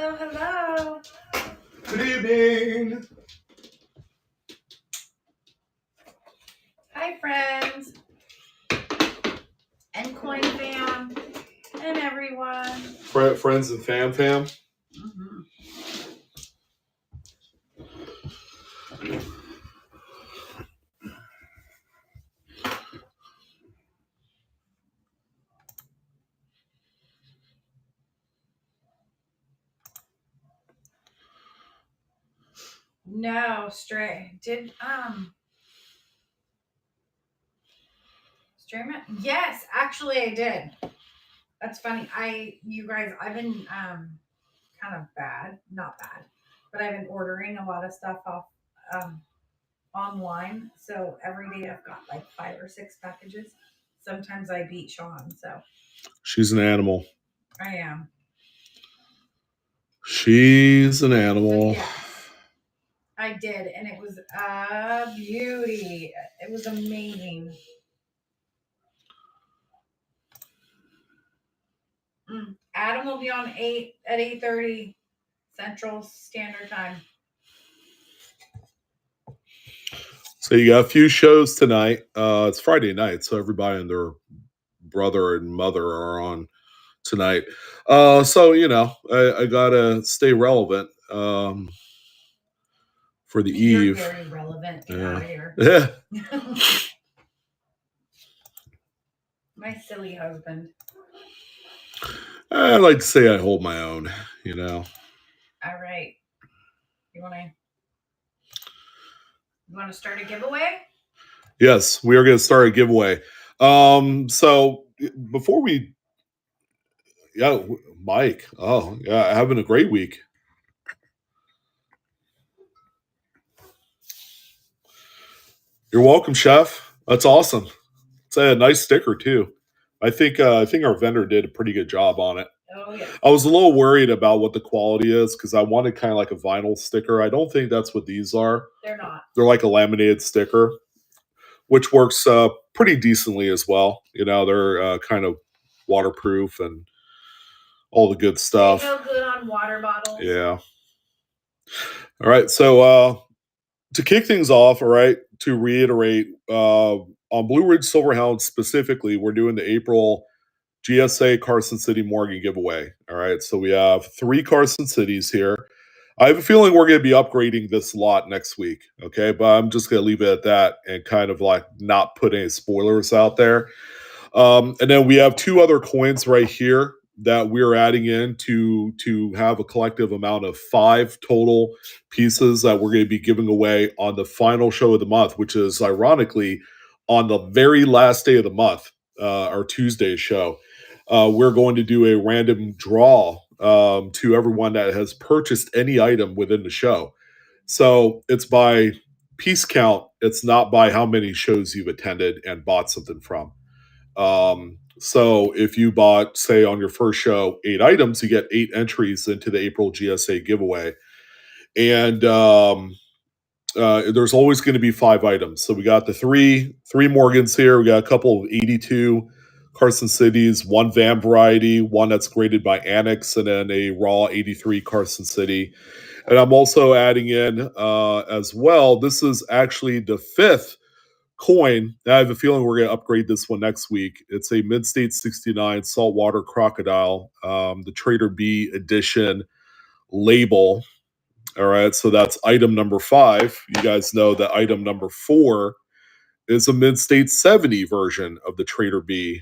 Hello, hello. Good evening. Hi, friends. And Coin Fam. And everyone. Friends and fam. Mm-hmm. No, stray. Did stream it? Yes, actually I did. That's funny. You guys, I've been kind of not bad, but I've been ordering a lot of stuff off online. So every day I've got like 5 or 6 packages. Sometimes I beat Sean, so She's an animal. I am. She's an animal. So, yes, I did, and it was a beauty. It was amazing. Adam will be on 8:30 Central Standard Time. So you got a few shows tonight. It's Friday night, so everybody and their brother and mother are on tonight. So I gotta stay relevant for the You're eve. very relevant. Get out of here. Yeah. My silly husband. I like to say I hold my own. All right. You want to start a giveaway? Yes, we are going to start a giveaway. So before we, Mike. Oh, yeah, having a great week. You're welcome, Chef. That's awesome. It's a nice sticker too. I think our vendor did a pretty good job on it. Oh yeah. I was a little worried about what the quality is because I wanted kind of like a vinyl sticker. I don't think that's what these are. They're not. They're like a laminated sticker, which works pretty decently as well. They're kind of waterproof and all the good stuff. They go good on water bottles. Yeah. All right. So to kick things off, all right, to reiterate, on Blue Ridge Silverhound specifically, we're doing the April GSA Carson City Morgan giveaway. All right. So we have 3 Carson Cities here. I have a feeling we're going to be upgrading this lot next week. Okay. But I'm just going to leave it at that and kind of like not put any spoilers out there. And then we have 2 other coins right here that we're adding in to have a collective amount of 5 total pieces that we're going to be giving away on the final show of the month, which is ironically on the very last day of the month, our Tuesday show. We're going to do a random draw to everyone that has purchased any item within the show. So it's by piece count. It's not by how many shows you've attended and bought something from. So if you bought, say, on your first show, 8 items, you get 8 entries into the April GSA giveaway. And there's always going to be 5 items. So we got the three Morgans here. We got a couple of 82 Carson Cities, 1 Van variety, 1 that's graded by Annex, and then a raw 83 Carson City. And I'm also adding in as well, this is actually the 5th coin. I have a feeling we're going to upgrade this one next week. It's a Mid-State 69 Saltwater Crocodile, the Trader B edition label. All right, so that's item number 5. You guys know that item number 4 is a Mid-State 70 version of the Trader B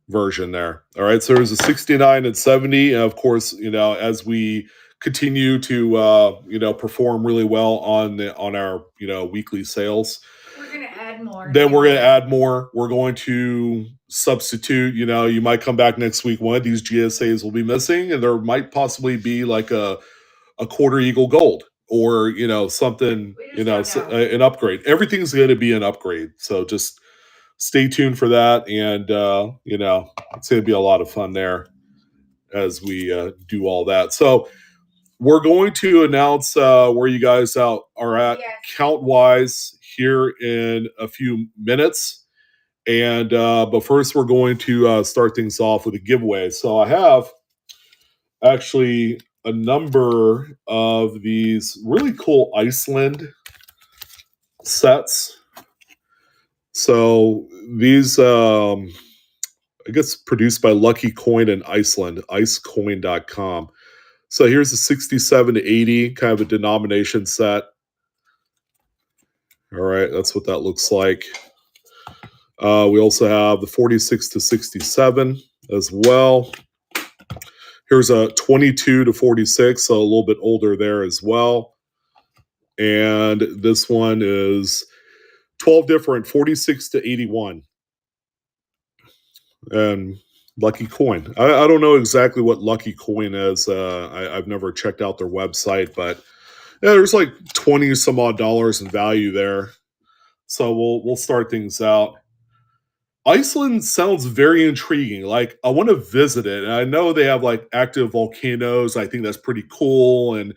version there. All right, so there's a 69 and 70. And of course, as we continue to perform really well on our weekly sales, we're going to add more. Then we're going to add more. We're going to substitute. You might come back next week. One of these GSAs will be missing, and there might possibly be like a quarter Eagle Gold or something. An upgrade. Everything's going to be an upgrade. So just stay tuned for that, and it's going to be a lot of fun there as we do all that. So we're going to announce where you guys are at count-wise here in a few minutes. And but first, we're going to start things off with a giveaway. So I have actually a number of these really cool Iceland sets. So these, I guess, produced by Lucky Coin in Iceland, icecoin.com. So here's a 67 to 80, kind of a denomination set. All right, that's what that looks like. We also have the 46 to 67 as well. Here's a 22 to 46, so a little bit older there as well. And this one is 12 different, 46 to 81. And Lucky Coin. I don't know exactly what Lucky Coin is. I've never checked out their website, but yeah, there's like 20 some odd dollars in value there. So we'll start things out. Iceland sounds very intriguing. Like, I want to visit it. And I know they have like active volcanoes. I think that's pretty cool. And,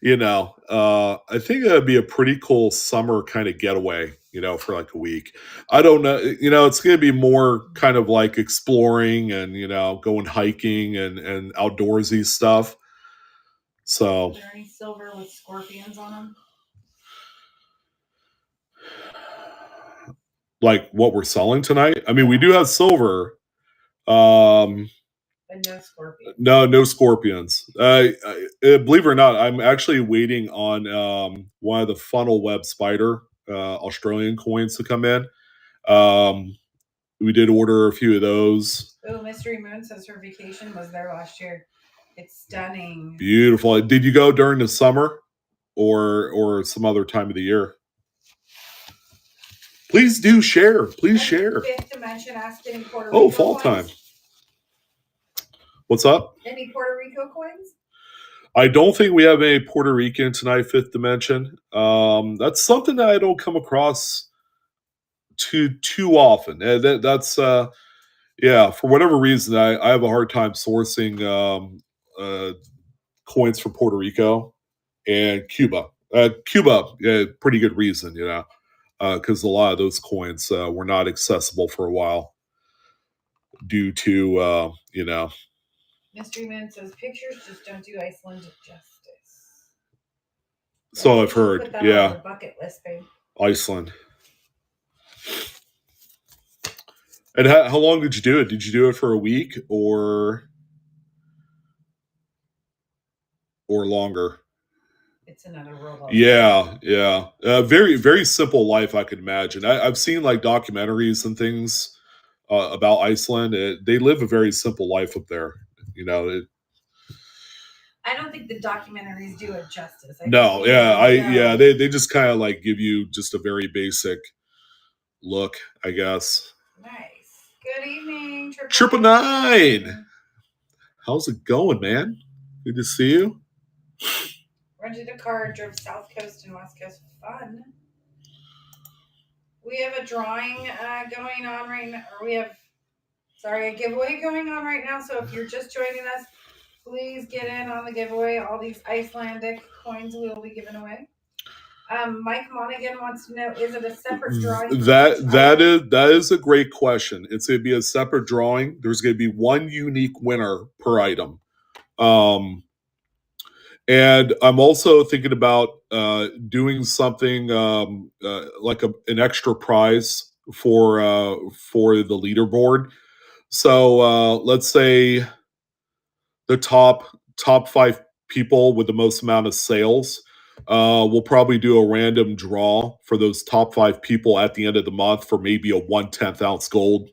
I think that'd be a pretty cool summer kind of getaway, for like a week. I don't know. It's going to be more kind of like exploring and, going hiking and outdoorsy stuff. So, Is there any silver with scorpions on them? Like what we're selling tonight? I mean, we do have silver. But no scorpions. No scorpions. Believe it or not, I'm actually waiting on one of the funnel web spider Australian coins to come in. We did order a few of those. Oh, Mystery Moon says her vacation was there last year. It's stunning. Beautiful. Did you go during the summer or some other time of the year? Please do share. Please share. Fifth Dimension asked any Puerto Rico fall coins? time. What's up? Any Puerto Rico coins? I don't think we have any Puerto Rican tonight, Fifth Dimension. That's something that I don't come across too often. That's for whatever reason, I have a hard time sourcing coins from Puerto Rico and Cuba. Cuba, pretty good reason, because a lot of those coins were not accessible for a while due to, Mystery Man says pictures just don't do Iceland justice. So I've heard. Put that Yeah. on the bucket list, babe. Iceland. And how long did you do it? Did you do it for a week or longer? It's another robot. Yeah. Very, very simple life, I could imagine. I've seen like documentaries and things about Iceland. They live a very simple life up there. I don't think the documentaries do it justice. They just kind of like give you just a very basic look, I guess. Nice. Good evening, Triple Nine. How's it going, man? Good to see you. Rented a car, drove South Coast and West Coast. Fun. We have a drawing going on right now, or a giveaway going on right now. So if you're just joining us, please get in on the giveaway. All these Icelandic coins we will be giving away. Mike Monaghan wants to know: is it a separate drawing? That is a great question. It's going to be a separate drawing. There's going to be one unique winner per item. And I'm also thinking about doing something like an extra prize for the leaderboard. So let's say the top 5 people with the most amount of sales. We'll probably do a random draw for those top 5 people at the end of the month for maybe a 1/10 ounce gold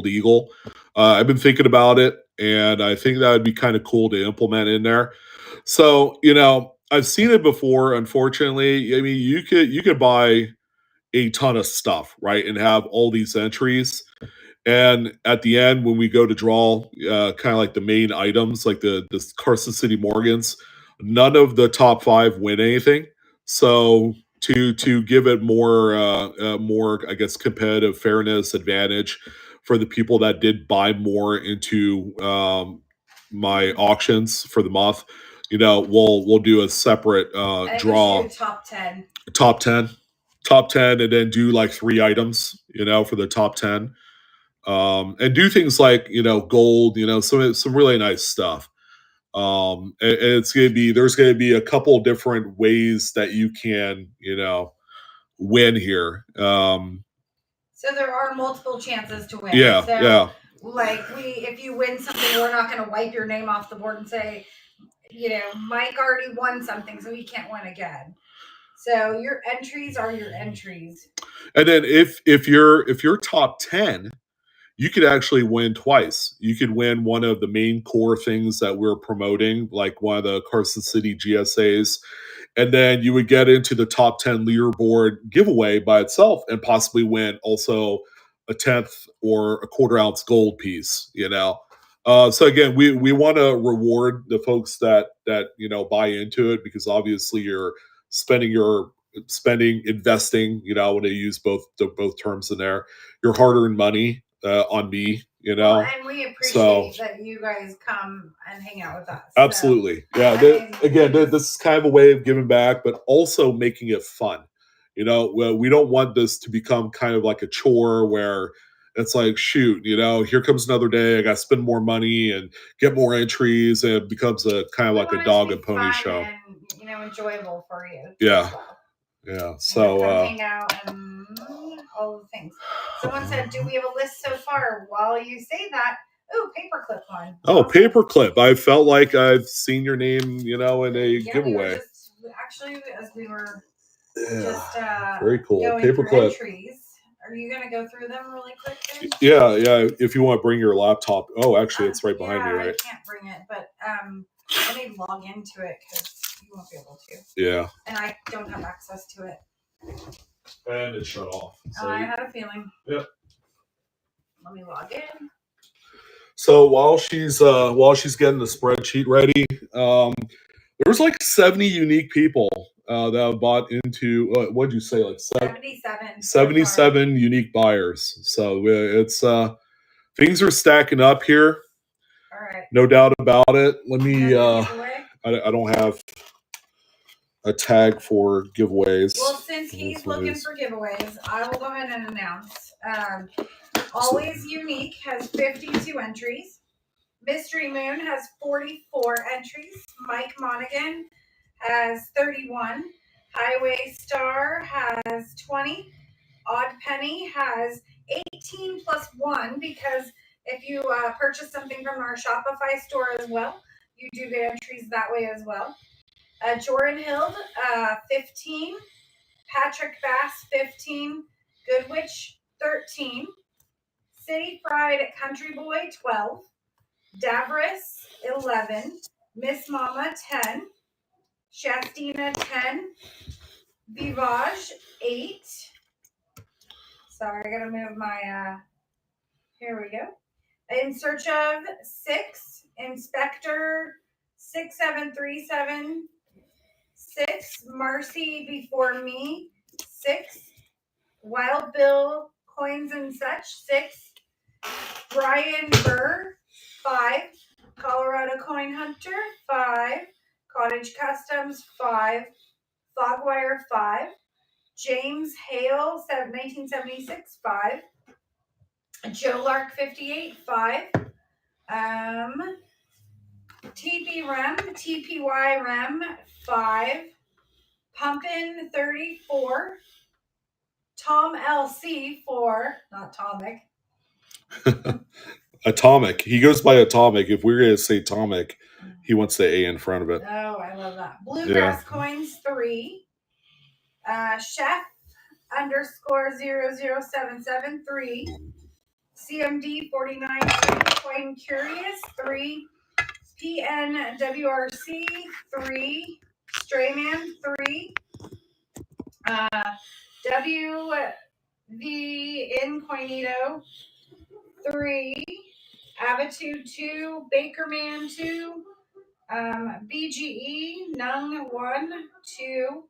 eagle. I've been thinking about it, and I think that would be kind of cool to implement in there. So, I've seen it before, unfortunately. I mean, you could buy a ton of stuff, right? And have all these entries. And at the end, when we go to draw kind of like the main items, like the Carson City Morgans, none of the top 5 win anything. So to give it more, I guess, competitive fairness advantage for the people that did buy more into my auctions for the month, we'll do a separate draw. Top 10. Top 10, and then do like 3 items, for the top 10. And do things like, gold, some really nice stuff. It's going to be, there's going to be a couple different ways that you can, win here. So there are multiple chances to win. Yeah, so, yeah. Like if you win something, we're not going to wipe your name off the board and say, Mike already won something, so he can't win again. So your entries are your entries. And then if you're top 10, you could actually win twice. You could win one of the main core things that we're promoting, like one of the Carson City GSAs, and then you would get into the top 10 leaderboard giveaway by itself and possibly win also a 10th or a quarter ounce gold piece. So again, we want to reward the folks that buy into it, because obviously you're spending, investing. I want to use both terms in there. Your hard-earned money on me. Well, and we appreciate that you guys come and hang out with us. Absolutely. Yeah. Again, this is kind of a way of giving back, but also making it fun. We don't want this to become kind of like a chore where it's like, shoot, here comes another day. I got to spend more money and get more entries. And it becomes a kind of like a dog and pony show. And, enjoyable for you. Yeah. Yeah. So hang out and all the things. Someone said, "Do we have a list so far?" While you say that, paperclip one. Oh, paperclip! I felt like I've seen your name, in a giveaway. Actually, as we were just very cool. Paperclip. Are you gonna go through them really quick? Then? Yeah. If you want to bring your laptop. Oh, actually, it's right behind you, right? I can't bring it, but I need to log into it because you won't be able to. Yeah. And I don't have access to it. And it shut off. So I had a feeling. Yep. Let me log in. So while she's getting the spreadsheet ready, there's like 70 unique people that have bought into. What did you say? Like 77. 77 unique buyers. So it's things are stacking up here. All right. No doubt about it. Let me. I don't have a tag for giveaways. Well, since he's looking for giveaways, I will go ahead and announce. Always Unique has 52 entries. Mystery Moon has 44 entries. Mike Monaghan has 31. Highway Star has 20. Odd Penny has 18 plus 1, because if you purchase something from our Shopify store as well, you do get entries that way as well. Jordan Hill, 15. Patrick Bass, 15. Goodwitch, 13. City Fried Country Boy, 12. Davris, 11. Miss Mama, 10. Shastina, 10. Vivage, 8. Sorry, I gotta move my, here we go. In Search of, 6. Inspector, 6737. 6. Marcy Before Me, 6. Wild Bill Coins and Such, 6. Brian Burr, 5. Colorado Coin Hunter, 5. Cottage Customs, 5. Fogwire, 5. James Hale, 1976, 5. Joe Lark, 58, 5. TPY Rem, 5. Pumpin, 34. Tom LC, 4. Not Tomic. Atomic. He goes by Atomic. If we're going to say Tomic, he wants the A in front of it. Oh, I love that. Bluegrass Coins, 3. Chef _0077, 3. CMD 49, 3. Coin Curious, 3. PNWRC, 3. Strayman, 3. WV Incognito, 3. Avitude, 2. Bakerman, 2. BGE, Nung, 1. 2.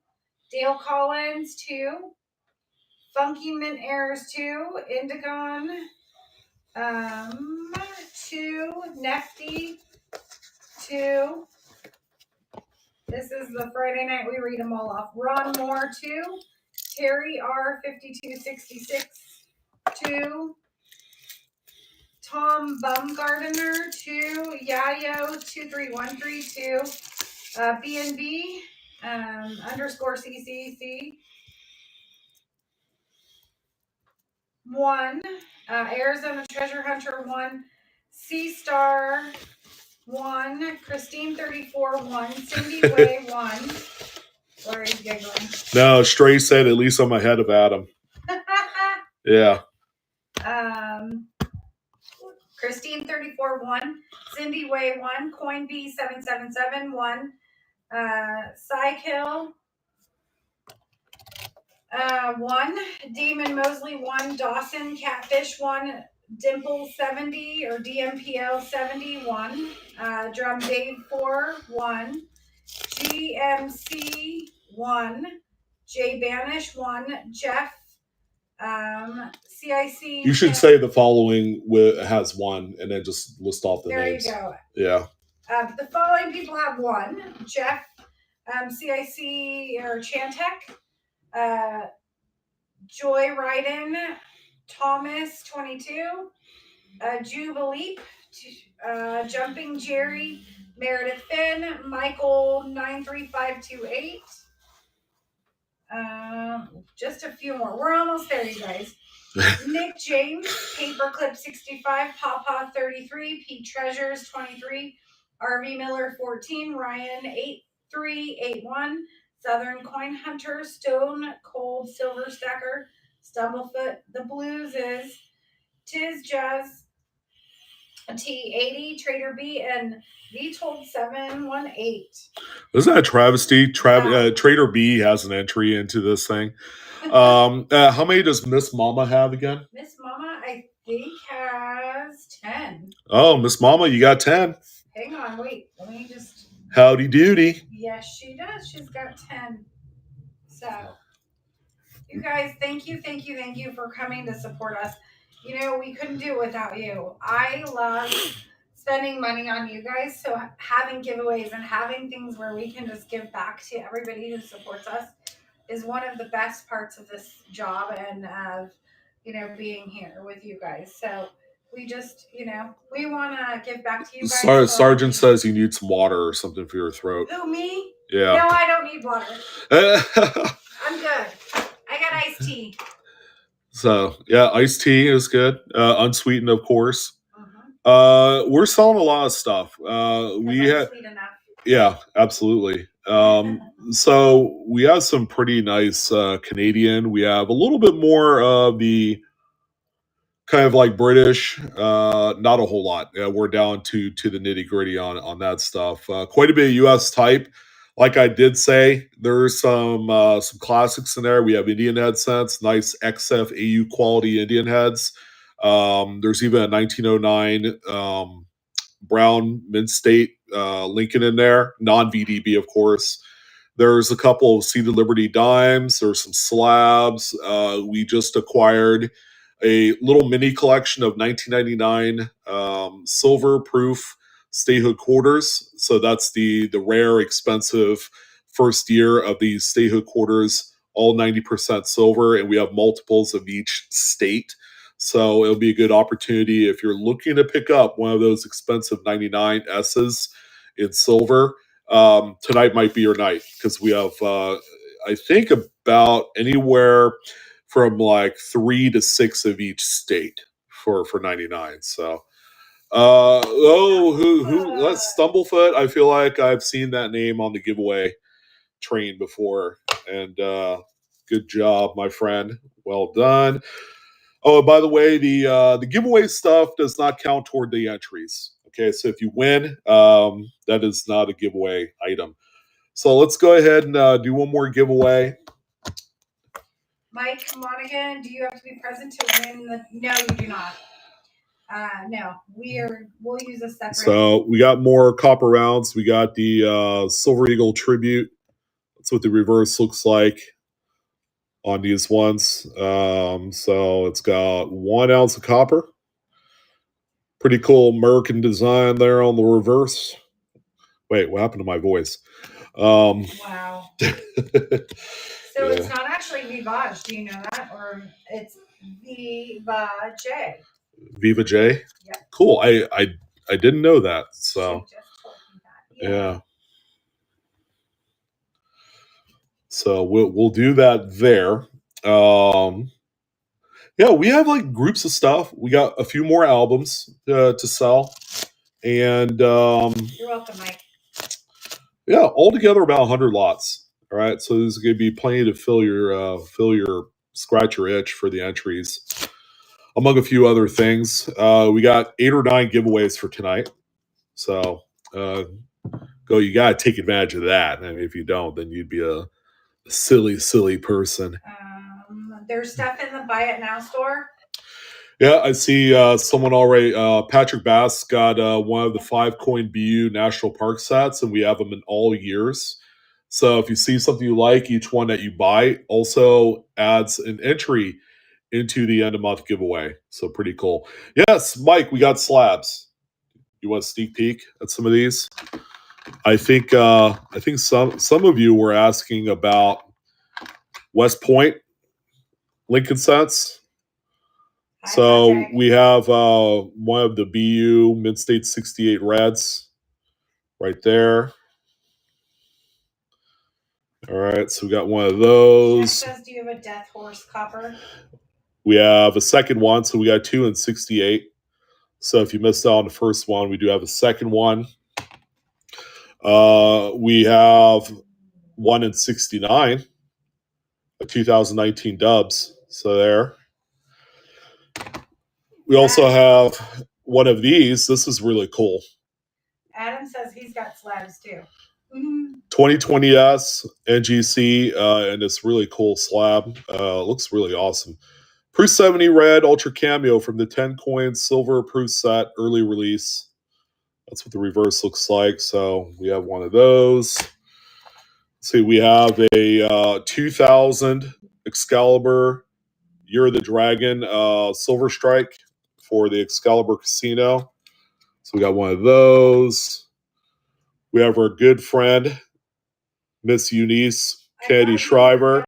Dale Collins, 2. Funky Mint Errors, 2. Indigon, 2. Nefty, 2. This is the Friday night. We read them all off. Ron Moore, 2. Terry R. 5266, 2. Tom Bumgardner 2, Yayo 23132, BNB underscore CCC 1, Arizona Treasure Hunter 1, Sea Star 1, Christine 34 1, Cindy Way 1. Lori's giggling. No, Stray said at least I'm ahead of Adam. Yeah. Christine 34 1, Cindy Way 1, CoinB 777 1, Cykill 1, Damon Mosley 1, Dawson Catfish 1, Dimple 70 or DMPL 71, Drum Dave 4 1, GMC 1, J Banish 1, Jeff CIC. You should say the following has 1 and then just list off the names. There you go. Yeah. The following people have 1. Jeff CIC or Chantec, Joy Ryden, Thomas 22, Jubilee, Jumping Jerry, Meredith Finn, Michael 93528. Just a few more. We're almost there, you guys. Nick James, Paperclip 65, Papa 33, Pete Treasures 23, RV Miller 14, Ryan 8381, Southern Coin Hunter, Stone Cold Silver Stacker, Stumblefoot. The Blues is Tiz Jazz T80, Trader B, and V-Told 718. Isn't that a travesty? Trader B has an entry into this thing. How many does Miss Mama have again? Miss Mama, I think, has 10. Oh, Miss Mama, you got 10. Hang on, wait. Let me just... Howdy doody. Yes, she does. She's got 10. So, you guys, thank you for coming to support us. You know, we couldn't do it without you. I love spending money on you guys. So having giveaways and having things where we can just give back to everybody who supports us is one of the best parts of this job and of, you know, being here with you guys. So we just, you know, we want to give back to you guys. Sergeant says you need some water or something for your throat. Who, me? Yeah. No, I don't need water. I'm good. I got iced tea. So, yeah, iced tea is good. Unsweetened, of course. We're selling a lot of stuff. We have, yeah, absolutely. So we have some pretty nice Canadian. We have a little bit more of the kind of like British, not a whole lot. We're down to the nitty gritty on that stuff. Quite a bit of U.S. type. Like I did say, there's some classics in there. We have Indian head cents, nice XF AU quality Indian heads. There's even a 1909 brown Mint State Lincoln in there, non-VDB, of course. There's a couple of Seeded Liberty dimes. There's some slabs. We just acquired a little mini collection of 1999 silver proof statehood quarters. So that's the rare, expensive first year of these statehood quarters, all 90% silver, and we have multiples of each state. So it'll be a good opportunity if you're looking to pick up one of those expensive 99 S's in silver. Tonight might be your night because we have, I think, about anywhere from like 3 to 6 of each state for 99. So, that's Stumblefoot. I feel like I've seen that name on the giveaway train before, and good job, my friend. Well done. Oh, by the way, the giveaway stuff does not count toward the entries. Okay, so if you win, that is not a giveaway item. So let's go ahead and do one more giveaway. Mike Monaghan, do you have to be present to win the... No, you do not. No, we'll use a separate... So we got more copper rounds. We got the Silver Eagle Tribute. That's what the reverse looks like on these ones. So it's got 1 ounce of copper. Pretty cool American design there on the reverse. Wait, what happened to my voice? Wow. So Yeah. It's not actually Vivage, do you know that? Or it's Vivace? Viva J. Yep. Cool. I didn't know that. So She just told me that. yeah. So we'll do that there. Yeah, we have like groups of stuff. We got a few more albums to sell, and You're welcome, Mike. yeah, altogether about 100 lots. All right, so there's going to be plenty to fill your scratch your itch for the entries, among a few other things. We got 8 or 9 giveaways for tonight, so go. You got to take advantage of that. I mean, if you don't, then you'd be a silly person. There's stuff in the Buy It Now store. Yeah, I see someone already. Patrick Bass got one of the 5 coin BU National Park sets, and we have them in all years. So if you see something you like, each one that you buy also adds an entry into the end of month giveaway. So pretty cool. Yes, Mike, we got slabs. You want a sneak peek at some of these? I think some of you were asking about West Point Lincoln sets. So we have one of the BU Mid-State 68 Reds right there. All right, so we got one of those. Says, do you have a Death Horse copper? We have a second one, so we got 2 in 68. So if you missed out on the first one, we do have a second one. We have 1 in 69, a 2019 Dubs. So there. We also have one of these. This is really cool. Adam says he's got slabs too. 2020S NGC and this really cool slab. Looks really awesome. Proof 70 red ultra cameo from the 10 coin silver proof set early release. That's what the reverse looks like. So we have one of those. Let's see, we have a 2000 Excalibur Year of the Dragon Silver Strike for the Excalibur Casino. So we got one of those. We have our good friend, Miss Eunice Kennedy Shriver.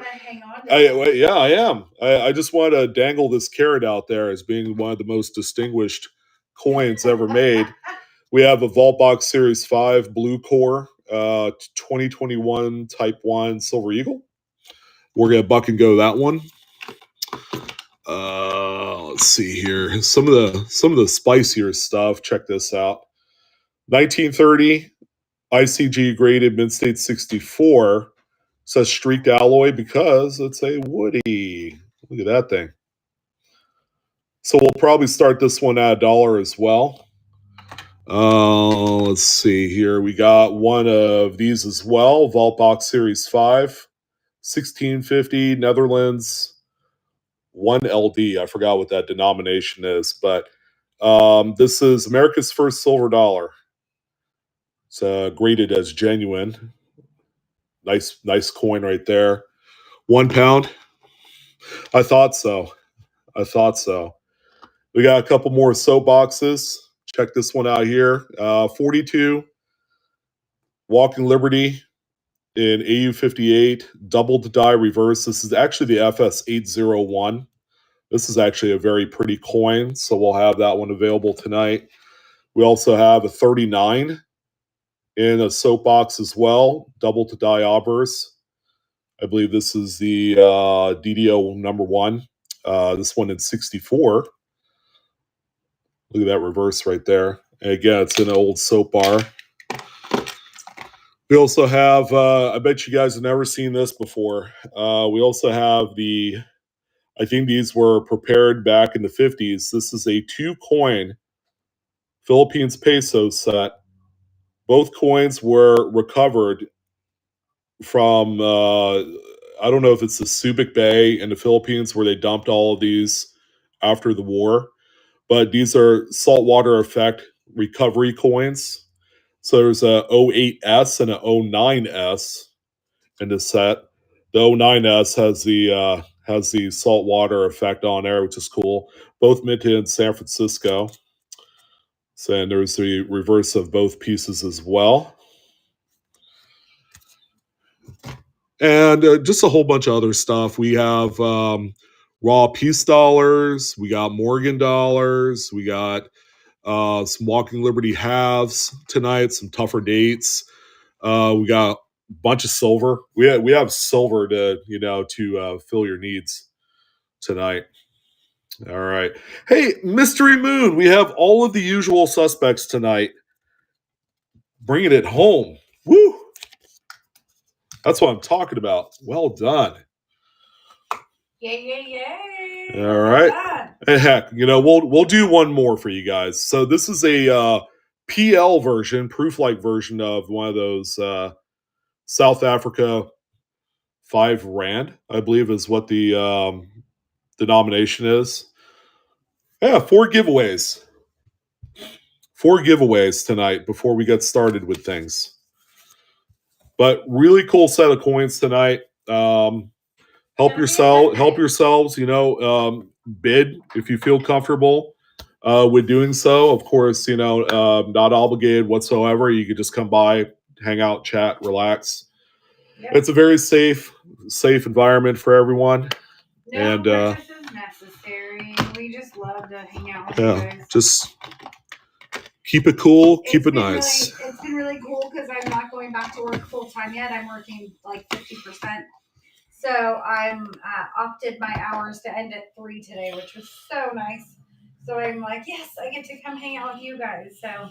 I am. I just want to dangle this carrot out there as being one of the most distinguished coins ever made. We have a Vault Box Series 5 Blue Core 2021 Type 1 Silver Eagle. We're going to buck and go that one. Let's see here. Some of the spicier stuff. Check this out. 1930 ICG graded Mid-State 64 says streaked alloy because it's a woody. Look at that thing. So we'll probably start this one at $1 as well. Let's see here. We got one of these as well. Vault Box Series 5, 1650 Netherlands, 1 LD. I forgot what that denomination is, but this is America's first silver dollar. It's graded as genuine. Nice coin right there. £1. I thought so. We got a couple more soapboxes. Check this one out here. 42 Walking Liberty in AU58 doubled die reverse. This is actually the FS 801. This is actually a very pretty coin, so we'll have that one available tonight. We also have a 39 in a soapbox as well, double to die obverse. I believe this is the DDO number 1. This one in 64. Look at that reverse right there. And again, it's in an old soap bar. We also have, I bet you guys have never seen this before. We also have I think these were prepared back in the 50s. This is a 2-coin Philippines peso set. Both coins were recovered from, I don't know if it's the Subic Bay in the Philippines where they dumped all of these after the war, but these are saltwater effect recovery coins. So there's a 08S and a 09S in the set. The 09S has the saltwater effect on there, which is cool. Both minted in San Francisco. So and there's the reverse of both pieces as well. And just a whole bunch of other stuff. We have raw peace dollars. We got Morgan dollars. We got some Walking Liberty halves tonight, some tougher dates. We got a bunch of silver. We have silver to fill your needs tonight. All right. Hey, Mystery Moon, we have all of the usual suspects tonight. Bringing it home. Woo! That's what I'm talking about. Well done. Yay. All right. Hey, heck, we'll do one more for you guys. So this is a PL version, proof-like version of one of those South Africa 5 Rand, I believe is what the denomination is. Yeah, 4 giveaways. 4 giveaways tonight before we get started with things. But really cool set of coins tonight. Help yourselves, bid if you feel comfortable with doing so. Of course, not obligated whatsoever. You could just come by, hang out, chat, relax. Yep. It's a very safe environment for everyone. No purchases necessary. We just love to hang out with you guys. Just keep it cool, keep it nice. It's been really cool because I'm not going back to work full time yet. I'm working like 50%. So I'm opted my hours to end at 3 today, which was so nice. So I'm like, yes, I get to come hang out with you guys. So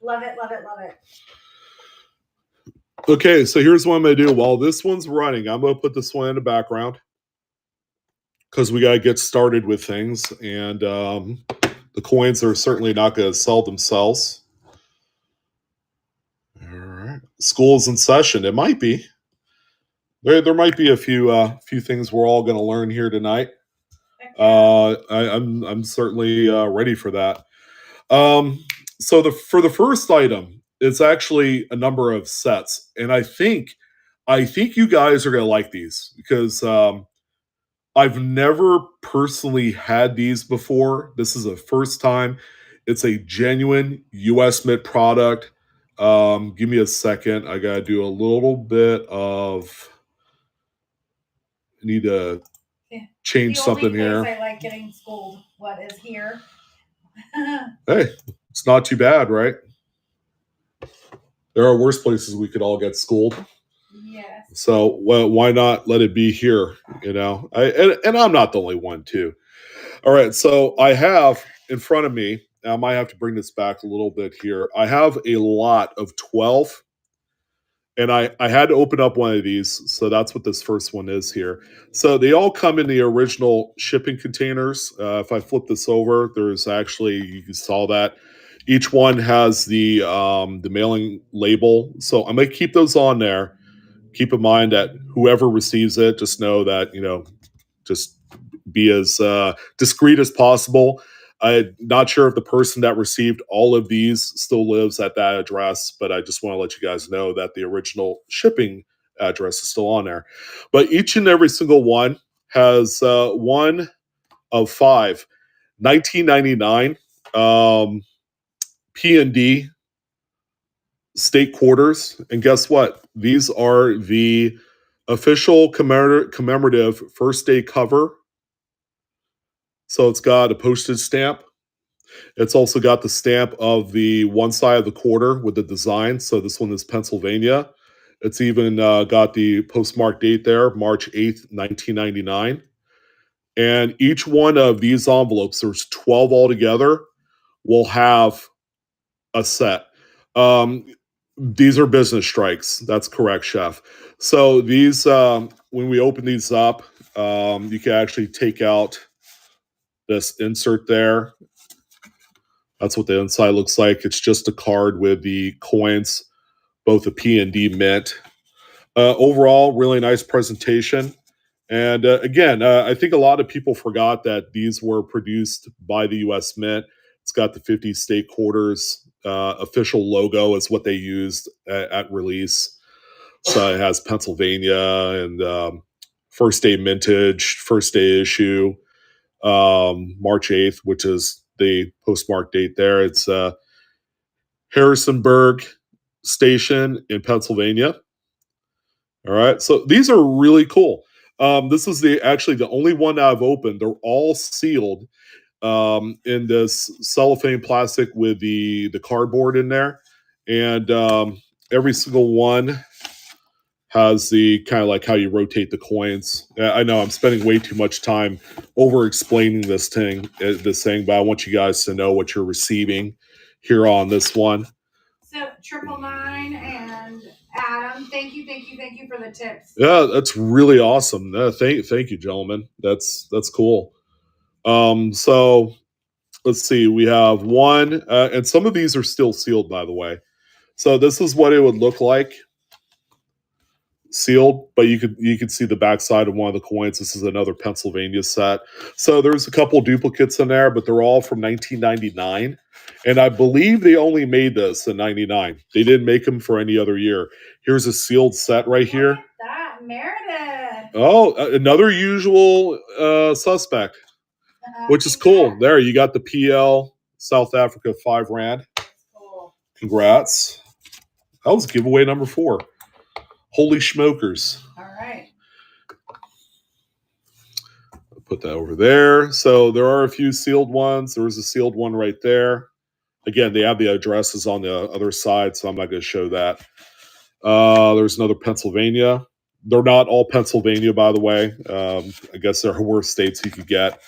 love it, love it, love it. Okay, so here's what I'm going to do. While this one's running, I'm going to put this one in the background because we got to get started with things. And the coins are certainly not going to sell themselves. All right. School's in session. It might be. There might be a few things we're all going to learn here tonight. I'm certainly ready for that. So for the first item, it's actually a number of sets, and I think you guys are going to like these because I've never personally had these before. This is the first time. It's a genuine U.S. Mint product. Give me a second. I got to do a little bit of. I need to change something here. I like getting schooled. What is here? Hey, it's not too bad, right? There are worse places we could all get schooled. Yes. So why not let it be here? And I'm not the only one too. All right. So I have in front of me. I might have to bring this back a little bit here. I have a lot of 12. And I had to open up one of these, so that's what this first one is here. So they all come in the original shipping containers. If I flip this over, there's actually, you saw that. Each one has the mailing label. So I'm going to keep those on there. Keep in mind that whoever receives it, just know that, just be as discreet as possible. I'm not sure if the person that received all of these still lives at that address, but I just want to let you guys know that the original shipping address is still on there. But each and every single one has one of 5 1999 P&D state quarters. And guess what? These are the official commemorative first day cover. So it's got a postage stamp. It's also got the stamp of the one side of the quarter with the design. So this one is Pennsylvania. It's even got the postmark date there, March 8th, 1999. And each one of these envelopes, there's 12 altogether, will have a set. These are business strikes. That's correct, Chef. So these, when we open these up, you can actually take out this insert there. That's what the inside looks like. It's just a card with the coins, both the P and D mint. Overall, really nice presentation. And again, I think a lot of people forgot that these were produced by the U.S. Mint. It's got the 50 state quarters. Official logo is what they used at release. So it has Pennsylvania and first day mintage, first day issue, March 8th, which is the postmark date there. It's Harrisonburg Station in Pennsylvania. All right. So these are really cool. This is actually the only one that I've opened. They're all sealed in this cellophane plastic with the cardboard in there, and every single one has the kind of like how you rotate the coins. I know I'm spending way too much time over explaining this thing, but I want you guys to know what you're receiving here on this one. So 999 and Adam, thank you for the tips. Yeah, that's really awesome. Thank you, gentlemen. That's cool. So let's see. We have one, and some of these are still sealed, by the way. So this is what it would look like sealed, but you could see the backside of one of the coins. This is another Pennsylvania set. So there's a couple duplicates in there, but they're all from 1999. And I believe they only made this in 99. They didn't make them for any other year. Here's a sealed set right here. Look at that, Meredith. Oh, another usual suspect, which is cool. There, you got the PL South Africa 5 Rand. Cool. Congrats. That was giveaway number 4. Holy smokers. All right. I'll put that over there. So there are a few sealed ones. There was a sealed one right there. Again, they have the addresses on the other side, so I'm not going to show that. There's another Pennsylvania. They're not all Pennsylvania, by the way. I guess there are worse states you could get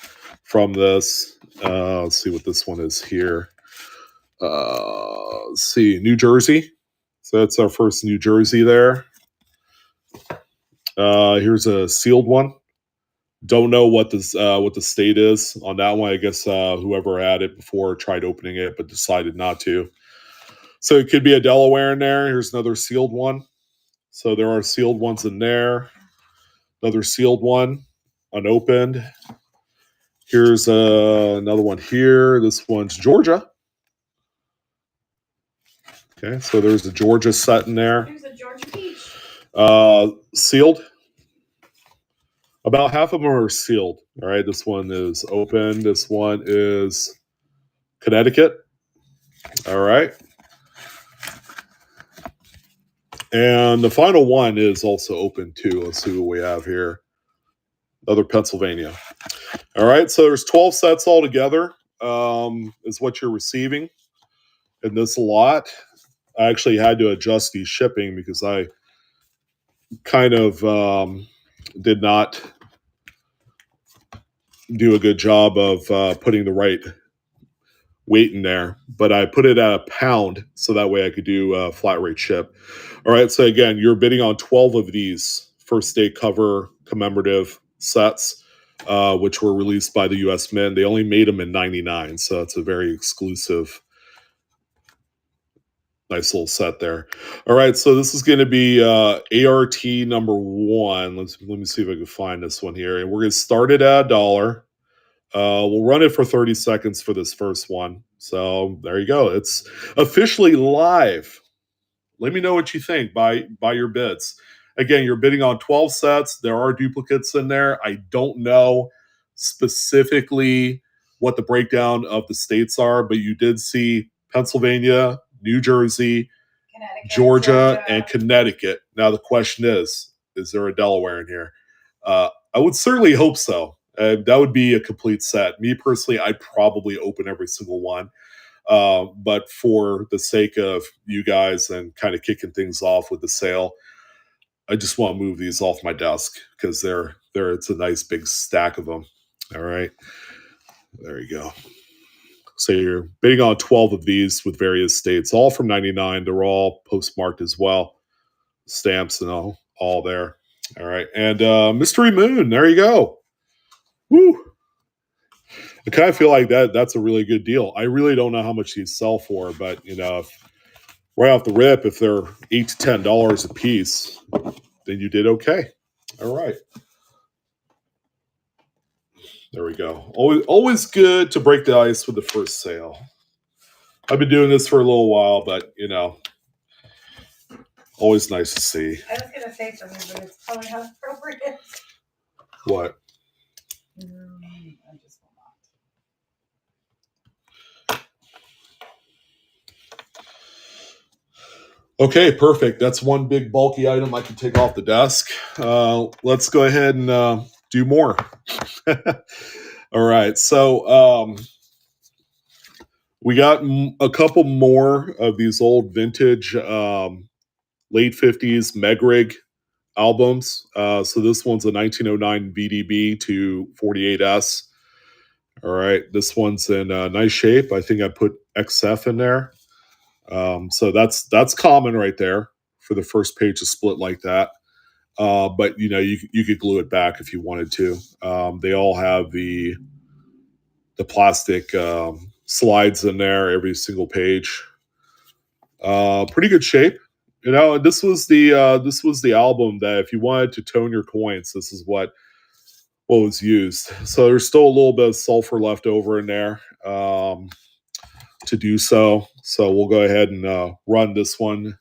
from this. Let's see what this one is here. Let's see, New Jersey. So that's our first New Jersey there. Here's a sealed one. Don't know what the state is on that one. I guess whoever had it before tried opening it but decided not to. So it could be a Delaware in there. Here's another sealed one. So there are sealed ones in there. Another sealed one, unopened. Here's another one here. This one's Georgia. Okay, so there's the Georgia set in there. Here's a Georgia peach. Sealed. About half of them are sealed. All right, this one is open. This one is Connecticut. All right. And the final one is also open too. Let's see what we have here. Another Pennsylvania. All right, so there's 12 sets altogether is what you're receiving in this lot. I actually had to adjust these shipping because I kind of did not do a good job of putting the right weight in there, but I put it at a pound so that way I could do flat rate ship. All right, so again, you're bidding on 12 of these first day cover commemorative sets, which were released by the U.S. Mint. They only made them in 99, so it's a very exclusive, nice little set there. All right, so this is going to be ART number 1. Let me see if I can find this one here. And we're going to start it at $1. We'll run it for 30 seconds for this first one. So there you go. It's officially live. Let me know what you think by your bids. Again, you're bidding on 12 sets. There are duplicates in there. I don't know specifically what the breakdown of the states are, but you did see Pennsylvania, New Jersey, Georgia, and Connecticut. Now the question is there a Delaware in here? I would certainly hope so. That would be a complete set. Me personally, I'd probably open every single one. But for the sake of you guys and kind of kicking things off with the sale, I just want to move these off my desk because it's a nice big stack of them. All right. There you go. So you're bidding on 12 of these with various states, all from 99. They're all postmarked as well. Stamps and all there. All right. And Mystery Moon, there you go. Woo! I kind of feel like that's a really good deal. I really don't know how much these sell for, but right off the rip, if they're $8 to $10 a piece, then you did okay. All right. There we go. Always good to break the ice with the first sale. I've been doing this for a little while, but always nice to see. I was going to say something, but it's probably not appropriate. What? I just will not. Okay, perfect. That's one big bulky item I can take off the desk. Let's go ahead and do more. All right, so we got a couple more of these old vintage late 50s Megrig albums. So this one's a 1909 VDB to 48S. All right, this one's in nice shape. I think I put XF in there. So that's common right there for the first page to split like that. But you could glue it back if you wanted to. They all have the plastic slides in there, every single page. Pretty good shape. This was the album that if you wanted to tone your coins, this is what was used. So there's still a little bit of sulfur left over in there to do so. So we'll go ahead and run this one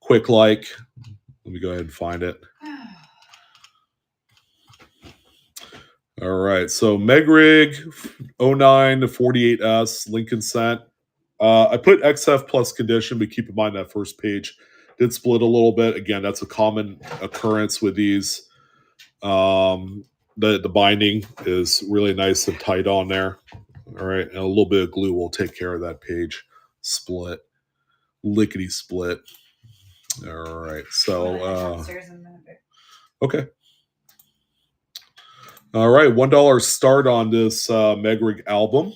quick like. Let me go ahead and find it. All right, so Megrig 09 to 48S Lincoln cent. I put XF plus condition, but keep in mind that first page did split a little bit. Again, that's a common occurrence with these. The binding is really nice and tight on there. All right, and a little bit of glue will take care of that page split, lickety split. All right, so okay. All right, $1 start on this Megrig album.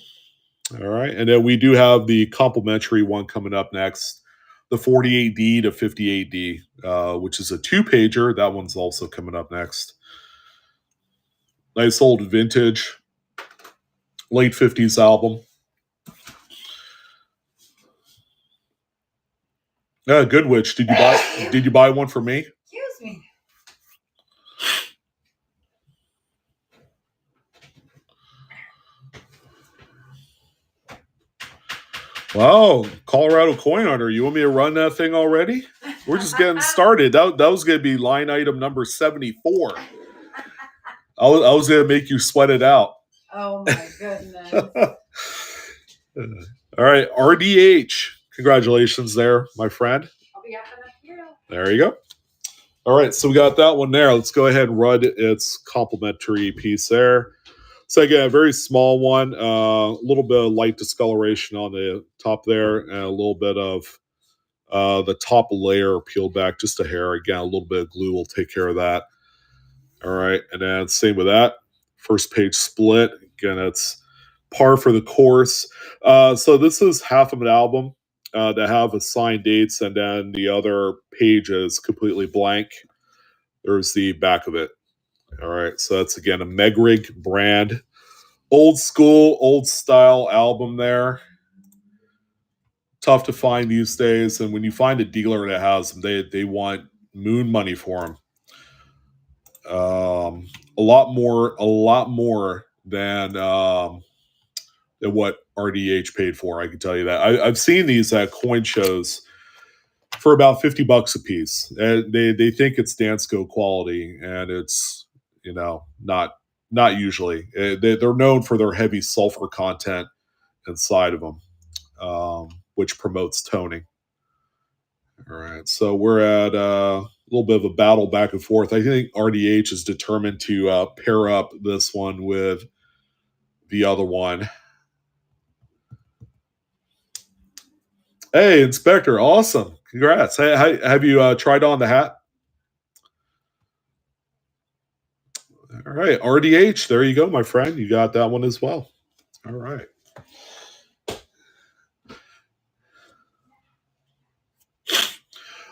All right, and then we do have the complimentary one coming up next, the 48D to 58D, which is a 2-pager. That one's also coming up next. Nice old vintage, late 50s album. Goodwitch, did you buy one for me? Excuse me. Wow, Colorado Coin Hunter. You want me to run that thing already? We're just getting started. That was going to be line item number 74. I was going to make you sweat it out. Oh, my goodness. All right, RDH. Congratulations there, my friend. I'll be up in a few. There you go. All right, so we got that one there. Let's go ahead and run its complimentary piece there. So again, a very small one, a little bit of light discoloration on the top there, and a little bit of the top layer peeled back just a hair. Again, a little bit of glue will take care of that. All right, and then same with that. First page split. Again, it's par for the course. So this is half of an album that have assigned dates, and then the other page is completely blank. There's the back of it. All right, so that's again a Megrig brand, old school, old style album there. Tough to find these days, and when you find a dealer that has them, they want moon money for them. A lot more than what RDH paid for. I can tell you that. I've seen these at coin shows for about $50 a piece. And they think it's Dansko quality, and it's not usually. They're known for their heavy sulfur content inside of them, which promotes toning. All right, so we're at a little bit of a battle back and forth. I think RDH is determined to pair up this one with the other one. Hey, Inspector, awesome. Congrats. Hey, have you tried on the hat? All right, RDH, there you go, my friend. You got that one as well. All right.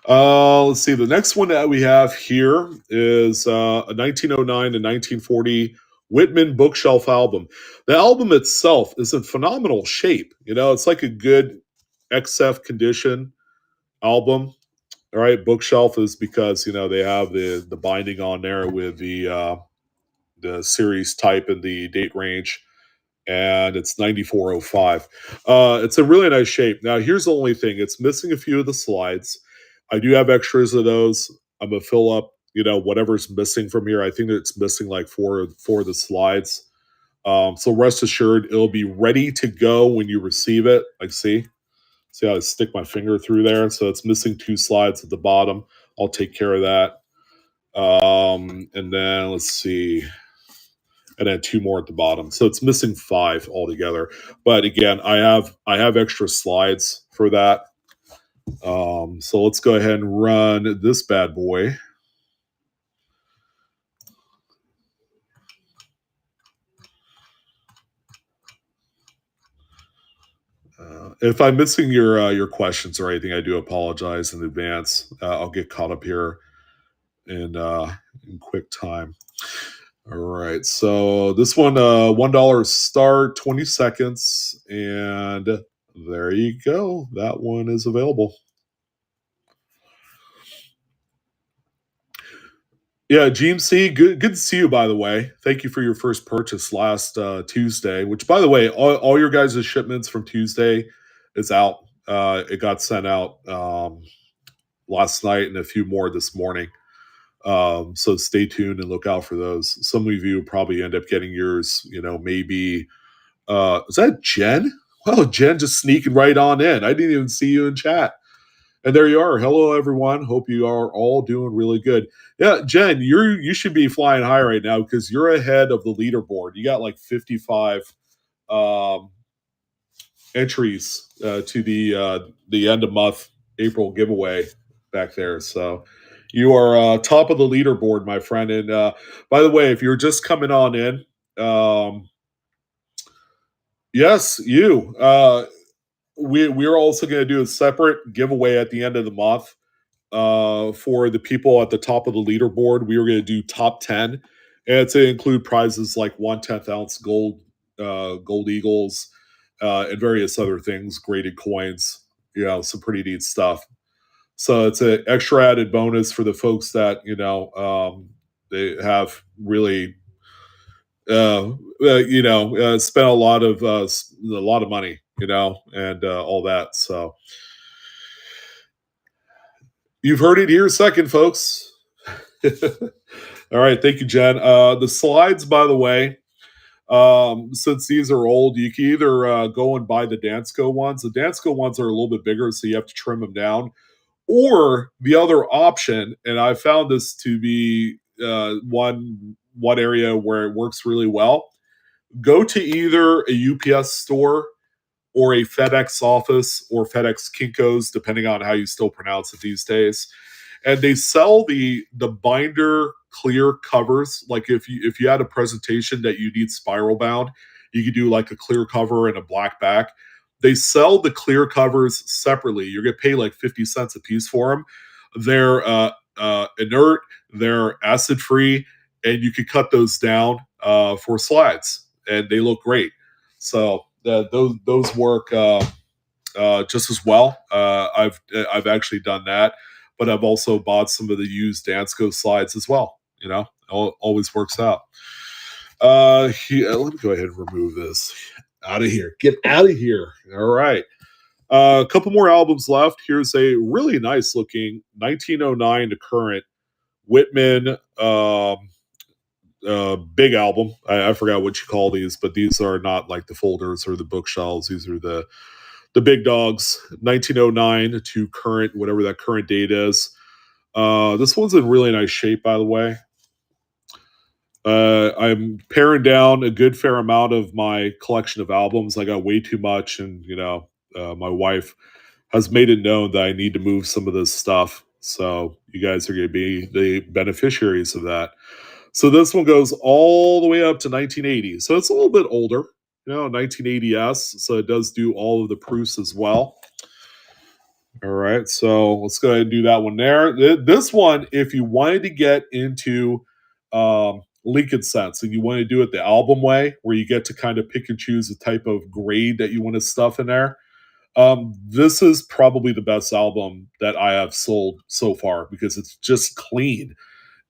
Let's see. The next one that we have here is a 1909 to 1940 Whitman bookshelf album. The album itself is in phenomenal shape. It's like a good XF condition album. All right, bookshelf is because they have the binding on there with the series type and the date range, and it's 9405. It's a really nice shape. Now, here's the only thing: it's missing a few of the slides. I do have extras of those. I'm gonna fill up, whatever's missing from here. I think that it's missing like four of the slides. So rest assured, it'll be ready to go when you receive it. Like, see, See how I stick my finger through there? So it's missing 2 slides at the bottom. I'll take care of that. And then let's see. And then 2 more at the bottom. So it's missing 5 altogether. But again, I have extra slides for that. So let's go ahead and run this bad boy. If I'm missing your questions or anything, I do apologize in advance. I'll get caught up here in quick time. All right, so this one, $1 start, 20 seconds, and there you go. That one is available. Yeah, GMC, good to see you, by the way. Thank you for your first purchase last Tuesday, which, by the way, all your guys' shipments from Tuesday is out. It got sent out last night and a few more this morning. So stay tuned and look out for those. Some of you probably end up getting yours, maybe. Is that Jen? Well, Jen just sneaking right on in. I didn't even see you in chat. And there you are. Hello, everyone. Hope you are all doing really good. Yeah, Jen, you should be flying high right now because you're ahead of the leaderboard. You got like 55 entries to the end of month April giveaway back there. So you are top of the leaderboard, my friend. And by the way, if you're just coming on in, yes, you. We're also going to do a separate giveaway at the end of the month for the people at the top of the leaderboard. We were going to do top 10, and to include prizes like 1/10 ounce gold eagles, and various other things, graded coins, some pretty neat stuff. So it's an extra added bonus for the folks that they have really spent a lot of money, and all that. So you've heard it here second, folks. All right, thank you, Jen. The slides, by the way, since these are old, you can either go and buy the Dansko ones. The Dansko ones are a little bit bigger, so you have to trim them down. Or the other option, and I found this to be one area where it works really well. Go to either a UPS store or a FedEx office or FedEx Kinko's, depending on how you still pronounce it these days. And they sell the binder clear covers. Like if you had a presentation that you need spiral bound, you could do like a clear cover and a black back. They sell the clear covers separately. You're gonna pay like 50 cents a piece for them. They're inert, they're acid free, and you could cut those down for slides, and they look great. So those work just as well. I've actually done that, but I've also bought some of the used Dansko slides as well. Always works out. Let me go ahead and remove this out of here. Get out of here. All right. A couple more albums left. Here's a really nice looking 1909 to current Whitman big album. I forgot what you call these, but these are not like the folders or the bookshelves. These are the big dogs. 1909 to current, whatever that current date is. This one's in really nice shape, by the way. I'm paring down a good fair amount of my collection of albums. I got way too much, and my wife has made it known that I need to move some of this stuff. So you guys are going to be the beneficiaries of that. So this one goes all the way up to 1980. So it's a little bit older, 1980s. So it does do all of the proofs as well. All right, so let's go ahead and do that one there. This one, if you wanted to get into Lincoln sets and you want to do it the album way, where you get to kind of pick and choose the type of grade that you want to stuff in there, this is probably the best album that I have sold so far because it's just clean.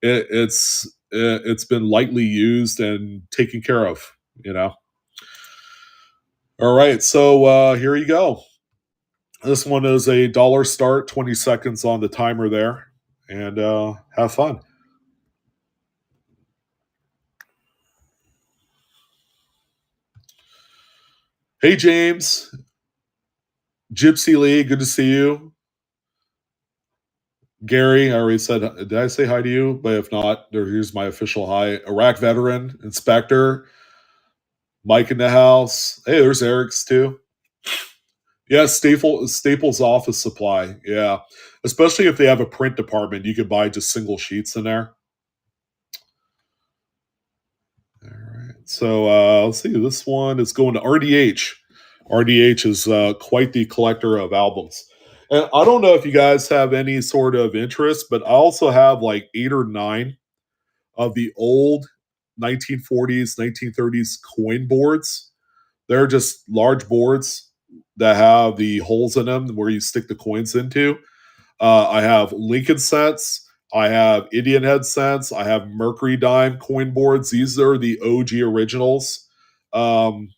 It's been lightly used and taken care of. All right, so here you go. This one is a $1 start, 20 seconds on the timer there, and have fun. Hey, James. Gypsy Lee, good to see you. Gary, I already said, did I say hi to you? But if not, here's my official hi. Iraq veteran, Inspector, Mike in the house. Hey, there's Eric's too. Yeah, Staples office supply. Yeah, especially if they have a print department, you could buy just single sheets in there. All right. So let's see. This one is going to RDH. RDH is quite the collector of albums. And I don't know if you guys have any sort of interest, but I also have like 8 or 9 of the old 1940s, 1930s coin boards. They're just large boards that have the holes in them where you stick the coins into. I have Lincoln sets. I have Indian head sets. I have Mercury dime coin boards. These are the OG originals. Um,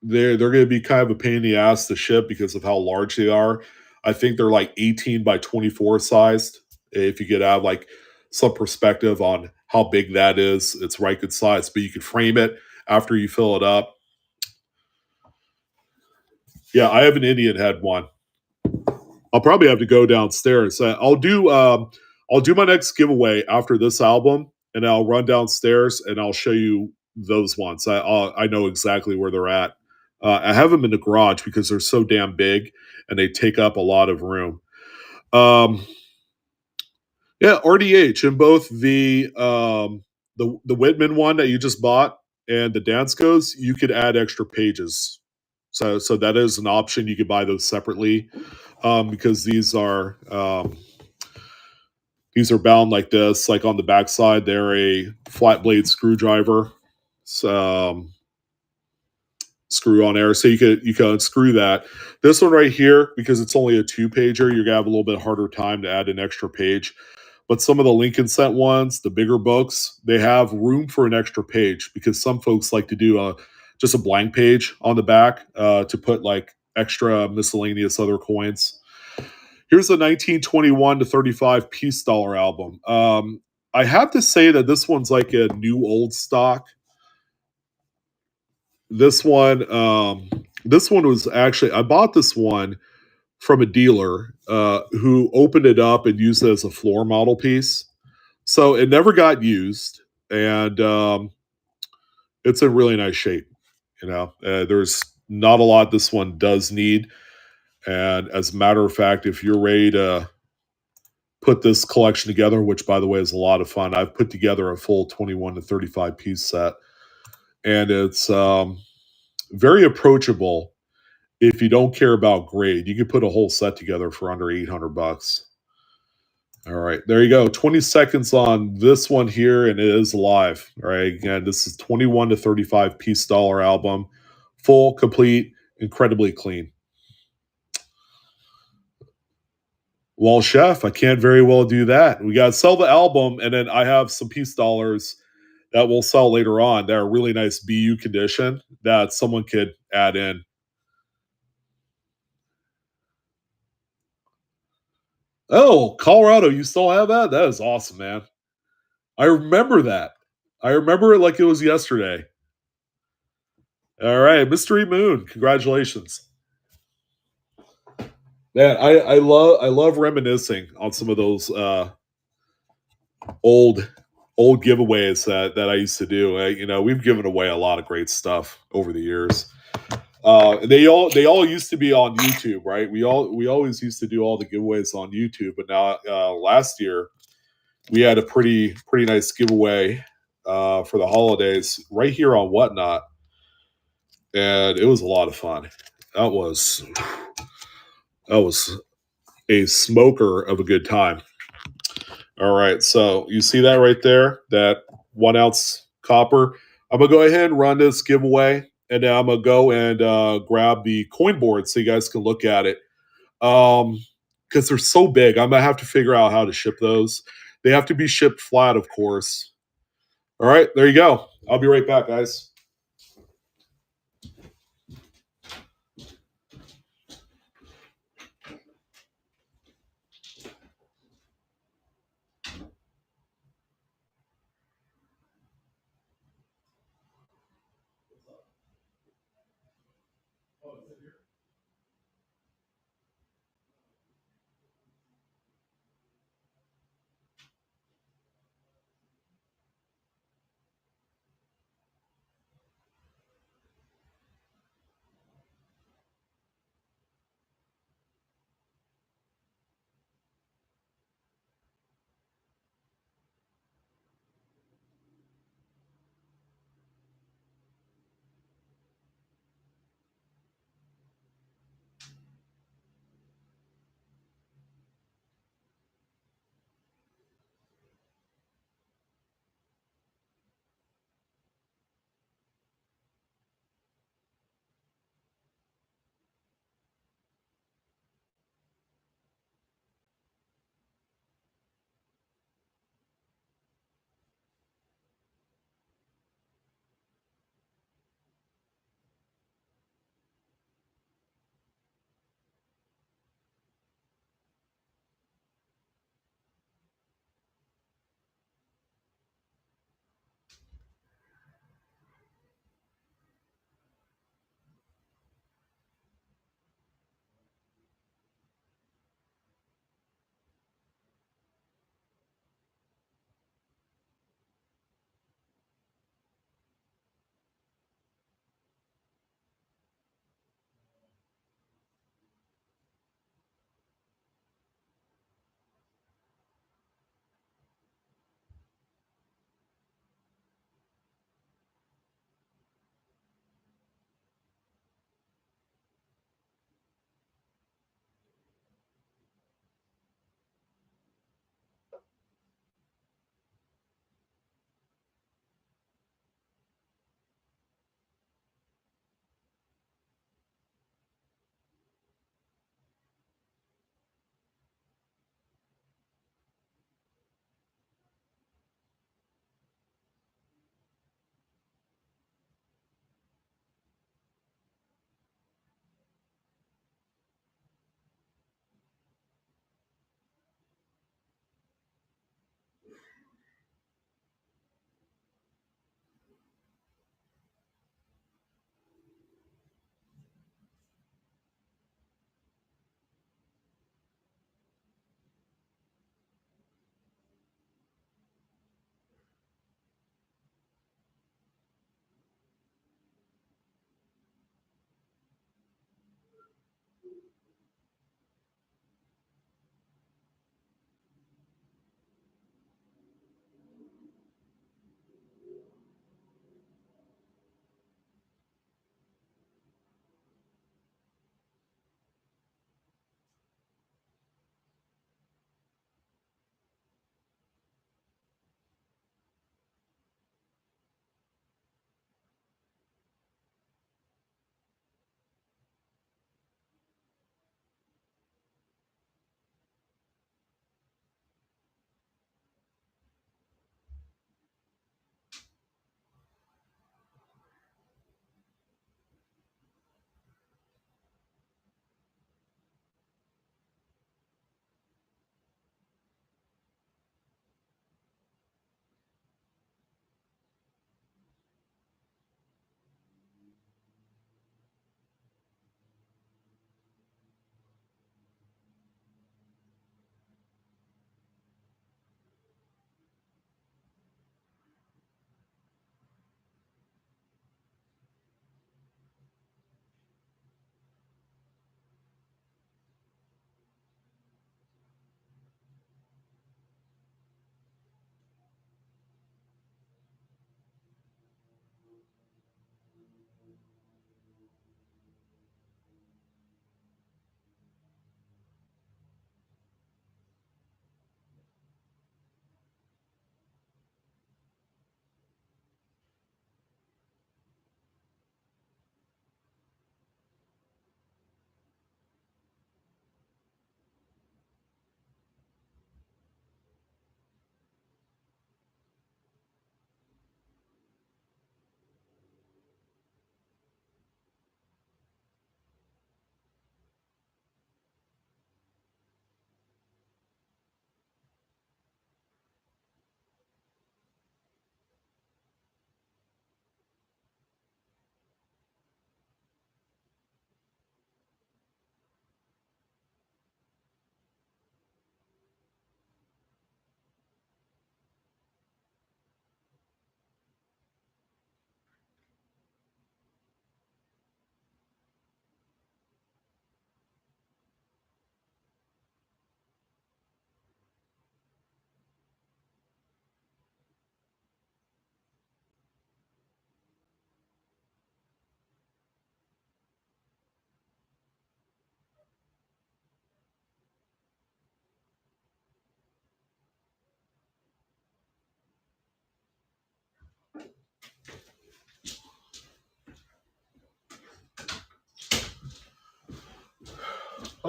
they're going to be kind of a pain in the ass to ship because of how large they are. I think they're like 18 by 24 sized. If you could have like some perspective on how big that is, it's right good size. But you could frame it after you fill it up. Yeah, I have an Indian head one. I'll probably have to go downstairs. I'll do my next giveaway after this album, and I'll run downstairs and I'll show you those ones. I know exactly where they're at. I have them in the garage because they're so damn big and they take up a lot of room. Um, yeah, RDH in both the Whitman one that you just bought and the Danskos, you could add extra pages. So that is an option. You could buy those separately because these are bound like this. Like on the backside, they're a flat blade screwdriver screw on there, so you can unscrew that. This one right here, because it's only a 2-pager, you're gonna have a little bit harder time to add an extra page. But some of the Lincoln set ones, the bigger books, they have room for an extra page because some folks like to do just a blank page on the back to put like extra miscellaneous other coins. Here's a 1921 to 35 piece dollar album. I have to say that this one's like a new old stock. This one was actually I bought this one from a dealer who opened it up and used it as a floor model piece. So it never got used, and it's in really nice shape. There's not a lot this one does need, and as a matter of fact, if you're ready to put this collection together, which by the way is a lot of fun, I've put together a full 21 to 35 piece set, and it's very approachable. If you don't care about grade, you could put a whole set together for under $800. All right, there you go. 20 seconds on this one here, and it is live. All right, again, this is 21 to 35 piece dollar album, full, complete, incredibly clean. Well, chef, I can't very well do that. We got to sell the album, and then I have some piece dollars that we'll sell later on. They're really nice BU condition that someone could add in. Oh, Colorado, you still have that? That is awesome, man. I remember that. I remember it like it was yesterday. All right, Mystery Moon, congratulations. Man, I love reminiscing on some of those old giveaways that I used to do. We've given away a lot of great stuff over the years. They all used to be on YouTube, right? We always used to do all the giveaways on YouTube, but now last year we had a pretty nice giveaway for the holidays right here on Whatnot, and it was a lot of fun. That was a smoker of a good time. All right, so you see that right there, that 1 ounce copper. I'm gonna go ahead and run this giveaway, and then I'm gonna go and grab the coin board so you guys can look at it. Because they're so big, I'm gonna have to figure out how to ship those. They have to be shipped flat, of course. All right, there you go. I'll be right back, guys.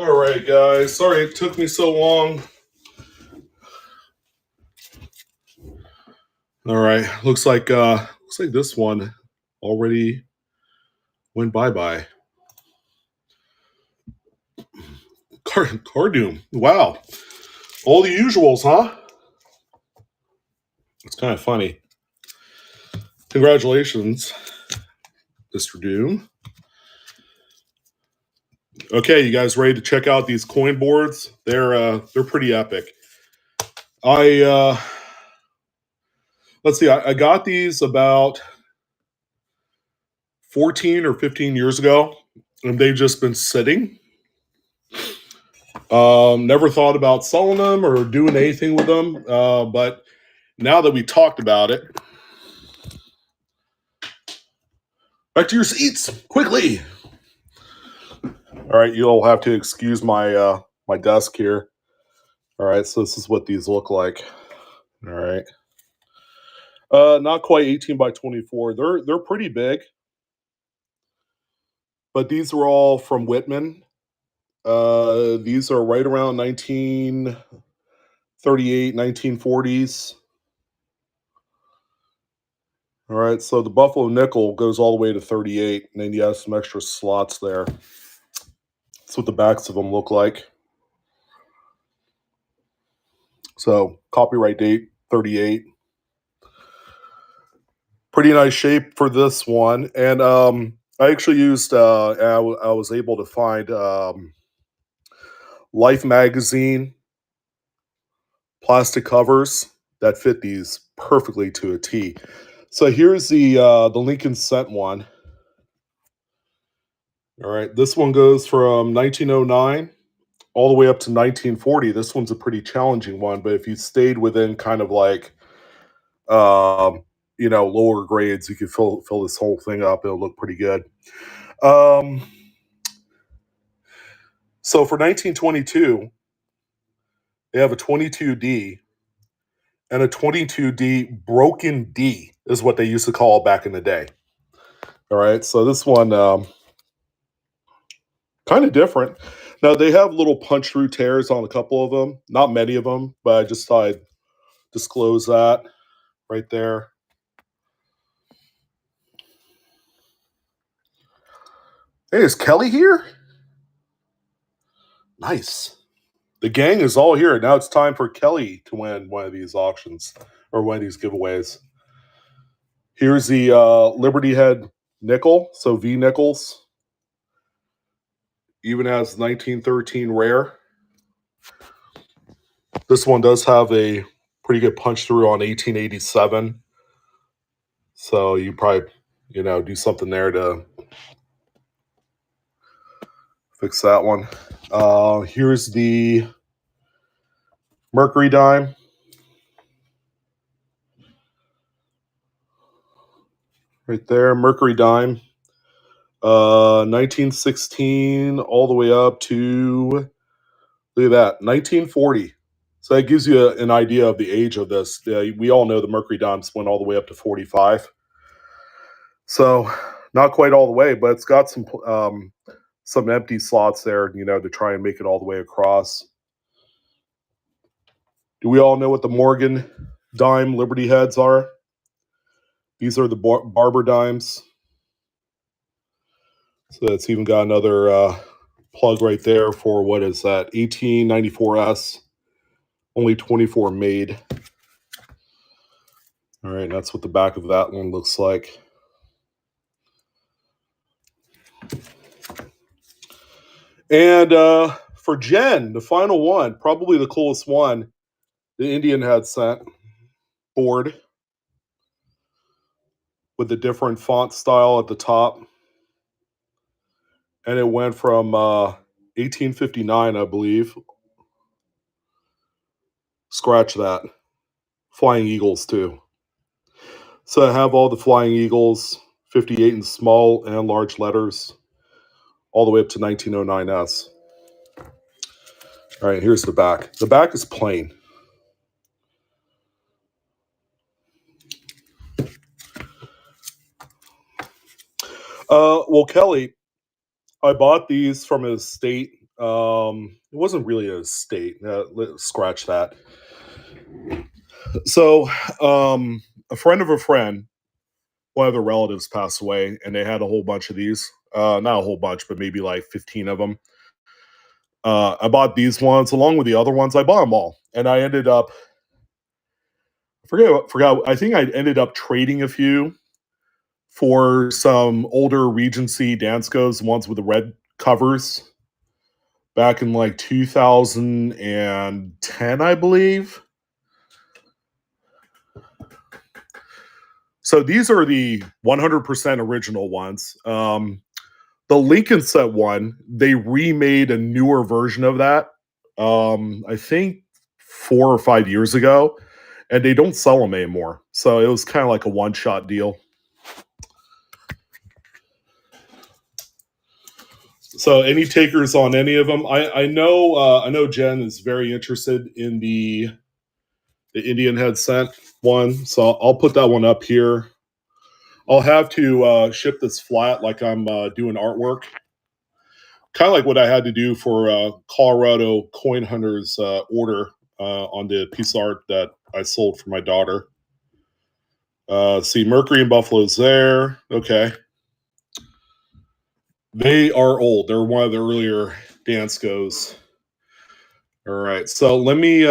All right, guys. Sorry it took me so long. All right. Looks like this one already went bye-bye. Cardoom. Wow. All the usuals, huh? It's kind of funny. Congratulations, Mr. Doom. Okay, you guys ready to check out these coin boards? They're pretty epic. Let's see, I got these about 14 or 15 years ago, and they've just been sitting. Never thought about selling them or doing anything with them, but now that we talked about it, back to your seats, quickly. All right, you'll have to excuse my my desk here. All right, so this is what these look like. All right, not quite 18 by 24. They're pretty big, but these were all from Whitman. These are right around 1938, 1940s. All right, so the Buffalo nickel goes all the way to 38, and then you have some extra slots there. That's what the backs of them look like. So copyright date 38. Pretty nice shape for this one, and I actually used. I was able to find Life magazine plastic covers that fit these perfectly to a T. So here's the Lincoln Cent one. All right, this one goes from 1909 all the way up to 1940. This one's a pretty challenging one, but if you stayed within kind of like lower grades, you could fill this whole thing up. It'll look pretty good. So for 1922, they have a 22D and a 22D broken D is what they used to call it back in the day. All right, so this one kind of different. Now they have little punch through tears on a couple of them, not many of them, but I just thought I'd disclose that right there. Hey, is Kelly here? Nice. The gang is all here. Now it's time for Kelly to win one of these auctions or one of these giveaways. Here's the Liberty Head nickel, so V nickels. Even has 1913 rare. This one does have a pretty good punch through on 1887. So you probably, do something there to fix that one. Here's the Mercury dime. Right there, Mercury dime. 1916 all the way up to, look at that, 1940. So that gives you an idea of the age of this. We all know the Mercury dimes went all the way up to 45. So not quite all the way, but it's got some empty slots there, to try and make it all the way across. Do we all know what the Morgan dime Liberty heads are? These are the Barber dimes. So it's even got another plug right there for, what is that, 1894S. Only 24 made. All right, that's what the back of that one looks like. And for Jen, the final one, probably the coolest one, the Indian Head Cent board with the different font style at the top. And it went from 1859, I believe. Scratch that. Flying Eagles, too. So I have all the Flying Eagles, 58 in small and large letters, all the way up to 1909S. All right, here's the back. The back is plain. Well, Kelly, I bought these from his estate It wasn't really an estate. Let's scratch that. So, a friend of a friend, one of their relatives passed away, and they had a whole bunch of these. Not a whole bunch, but maybe like 15 of them. I bought these ones along with the other ones. I bought them all, and I ended up forgot. I think I ended up trading a few for some older Regency Danskos, ones with the red covers, back in like 2010, I believe. So these are the 100% original ones. The Lincoln set one, they remade a newer version of that. I think 4 or 5 years ago, and they don't sell them anymore. So it was kind of like a one-shot deal. So any takers on any of them? I know Jen is very interested in the Indian head scent one, so I'll put that one up here. I'll have to ship this flat like I'm doing artwork. Kind of like what I had to do for Colorado Coin Hunters order on the piece of art that I sold for my daughter. See, Mercury and Buffalo's there. Okay. They are old. They're one of the earlier Danskos. All right. So let me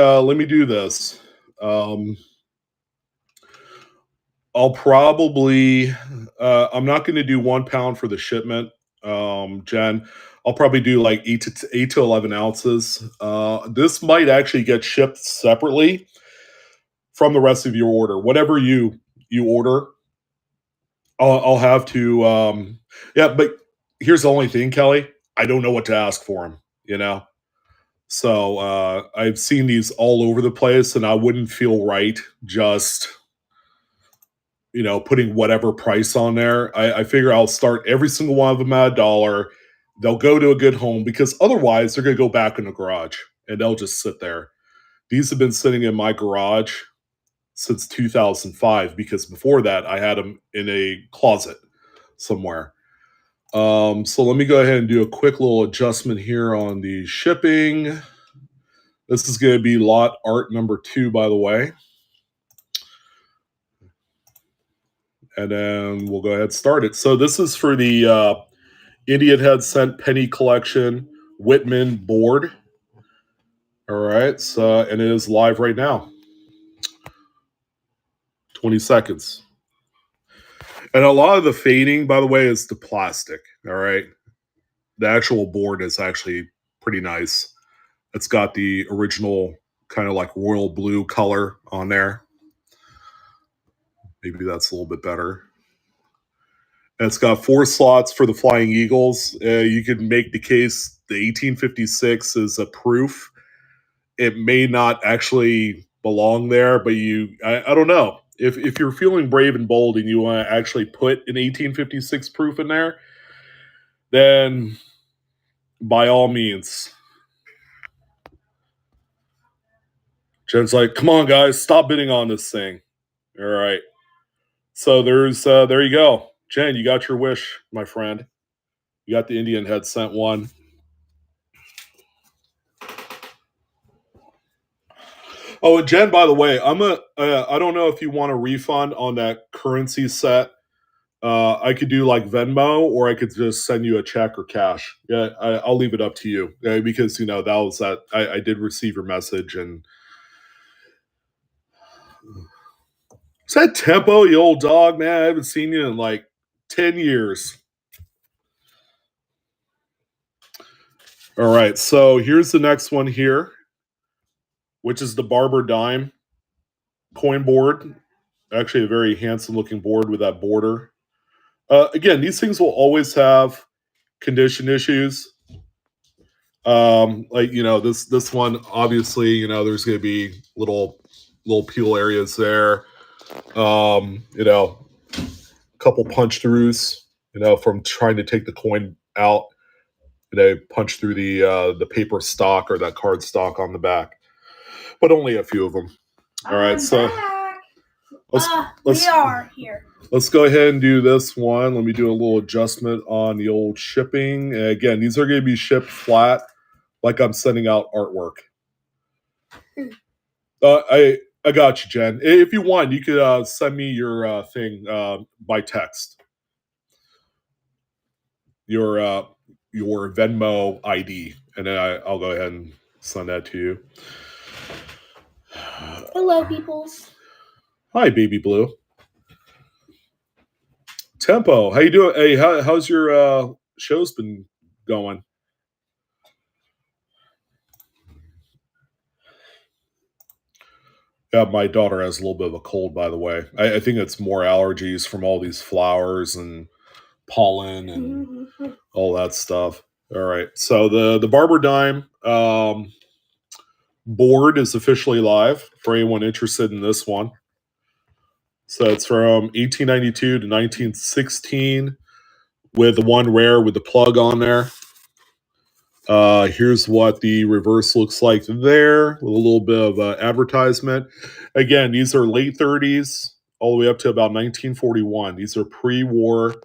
do this. I'll probably I'm not going to do 1 pound for the shipment, Jen. I'll probably do like 8 to 11 ounces. This might actually get shipped separately from the rest of your order. Whatever you order, I'll have to. Yeah, but here's the only thing, Kelly. I don't know what to ask for them. You know. So I've seen these all over the place, and I wouldn't feel right just putting whatever price on there. I figure I'll start every single one of them at $1. They'll go to a good home because otherwise they're going to go back in the garage and they'll just sit there. These have been sitting in my garage since 2005 because before that I had them in a closet somewhere. So let me go ahead and do a quick little adjustment here on the shipping. This is going to be lot art number 2, by the way. And then we'll go ahead and start it. So this is for the Indian Head Scent Penny Collection Whitman board. All right. So, and it is live right now. 20 seconds. And a lot of the fading, by the way, is the plastic. All right. The actual board is actually pretty nice. It's got the original kind of like royal blue color on there. Maybe that's a little bit better. And it's got 4 slots for the Flying Eagles. You could make the case the 1856 is a proof. It may not actually belong there, but I don't know. If you're feeling brave and bold and you want to actually put an 1856 proof in there, then by all means. Jen's like, come on, guys, stop bidding on this thing. All right. So there you go. Jen, you got your wish, my friend. You got the Indian Head Scent one. Oh, and Jen, by the way, I don't know if you want a refund on that currency set. I could do like Venmo, or I could just send you a check or cash. Yeah, I'll leave it up to you because that was that. I did receive your message, and is that Tempo, you old dog, man? I haven't seen you in like 10 years. All right, so here's the next one here, which is the Barber Dime coin board. Actually, a very handsome looking board with that border. Again, these things will always have condition issues. Like this one, obviously, there's going to be little peel areas there. A couple punch throughs, from trying to take the coin out. Punch through the paper stock or that card stock on the back, but only a few of them. All right, so we are here. Let's go ahead and do this one. Let me do a little adjustment on the old shipping. Again, these are going to be shipped flat like I'm sending out artwork. I got you, Jen. If you want, you could send me your thing by text. Your Venmo ID, and then I'll go ahead and send that to you. Hello, peoples. Hi, baby blue. Tempo, how you doing? Hey, how's your shows been going? Yeah, my daughter has a little bit of a cold, by the way. I think it's more allergies from all these flowers and pollen and all that stuff. All right, so the Barber Dime board is officially live for anyone interested in this one. So it's from 1892 to 1916 with the one rare with the plug on there. Here's what the reverse looks like there with a little bit of advertisement. Again, these are late 30s all the way up to about 1941. These are pre-war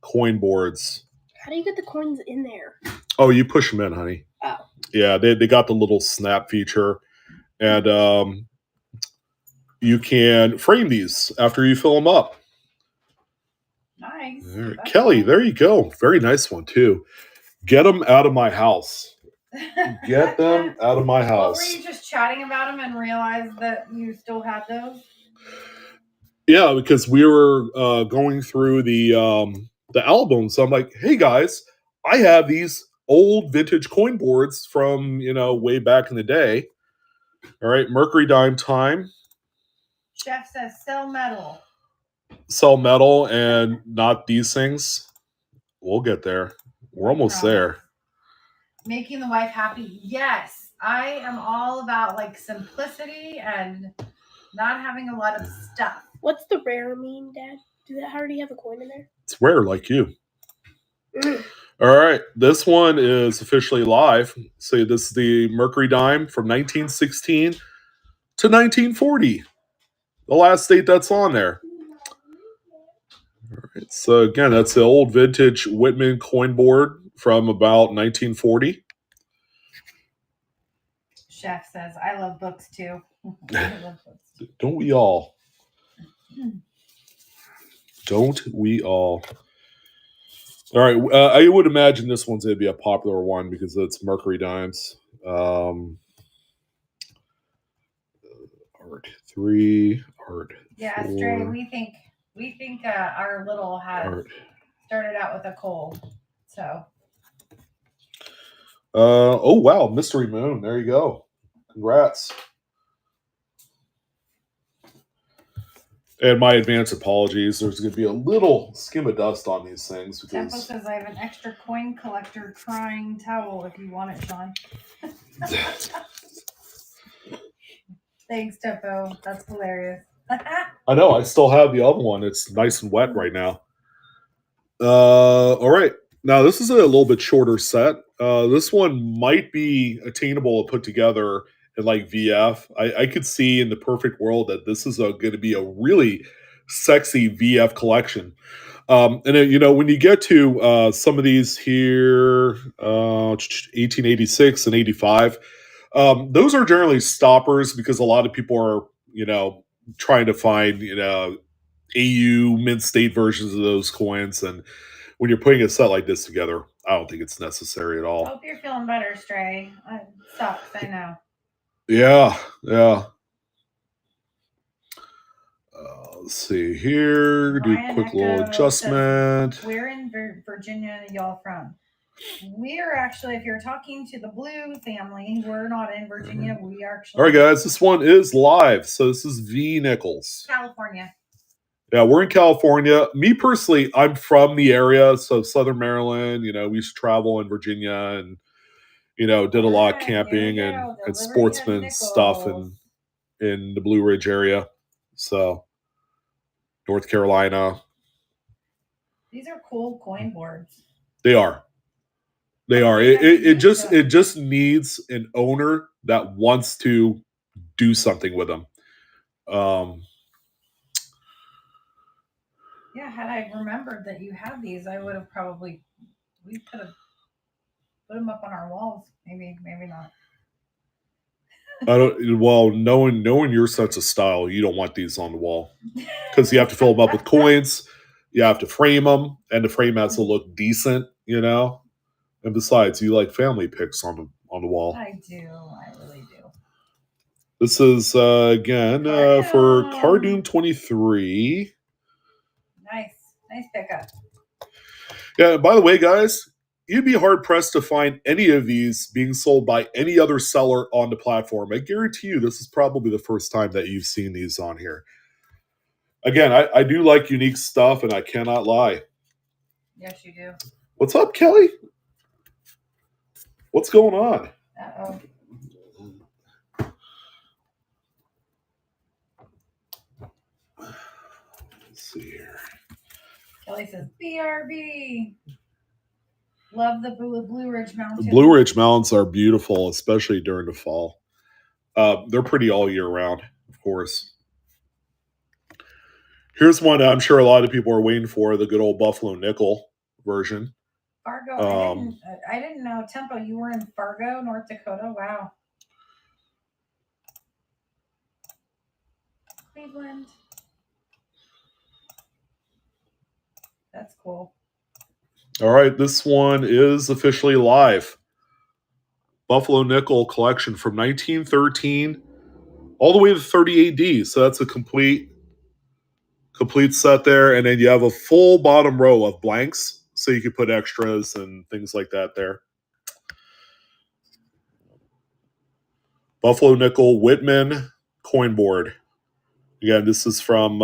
coin boards. How do you get the coins in there? Oh, you push them in, honey. Oh. Yeah, they got the little snap feature. And you can frame these after you fill them up. Nice. Right. Kelly, there you go. Very nice one, too. Get them out of my house. Get them out of my house. What, were you just chatting about them and realized that you still had those? Yeah, because we were going through the albums. So I'm like, hey guys, I have these old vintage coin boards from way back in the day. All right, Mercury Dime time. Chef says sell metal. Sell metal and not these things. We'll get there. We're almost there. Making the wife happy. Yes, I am all about like simplicity and not having a lot of stuff. What's the rare mean, Dad? Do that already have a coin in there? It's rare, like you. All right, this one is officially live. So this is the Mercury Dime from 1916 to 1940. The last date that's on there. All right, so again, that's the old vintage Whitman coin board from about 1940. Chef says, I love books too. I love books too. Don't we all? Don't we all? All right, I would imagine this one's going to be a popular one because it's Mercury Dimes. Art 3, Art 4. Yeah, Stray, we think our little has started out with a cold. So. Oh wow, Mystery Moon. There you go. Congrats. And my advance apologies. There's going to be a little skim of dust on these things. Tempo says I have an extra coin collector crying towel if you want it, Sean. Thanks, Tempo. That's hilarious. I know. I still have the other one. It's nice and wet right now. All right. Now, this is a little bit shorter set. This one might be attainable to put together in like VF. I could see in the perfect world that this is going to be a really sexy VF collection. And then, when you get to some of these here, 1886 and 85, those are generally stoppers because a lot of people are, trying to find, AU mint state versions of those coins. And when you're putting a set like this together, I don't think it's necessary at all. Hope you're feeling better, Stray. It sucks, I know. Yeah. Let's see here. Do a quick little adjustment. Says, where in Virginia are y'all from? We're actually, if you're talking to the Blue family, we're not in Virginia. We are actually. All right, guys, this one is live. So this is V Nichols. California. Yeah, we're in California. Me personally, I'm from the area, so Southern Maryland. We used to travel in Virginia and, did a lot of camping and sportsman stuff in the Blue Ridge area. So, North Carolina. These are cool coin boards. They are. It just needs an owner that wants to do something with them. Yeah, had I remembered that you had these, I would have we could have Put them up on our walls. Maybe not. I don't. Well, knowing your sense of style, you don't want these on the wall because you have to fill them up with coins. You have to frame them, and the frame has to look decent, you know. And besides, you like family pics on the wall. I do. I really do. This is again for Cardoon 23. Nice pickup. Yeah. And by the way, guys, you'd be hard pressed to find any of these being sold by any other seller on the platform. I guarantee you, this is probably the first time that you've seen these on here. Again, I do like unique stuff, and I cannot lie. Yes, you do. What's up, Kelly? What's going on? Uh-oh. Let's see here. Kelly says, BRB. Love the Blue Ridge Mountains. Blue Ridge Mountains are beautiful, especially during the fall. They're pretty all year round, of course. Here's one I'm sure a lot of people are waiting for, the good old Buffalo Nickel version. Fargo. I didn't know, Tempo, you were in Fargo, North Dakota. Wow. Cleveland. That's cool. All right, this one is officially live. Buffalo Nickel collection from 1913 all the way to 30 AD. So that's a complete set there. And then you have a full bottom row of blanks, so you could put extras and things like that there. Buffalo Nickel Whitman coin board. Again, this is from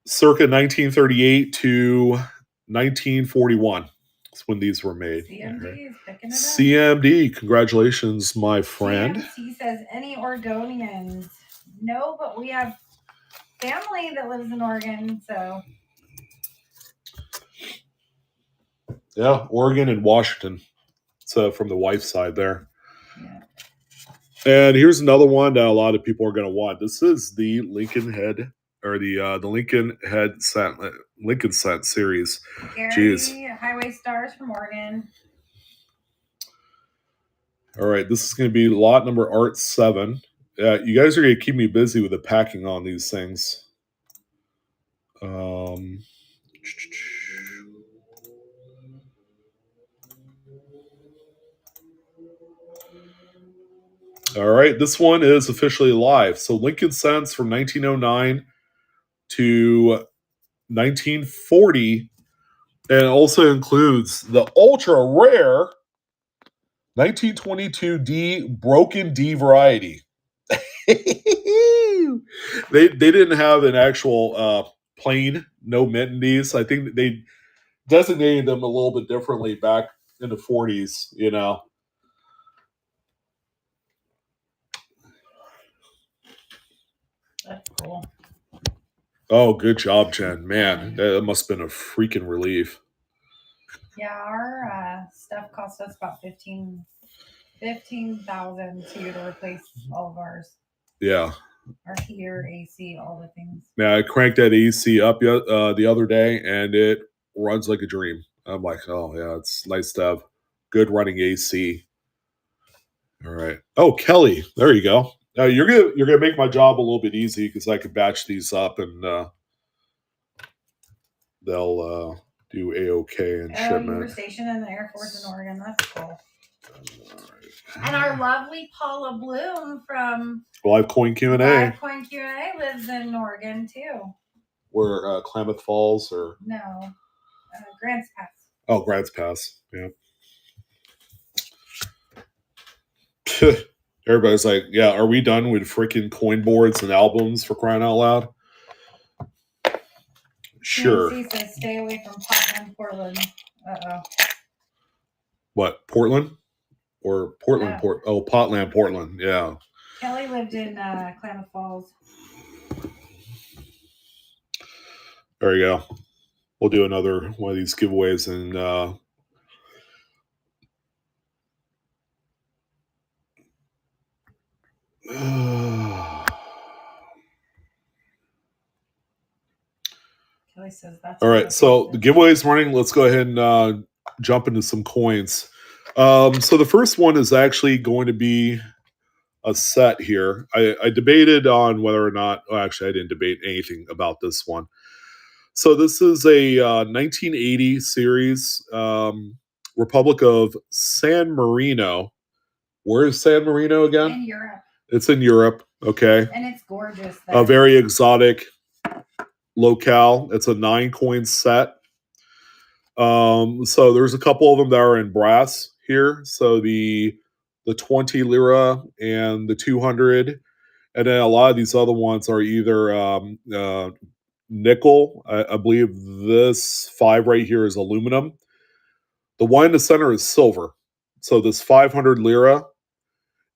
circa 1938 to 1941. That's when these were made. CMD is picking it up. CMD, congratulations, my friend. He says, any Oregonians? No, but we have family that lives in Oregon, so. Yeah, Oregon and Washington. So from the wife's side there. Yeah. And here's another one that a lot of people are going to want. This is the Lincoln Head, or the Lincoln Head Cent, Lincoln Cent series. Gary, Highway Stars from Oregon. All right, this is going to be lot number Art 7. You guys are going to keep me busy with the packing on these things. All right, this one is officially live. So Lincoln Cents from 1909 to 1940, and it also includes the ultra rare 1922 D broken D variety. They didn't have an actual plain no mint in these. I think they designated them a little bit differently back in the 40s, you know. That's cool. Oh, good job, Jen. Man, that must have been a freaking relief. Yeah, our stuff cost us about $15,000 to replace all of ours. Yeah. Our heater, AC, all the things. Yeah, I cranked that AC up the other day, and it runs like a dream. I'm like, oh, yeah, it's nice to have good running AC. All right. Oh, Kelly, there you go. You're gonna make my job a little bit easy because I can batch these up and they'll do A-OK in shipment. You were stationed in the Air Force in Oregon. That's cool. And our lovely Paula Bloom from Live Coin Q&A. Live Coin Q&A lives in Oregon too. Where Klamath Falls or no, Grants Pass. Oh, Grants Pass. Yeah. Everybody's like, yeah, are we done with freaking coin boards and albums for crying out loud? Sure. CNC says stay away from Portland, Portland. Uh-oh. What, Portland? Or Portland, Potland, Portland. Yeah. Kelly lived in Klamath Falls. There you go. We'll do another one of these giveaways and Kelly says that's all right. So the giveaway is running. Let's go ahead and jump into some coins. So the first one is actually going to be a set here. I debated on whether or not, well, actually, I didn't debate anything about this one. So this is a 1980 series, Republic of San Marino. Where is San Marino again? In Europe. It's in Europe. Okay. And it's gorgeous. A very exotic locale. It's a 9-coin set. So there's a couple of them that are in brass here. So the 20 lira and the 200, and then a lot of these other ones are either nickel. I believe this 5 right here is aluminum. The one in the center is silver. So this 500 lira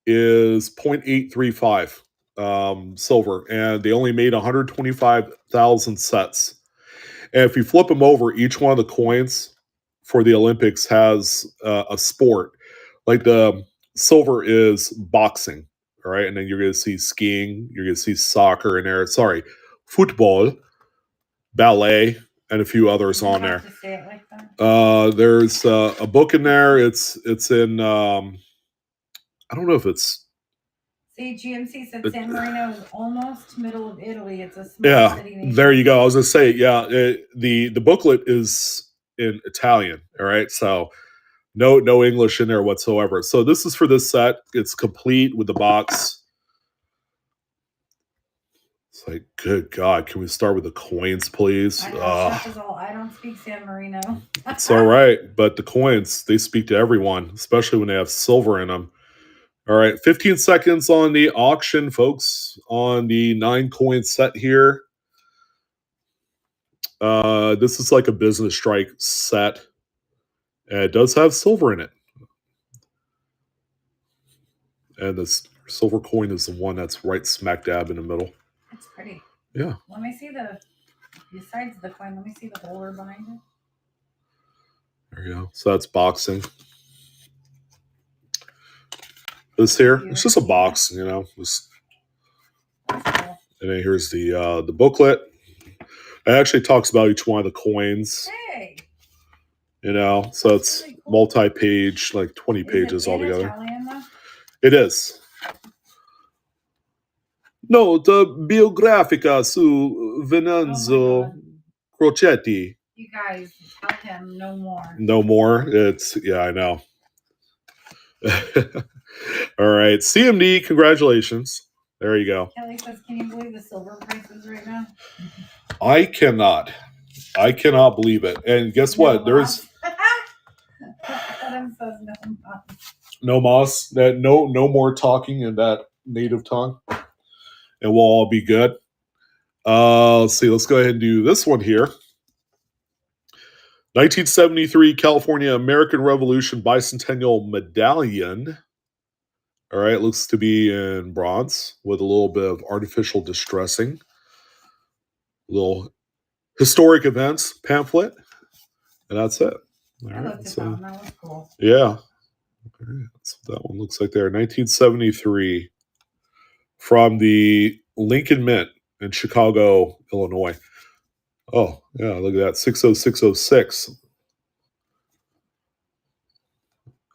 is 0.835 silver, and they only made 125,000 sets. And if you flip them over, each one of the coins for the Olympics has a sport. Like the silver is boxing, all right? And then you're going to see skiing, you're going to see soccer in there. Sorry, football, ballet, and a few others on there. To say it like that. There's a book in there. It's in, I don't know if it's... See, GMC said San Marino is almost middle of Italy. It's a small city nation. There you go. I was going to say, the booklet is in Italian, all right? So no English in there whatsoever. So this is for this set. It's complete with the box. It's like, good God, can we start with the coins, please? I know, I don't speak San Marino. It's all right, but the coins, they speak to everyone, especially when they have silver in them. All right, 15 seconds on the auction, folks, on the 9-coin set here. This is like a business strike set. And it does have silver in it. And this silver coin is the one that's right smack dab in the middle. It's pretty. Yeah. Let me see besides the coin, let me see the holder behind it. There you go. So that's boxing. This here, it's just a box, you know. And then here's the booklet. It actually talks about each one of the coins. Hey. You know, so it's really cool. Multi-page, like 20 pages altogether. Italian, though? It is. Note biografica su Venanzo Crocetti. You guys, tell him no more. No more? Yeah, I know. All right. CMD, congratulations. There you go. Kelly says, can you believe the silver prices right now? I cannot believe it. And guess what? There's Adam says no moss. No moss. No more talking in that native tongue. And we'll all be good. Let's see. Let's go ahead and do this one here. 1973 California American Revolution Bicentennial Medallion. All right, looks to be in bronze with a little bit of artificial distressing. Little historic events pamphlet, and that's it. All right, that was cool. Yeah, that's what that one looks like there. 1973 from the Lincoln Mint in Chicago, Illinois. Oh, yeah, look at that. 60606.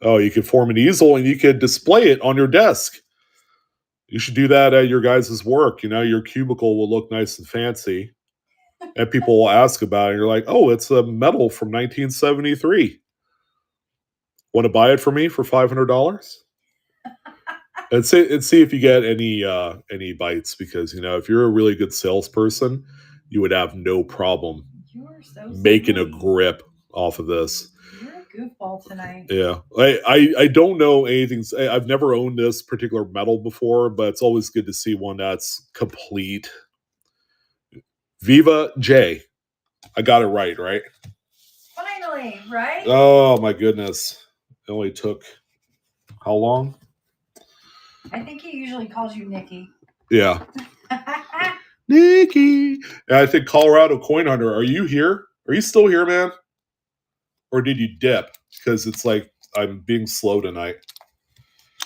Oh, you can form an easel and you can display it on your desk. You should do that at your guys' work. You know, your cubicle will look nice and fancy. And people will ask about it. And you're like, oh, it's a medal from 1973. Want to buy it for me for $500? And see if you get any bites, because, you know, if you're a really good salesperson, you would have no problem making a grip off of this. You're a goofball tonight. Yeah. I don't know anything. I've never owned this particular medal before, but it's always good to see one that's complete. Viva J. I got it right? Finally, right? Oh, my goodness. It only took how long? I think he usually calls you Nikki. Yeah. Nikki. And I think Colorado Coin Hunter, are you here? Are you still here, man? Or did you dip? Because it's like I'm being slow tonight.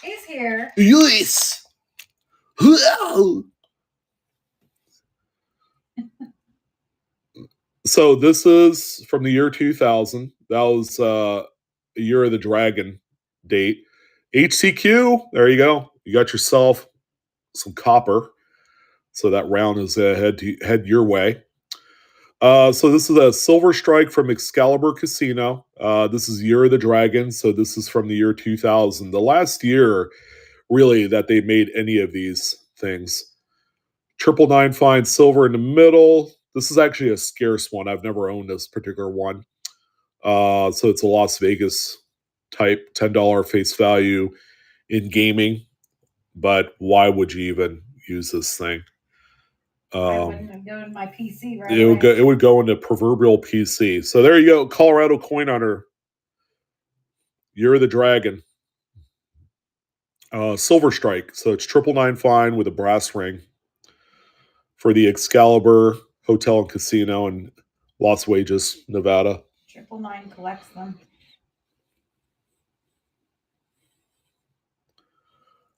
He's here. Yes. So this is from the year 2000. That was a year of the dragon date. HCQ, there you go. You got yourself some copper. So that round is head your way. So this is a silver strike from Excalibur Casino. This is Year of the Dragon. So this is from the year 2000. The last year, really, that they made any of these things. 999 fine silver in the middle. This is actually a scarce one. I've never owned this particular one. So it's a Las Vegas type $10 face value in gaming. But why would you even use this thing? I wouldn't go in my PC right It would go. It would go into proverbial PC. So there you go, Colorado coin hunter. You're the dragon. Silver strike. So it's 999 fine with a brass ring for the Excalibur Hotel and Casino in Las Vegas, Nevada. 999 collects them.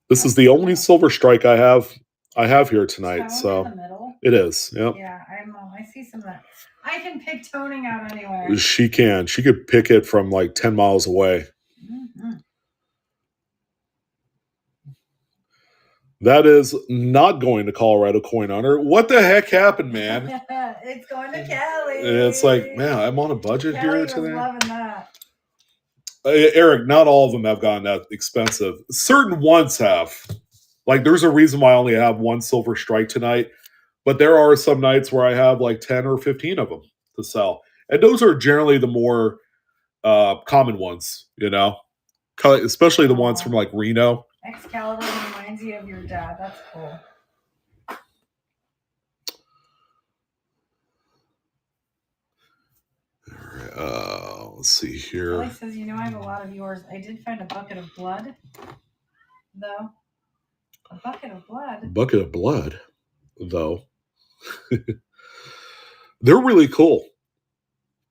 This is the only silver strike I have here tonight. Tone So in the middle. it is. Yep. Yeah, I see some of that. I can pick toning out anywhere. She can. She could pick it from like 10 miles away. Mm-hmm. That is not going to Colorado Coin Hunter. What the heck happened, man? It's going to Kelly. And it's like, man, I'm on a budget Kelly here was today. loving that. Eric, not all of them have gotten that expensive. Certain ones have. Like, there's a reason why I only have one silver strike tonight. But there are some nights where I have like 10 or 15 of them to sell. And those are generally the more common ones, you know? Especially the ones from like Reno. Excalibur reminds you of your dad. That's cool. Let's see here. Kelly says, you know, I have a lot of yours. I did find a bucket of blood, though. A bucket of blood. Bucket of blood, though. They're really cool.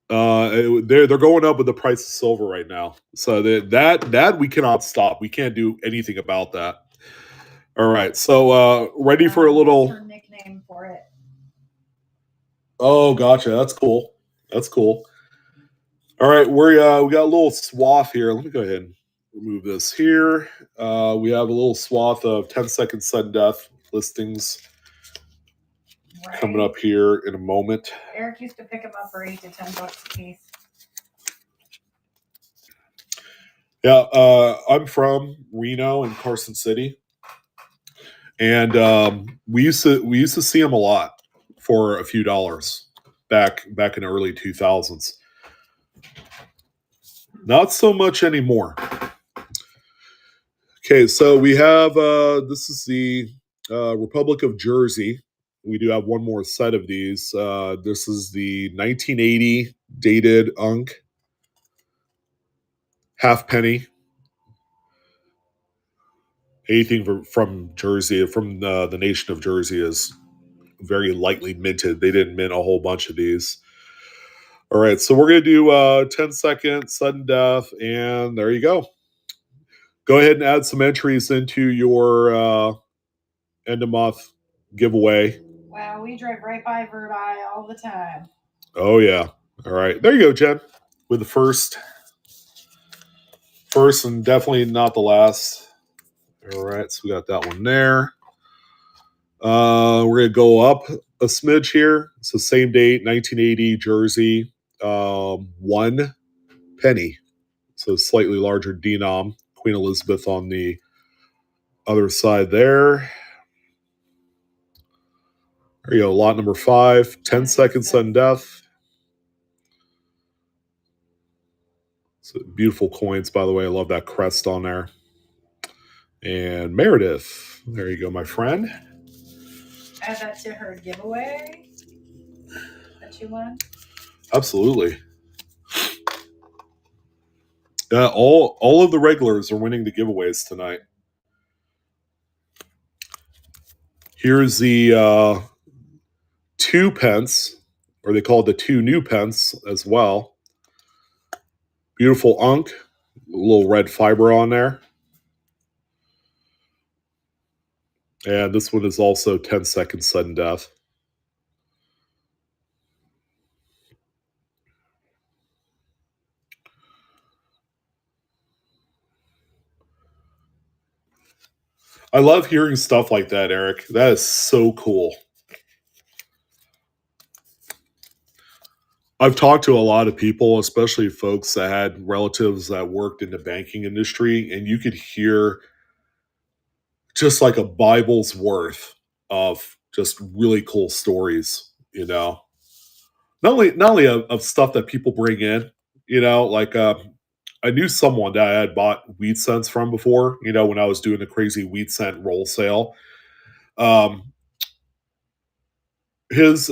They're going up with the price of silver right now. So that we cannot stop. We can't do anything about that. All right. So ready for a little. That's her nickname for it. Oh, gotcha. That's cool. That's cool. All right, we got a little swath here. Let me go ahead and remove this here. We have a little swath of 10-second sudden death listings coming up here in a moment. Eric used to pick them up for $8 to $10 a piece. Yeah, I'm from Reno and Carson City, and we used to see them a lot for a few dollars back in the early 2000s. Not so much anymore. Okay, so we have this is the Republic of Jersey. We do have one more set of these. This is the 1980 dated Unk half penny. Anything from Jersey, from the nation of Jersey, is very lightly minted. They didn't mint a whole bunch of these. All right, so we're going to do 10-second sudden death, and there you go. Go ahead and add some entries into your end of month giveaway. Wow, we drive right by Verdi all the time. Oh, yeah. All right, there you go, Jen, with the first and definitely not the last. All right, so we got that one there. We're going to go up a smidge here. So same date, 1980, Jersey, 1 penny. So slightly larger denom. Queen Elizabeth on the other side there. There you go, lot number 5, 10-second sudden death. So beautiful coins, by the way. I love that crest on there. And Meredith. There you go, my friend. Add that to her giveaway that you won. Absolutely. All of the regulars are winning the giveaways tonight. Here's the 2 pence, or they call it the 2 new pence as well. Beautiful Unk, a little red fiber on there. And this one is also 10-second sudden death. I love hearing stuff like that, Eric. That is so cool. I've talked to a lot of people, especially folks that had relatives that worked in the banking industry, and you could hear just like a Bible's worth of just really cool stories, not only of stuff that people bring in, like I knew someone that I had bought wheat cents from before, when I was doing the crazy wheat cent roll sale. Um, his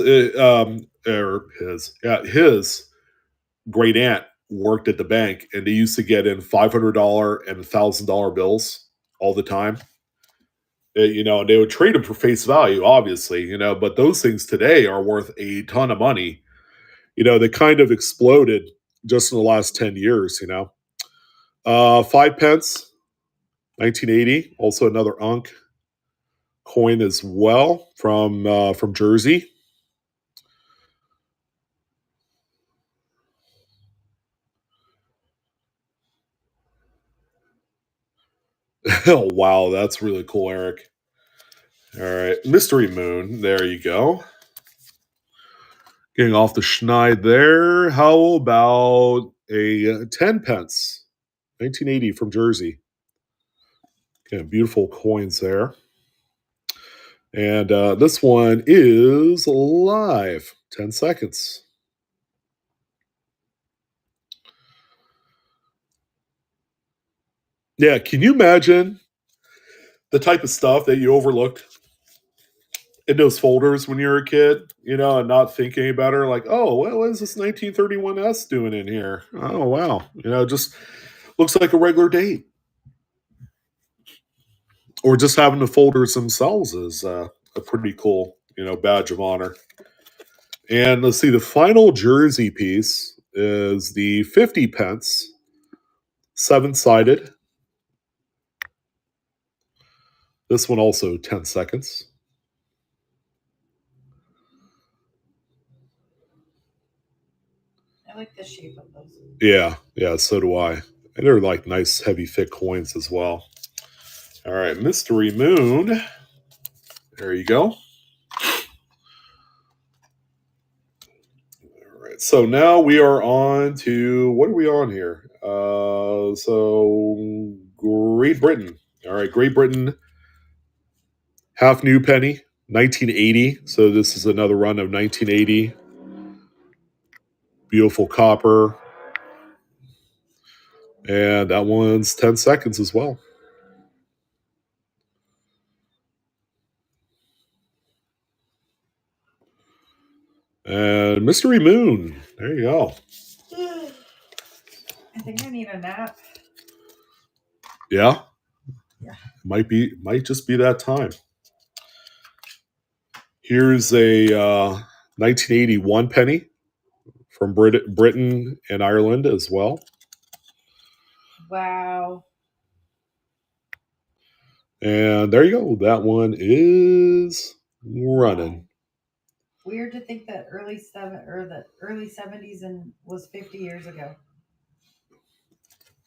great aunt worked at the bank, and they used to get in $500 and $1,000 bills all the time. And they would trade them for face value, obviously, but those things today are worth a ton of money. They kind of exploded just in the last 10 years. 5 pence, 1980, also another Unk coin as well from Jersey. Oh, wow, that's really cool, Eric. All right, Mystery Moon, there you go. Getting off the schneid there. How about a 10 pence, 1980 from Jersey? Okay, beautiful coins there. And this one is live. 10 seconds. Yeah, can you imagine the type of stuff that you overlooked in those folders when you were a kid, and not thinking about it, like, oh, what is this 1931S doing in here? Oh, wow. Just looks like a regular date. Or just having the folders themselves is a pretty cool, badge of honor. And let's see, the final jersey piece is the 50 pence, 7-sided. This one also 10 seconds. I like the shape of those. Yeah, so do I. And they're like nice, heavy, thick coins as well. All right, Mystery Moon. There you go. All right, so now we are on to, what are we on here? So Great Britain. All right, Great Britain, half new penny, 1980. So this is another run of 1980. Beautiful copper. And that one's 10 seconds as well. And Mystery Moon. There you go. I think I need a nap. Yeah? Yeah. Might just be that time. Here's a 1981 penny from Britain and Ireland as well. Wow. And there you go. That one is running. Weird to think that early 70s and was 50 years ago.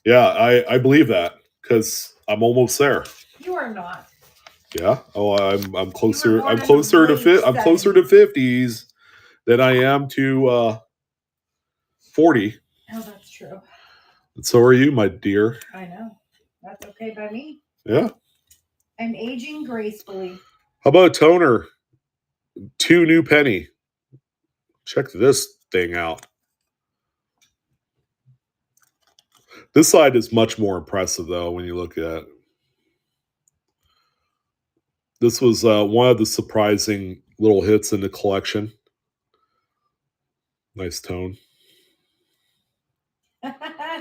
Yeah, I believe that because I'm almost there. You are not. Yeah. Oh, I'm closer. I'm born in closer the to late I'm closer to 50s than I am to 40. Oh, that's true. And so are you, my dear. I know. That's okay by me. Yeah. I'm aging gracefully. How about a toner? 2 new penny. Check this thing out. This side is much more impressive, though, when you look at it. This was one of the surprising little hits in the collection. Nice tone.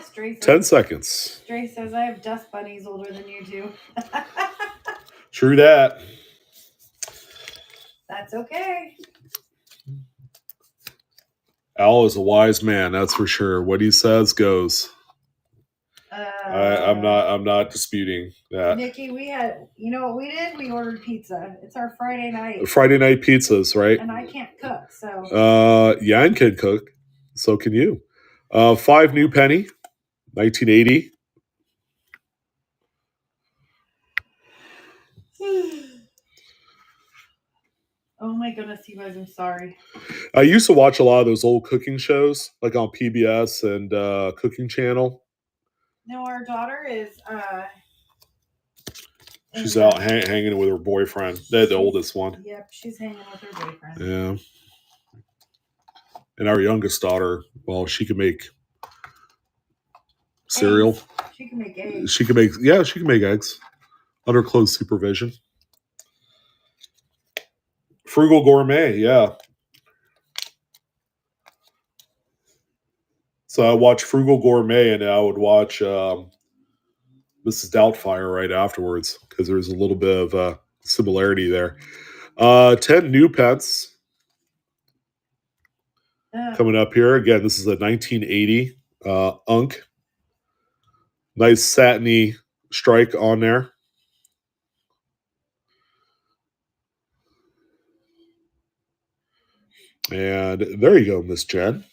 Stray says, 10 seconds. Stray says, I have dust bunnies older than you do. True that. That's okay. Al is a wise man, that's for sure. What he says goes. I'm not disputing that. Nikki, you know what we did? We ordered pizza. It's our Friday night. Friday night pizzas, right? And I can't cook, so. Yan can cook. So can you. 5 new penny, 1980. Oh my goodness, you guys, I'm sorry. I used to watch a lot of those old cooking shows, like on PBS and Cooking Channel. No, our daughter is She's in, out hanging with her boyfriend. They're the oldest one. Yep, she's hanging with her boyfriend. Yeah. And our youngest daughter, well, she can make cereal. Eggs. She can make eggs. She can make eggs under close supervision. Frugal Gourmet, yeah. So I watched Frugal Gourmet, and I would watch Mrs. Doubtfire right afterwards because there's a little bit of similarity there. 10 new pets coming up here. Again, this is a 1980 Unk. Nice satiny strike on there. And there you go, Miss Jen.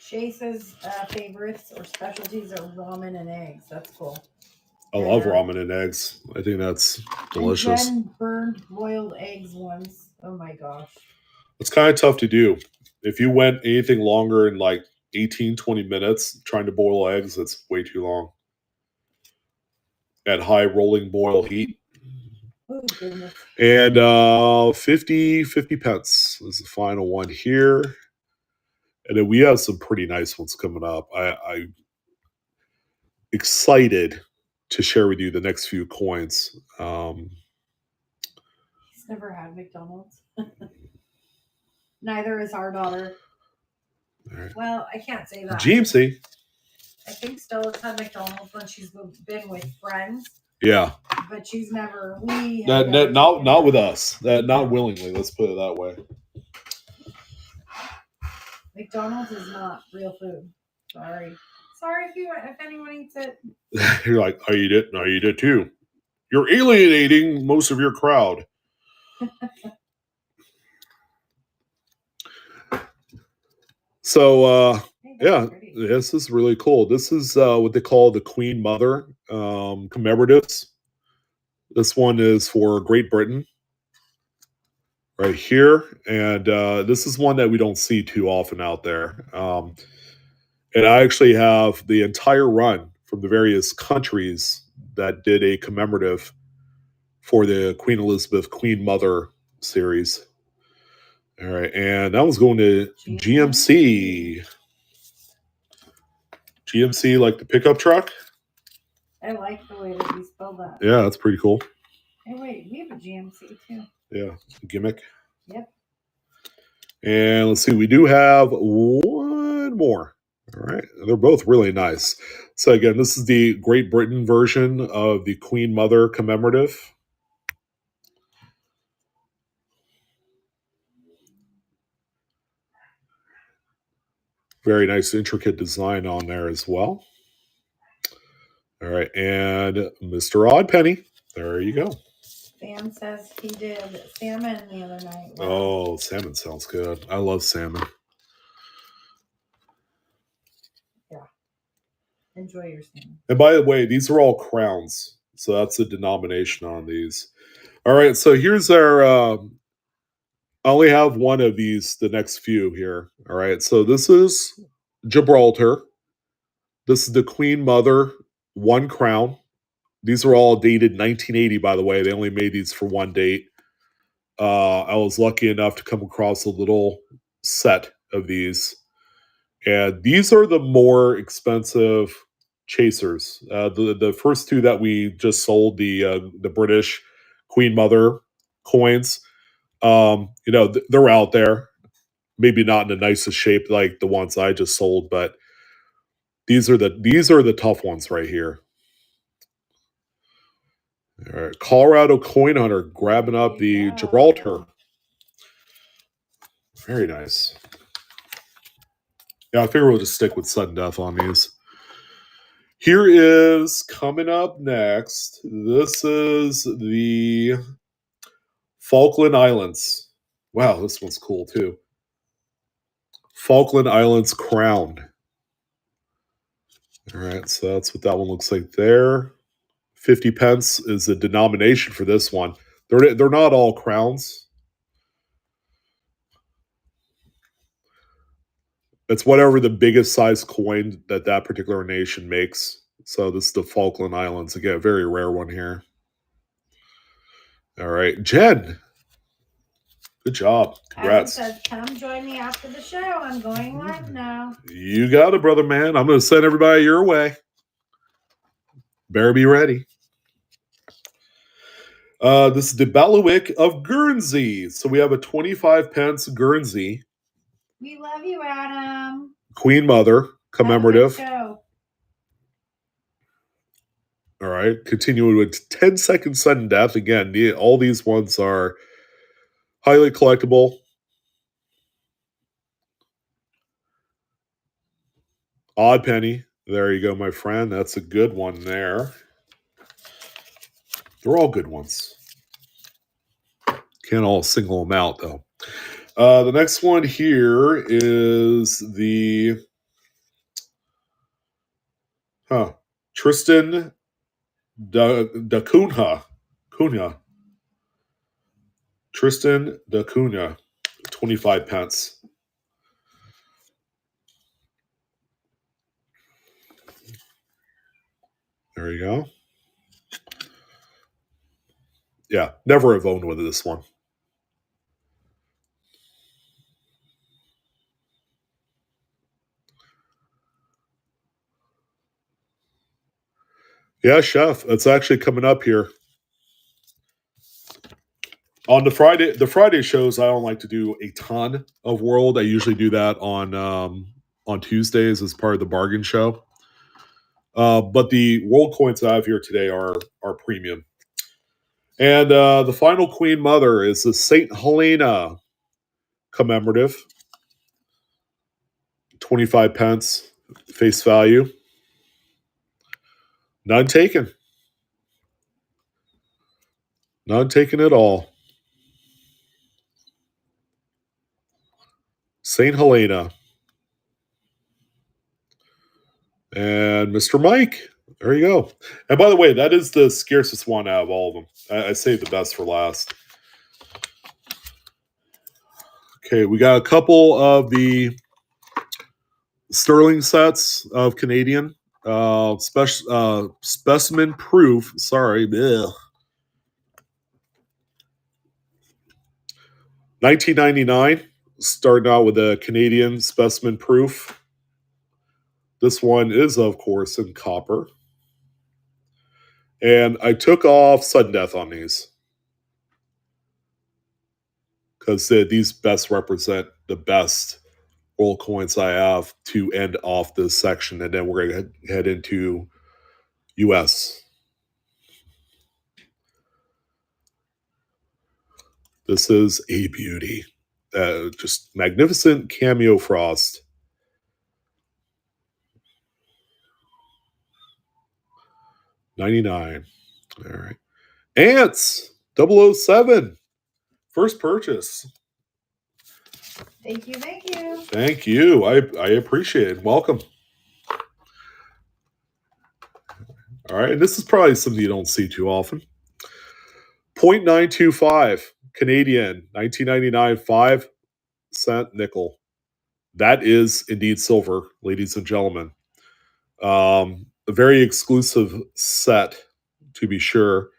Chase's favorites or specialties are ramen and eggs. That's cool. I love ramen and eggs. I think that's delicious. And Jen burned boiled eggs once. Oh my gosh. It's kind of tough to do. If you went anything longer in like 18, 20 minutes trying to boil eggs, it's way too long. At high rolling boil heat. Oh, goodness. And 50 pence is the final one here. And then we have some pretty nice ones coming up. I'm excited to share with you the next few coins. He's never had McDonald's. Neither is our daughter. Right. Well, I can't say that. GMC. I think Stella's had McDonald's when she's been with friends. Yeah. But she's never. Not with us. Not willingly. Let's put it that way. McDonald's is not real food. Sorry if anyone eats it. You're like, I eat it, and I eat it too. You're alienating most of your crowd. So, yeah, this is really cool. This is what they call the Queen Mother commemoratives. This one is for Great Britain. Right here. And this is one that we don't see too often out there. And I actually have the entire run from the various countries that did a commemorative for the Queen Elizabeth Queen Mother series. All right. And that was going to GMC. GMC, like the pickup truck. I like the way that you spelled that. Yeah, that's pretty cool. Hey, wait, we have a GMC too. Yeah, gimmick. Yep. And let's see, we do have one more. All right. They're both really nice. So again, this is the Great Britain version of the Queen Mother commemorative. Very nice, intricate design on there as well. All right. And Mr. Oddpenny. There you go. Sam says he did salmon the other night. Wow. Oh, salmon sounds good. I love salmon. Yeah. Enjoy your salmon. And by the way, these are all crowns. So that's the denomination on these. All right. So here's our... I only have one of these, the next few here. All right. So this is Gibraltar. This is the Queen Mother, 1 crown. These are all dated 1980, by the way. They only made these for one date. I was lucky enough to come across a little set of these. And these are the more expensive chasers. The first two that we just sold, the British Queen Mother coins, they're out there. Maybe not in the nicest shape like the ones I just sold, but these are the tough ones right here. All right, Colorado Coin Hunter grabbing up the Gibraltar. Very nice. Yeah, I figure we'll just stick with sudden death on these. Here is coming up next. This is the Falkland Islands. Wow, this one's cool too. Falkland Islands crown. All right, so that's what that one looks like there. 50 pence is the denomination for this one. They're not all crowns. It's whatever the biggest size coin that particular nation makes. So this is the Falkland Islands. Again, a very rare one here. All right, Jen. Good job. Congrats. Adam says, come join me after the show. I'm going live now. You got it, brother man. I'm going to send everybody your way. Better be ready. This is the Bailiwick of Guernsey. So we have a 25 pence Guernsey. We love you, Adam. Queen Mother, commemorative. Have a good show. All right. Continuing with 10-second sudden death. Again, all these ones are highly collectible. Odd penny. There you go, my friend. That's a good one there. They're all good ones. Can't all single them out, though. The next one here is the Tristan da Cunha. Tristan da Cunha, 25 pence. There you go. Yeah, never have owned with this one. Yeah, Chef. It's actually coming up here. On the Friday shows, I don't like to do a ton of World. I usually do that on Tuesdays as part of the bargain show. But the World coins I have here today are premium. And the final Queen Mother is the St. Helena commemorative. 25 pence face value. None taken. None taken at all. St. Helena. And Mr. Mike. There you go. And by the way, that is the scarcest one out of all of them. I saved the best for last. Okay, we got a couple of the sterling sets of Canadian. Specimen proof. Sorry. Ugh. 1999. Starting out with a Canadian specimen proof. This one is, of course, in copper. And I took off sudden death on these. Because these best represent the best World coins I have to end off this section. And then we're going to head into US. This is a beauty. Just magnificent cameo frost. $99. All right. Ants 007. First purchase. Thank you. Thank you. Thank you. I appreciate it. Welcome. All right. And this is probably something you don't see too often. 0.925 Canadian 1999 5-cent nickel. That is indeed silver, ladies and gentlemen. A very exclusive set, to be sure.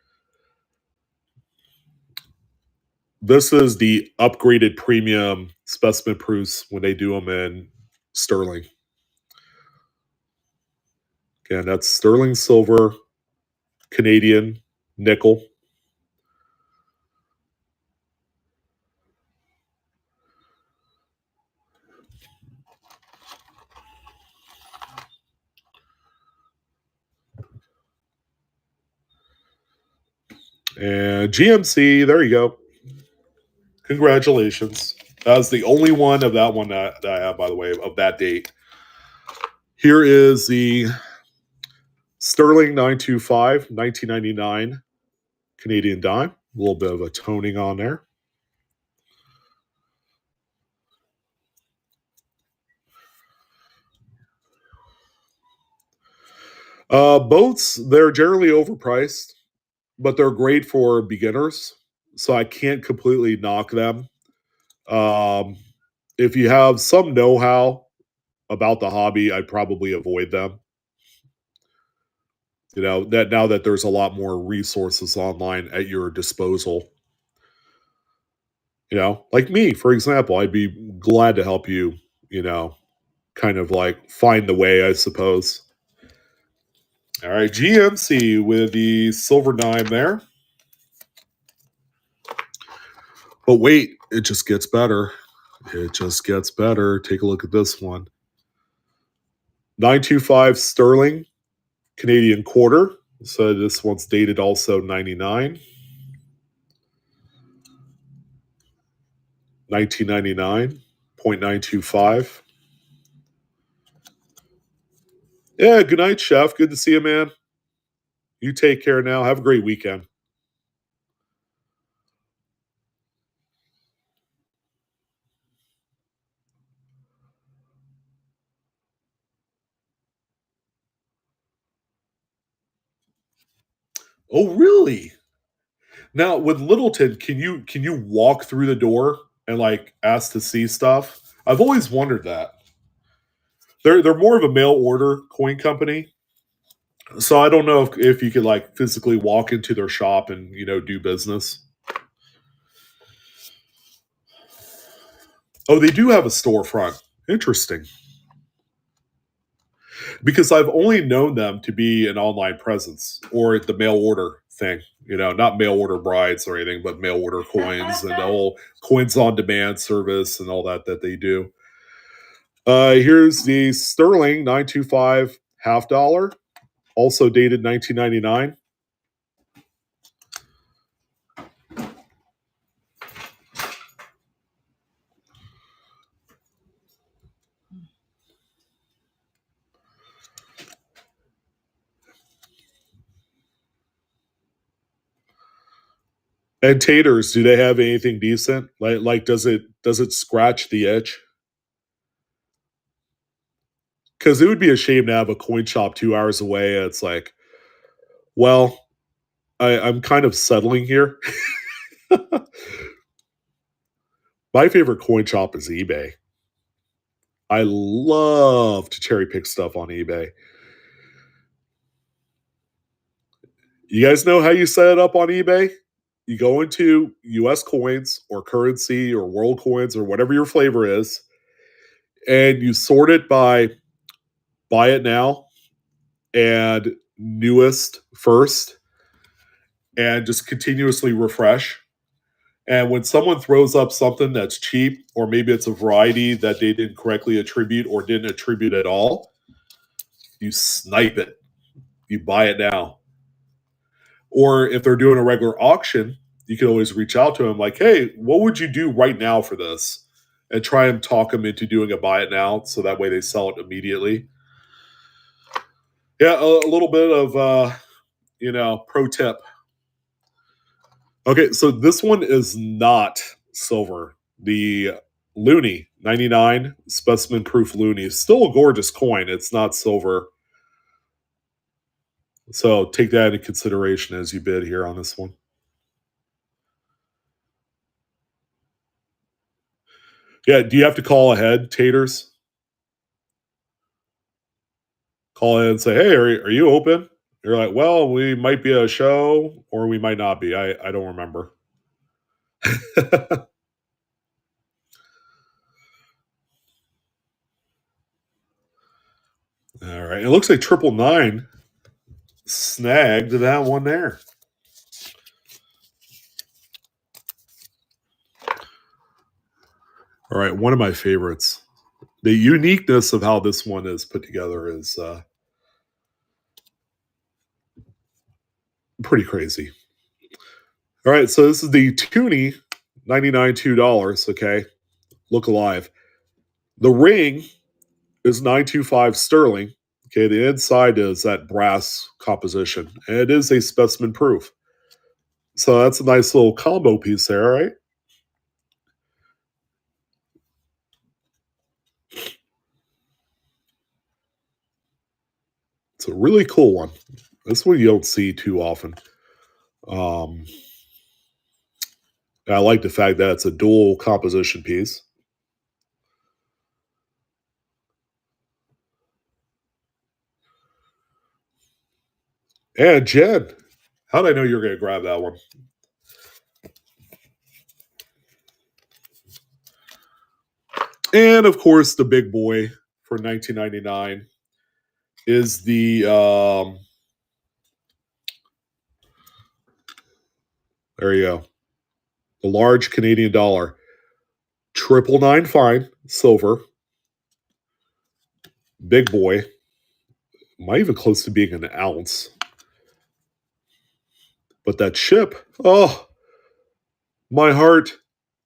This is the upgraded premium specimen proofs when they do them in sterling. Again, that's sterling silver, Canadian nickel. And GMC, there you go. Congratulations. That was the only one of that one that I have, by the way, of that date. Here is the Sterling 925, 1999 Canadian dime. A little bit of a toning on there. Boats, they're generally overpriced, but they're great for beginners. so I can't completely knock them. If you have some know-how about the hobby, I'd probably avoid them. That now that there's a lot more resources online at your disposal. Like me, for example, I'd be glad to help you, kind of like find the way, I suppose. All right, GMC with the silver dime there. But wait, it just gets better. It just gets better. Take a look at this one. 925 sterling, Canadian quarter. So this one's dated also 99. 1999, 0.925. Yeah, good night, Chef. Good to see you, man. You take care now. Have a great weekend. Oh, really? Now with Littleton, can you walk through the door and like ask to see stuff? I've always wondered that. They're more of a mail order coin company, so I don't know if you could like physically walk into their shop and do business. Oh, they do have a storefront. Interesting. Because I've only known them to be an online presence or the mail order thing. Not mail order brides or anything, but mail order coins and the whole coins on demand service and all that they do. Here's the sterling 925 half dollar, also dated 1999. And taters, do they have anything decent? Like does it scratch the itch? Because it would be a shame to have a coin shop 2 hours away. It's like, well, I'm kind of settling here. My favorite coin shop is eBay. I love to cherry pick stuff on eBay. You guys know how you set it up on eBay? You go into US coins or currency or world coins or whatever your flavor is, and you sort it by buy it now and newest first, and just continuously refresh. And when someone throws up something that's cheap, or maybe it's a variety that they didn't correctly attribute or didn't attribute at all, you snipe it. You buy it now. Or if they're doing a regular auction, you can always reach out to them like, hey, what would you do right now for this? And try and talk them into doing a buy it now so that way they sell it immediately. Yeah, a little bit of, pro tip. Okay, so this one is not silver. The Loonie 99 specimen proof Loonie is still a gorgeous coin. It's not silver. So take that into consideration as you bid here on this one. Yeah, do you have to call ahead, taters? Call in and say, hey, are you open? You're like, well, we might be at a show or we might not be. I don't remember. All right. It looks like 999 snagged that one there. All right. One of my favorites. The uniqueness of how this one is put together is pretty crazy. All right. So this is the tuni, $99 $2. Okay. Look alive. The ring is 925 sterling. Okay, the inside is that brass composition, and it is a specimen proof. So that's a nice little combo piece there, right? It's a really cool one. This one you don't see too often. I like the fact that it's a dual composition piece. And Jen, how did I know you were going to grab that one? And of course, the big boy for 1999 is the there you go, the large Canadian dollar, 999 fine, silver, big boy, might even close to being an ounce. But that ship, oh, my heart,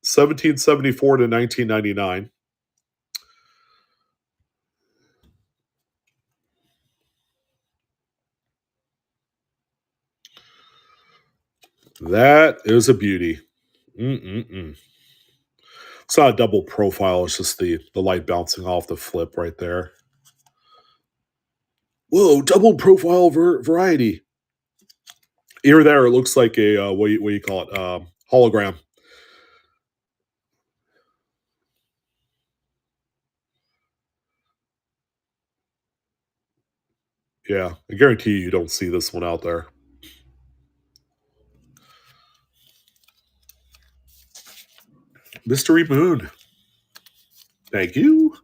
1774 to 1999. That is a beauty. Mm-mm-mm. It's not a double profile. It's just the light bouncing off the flip right there. Whoa, double profile variety. Here there, it looks like a, what do you call it? Hologram. Yeah, I guarantee you don't see this one out there. Mystery Moon. Thank you.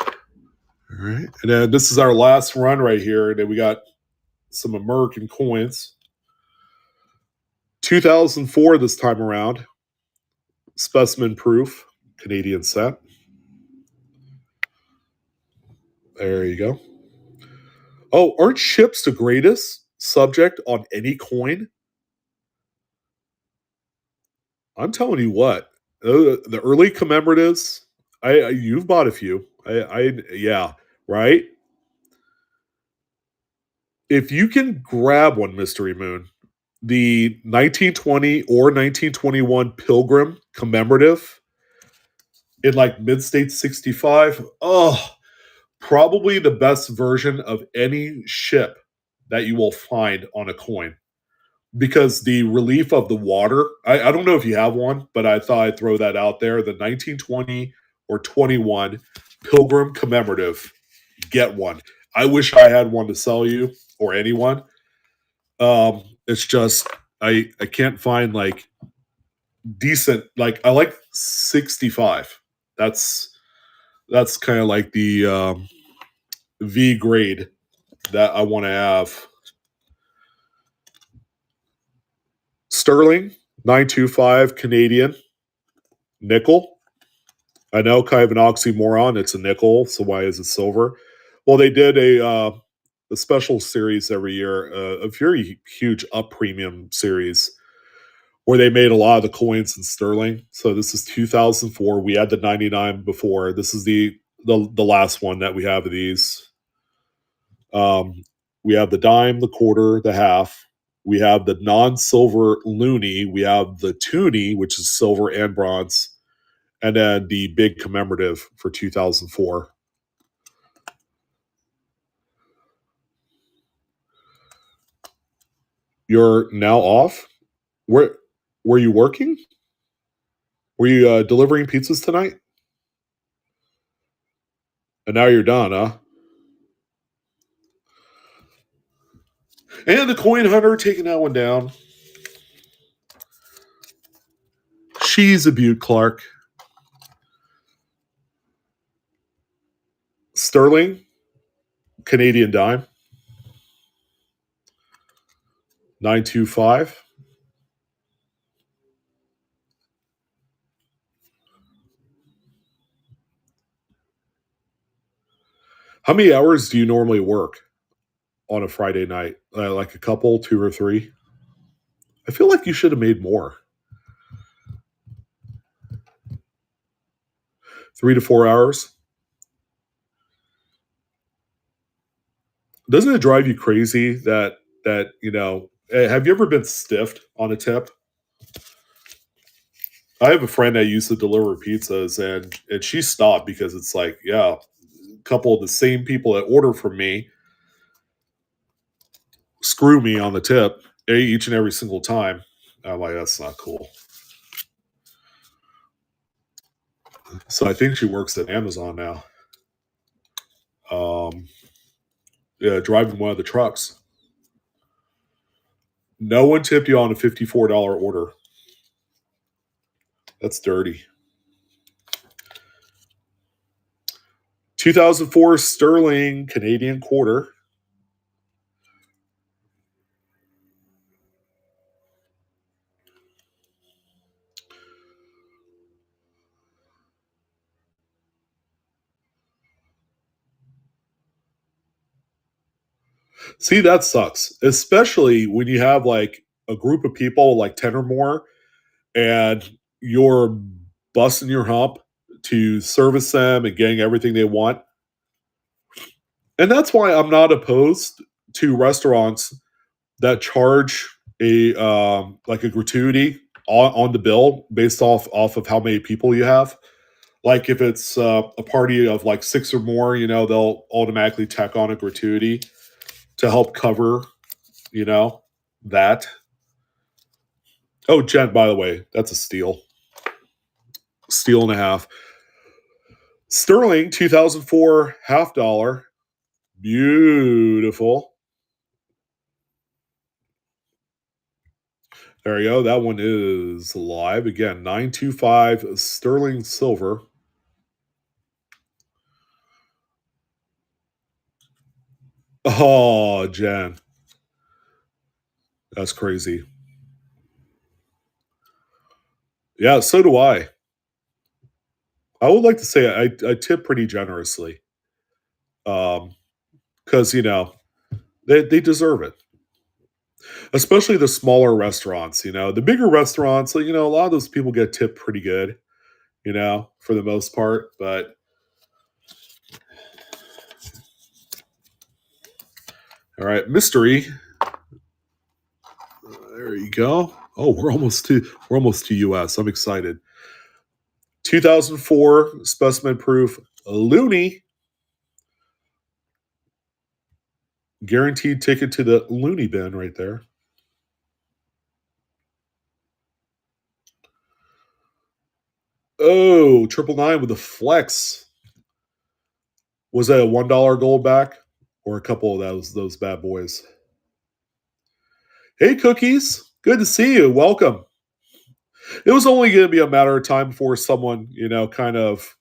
All right. And then this is our last run right here. And then we got some American coins. 2004 this time around. Specimen proof. Canadian set. There you go. Oh, aren't ships the greatest subject on any coin? I'm telling you what. The early commemoratives, you've bought a few. Yeah, right? If you can grab one, Mystery Moon, the 1920 or 1921 Pilgrim commemorative in like mid-state 65, oh, probably the best version of any ship that you will find on a coin. Because the relief of the water, I don't know if you have one, but I thought I'd throw that out there. The 1920 or 21 Pilgrim commemorative, get one. I wish I had one to sell you or anyone. It's just I can't find like decent, like I like 65. That's kind of like the V grade that I want to have. Sterling 925 Canadian nickel. I know, kind of an oxymoron. It's a nickel, so why is it silver? Well, they did a special series every year, a very huge up premium series where they made a lot of the coins in sterling. So this is 2004. We had the 99 before. This is the last one that we have of these. We have the dime, the quarter, the half. We have the non-silver loonie. We have the tuni, which is silver and bronze. And then the big commemorative for 2004. You're now off? Where were you working? Were you delivering pizzas tonight? And now you're done, huh? And the coin hunter taking that one down. She's a beaut, Clark. Sterling, Canadian dime. 925. How many hours do you normally work on a Friday night? Like a couple, 2 or 3? I feel like you should have made more. 3 to 4 hours. Doesn't it drive you crazy that have you ever been stiffed on a tip? I have a friend that used to deliver pizzas, and she stopped because it's like, yeah, a couple of the same people that order from me screw me on the tip each and every single time. I'm like, that's not cool. So I think she works at Amazon now. Yeah, driving one of the trucks. No one tipped you on a $54 order. That's dirty. 2004 sterling Canadian quarter. See, that sucks, especially when you have like a group of people, like 10 or more, and you're busting your hump to service them and getting everything they want. And that's why I'm not opposed to restaurants that charge a like a gratuity on the bill based off of how many people you have. Like if it's a party of like 6 or more, they'll automatically tack on a gratuity to help cover, that. Oh, Jen, by the way, that's a steal. Steal and a half. Sterling 2004 half dollar. Beautiful. There you go. That one is live. Again, 925 sterling silver. Oh, Jen. That's crazy. Yeah, so do I. I would like to say I tip pretty generously. Because, they deserve it. Especially the smaller restaurants, The bigger restaurants, a lot of those people get tipped pretty good, for the most part. But all right, mystery. There you go. Oh, we're almost to US. I'm excited. 2004 specimen proof loony. Guaranteed ticket to the loony bin right there. Oh, 999 with a flex. Was that a $1 gold back or a couple of those bad boys? Hey, Cookies. Good to see you. Welcome. It was only going to be a matter of time before someone, kind of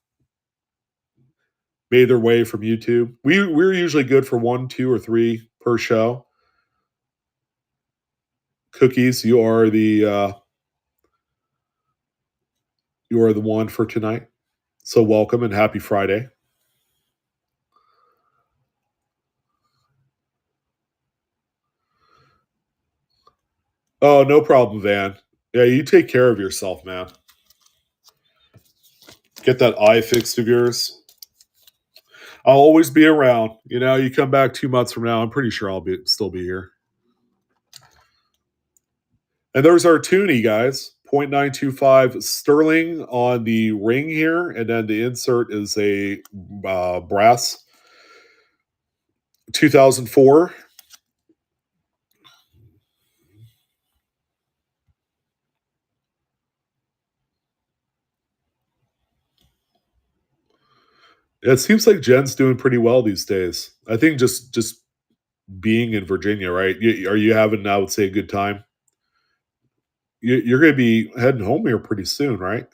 made their way from YouTube. We're usually good for 1, 2, or 3 per show. Cookies, you are the one for tonight. So welcome and happy Friday. Oh, no problem, Van. Yeah, you take care of yourself, man. Get that eye fixed of yours. I'll always be around. You come back 2 months from now, I'm pretty sure I'll still be here. And there's our tuni, guys. 0.925 sterling on the ring here, and then the insert is a brass 2004. It seems like Jen's doing pretty well these days. I think just being in Virginia, right? Are you having, I would say, a good time? You're going to be heading home here pretty soon, right?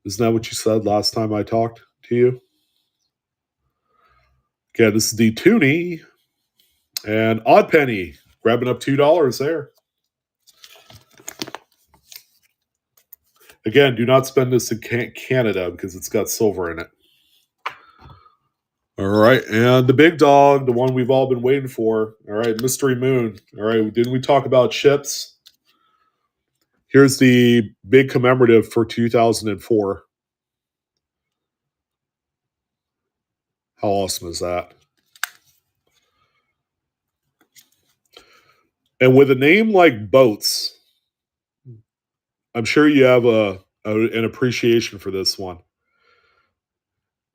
Isn't that what you said last time I talked to you? Okay, this is the tuni and Odd Penny grabbing up $2 there. Again, do not spend this in Canada because it's got silver in it. All right, and the big dog, the one we've all been waiting for. All right, Mystery Moon. All right, didn't we talk about ships? Here's the big commemorative for 2004. How awesome is that? And with a name like Boats, I'm sure you have an appreciation for this one.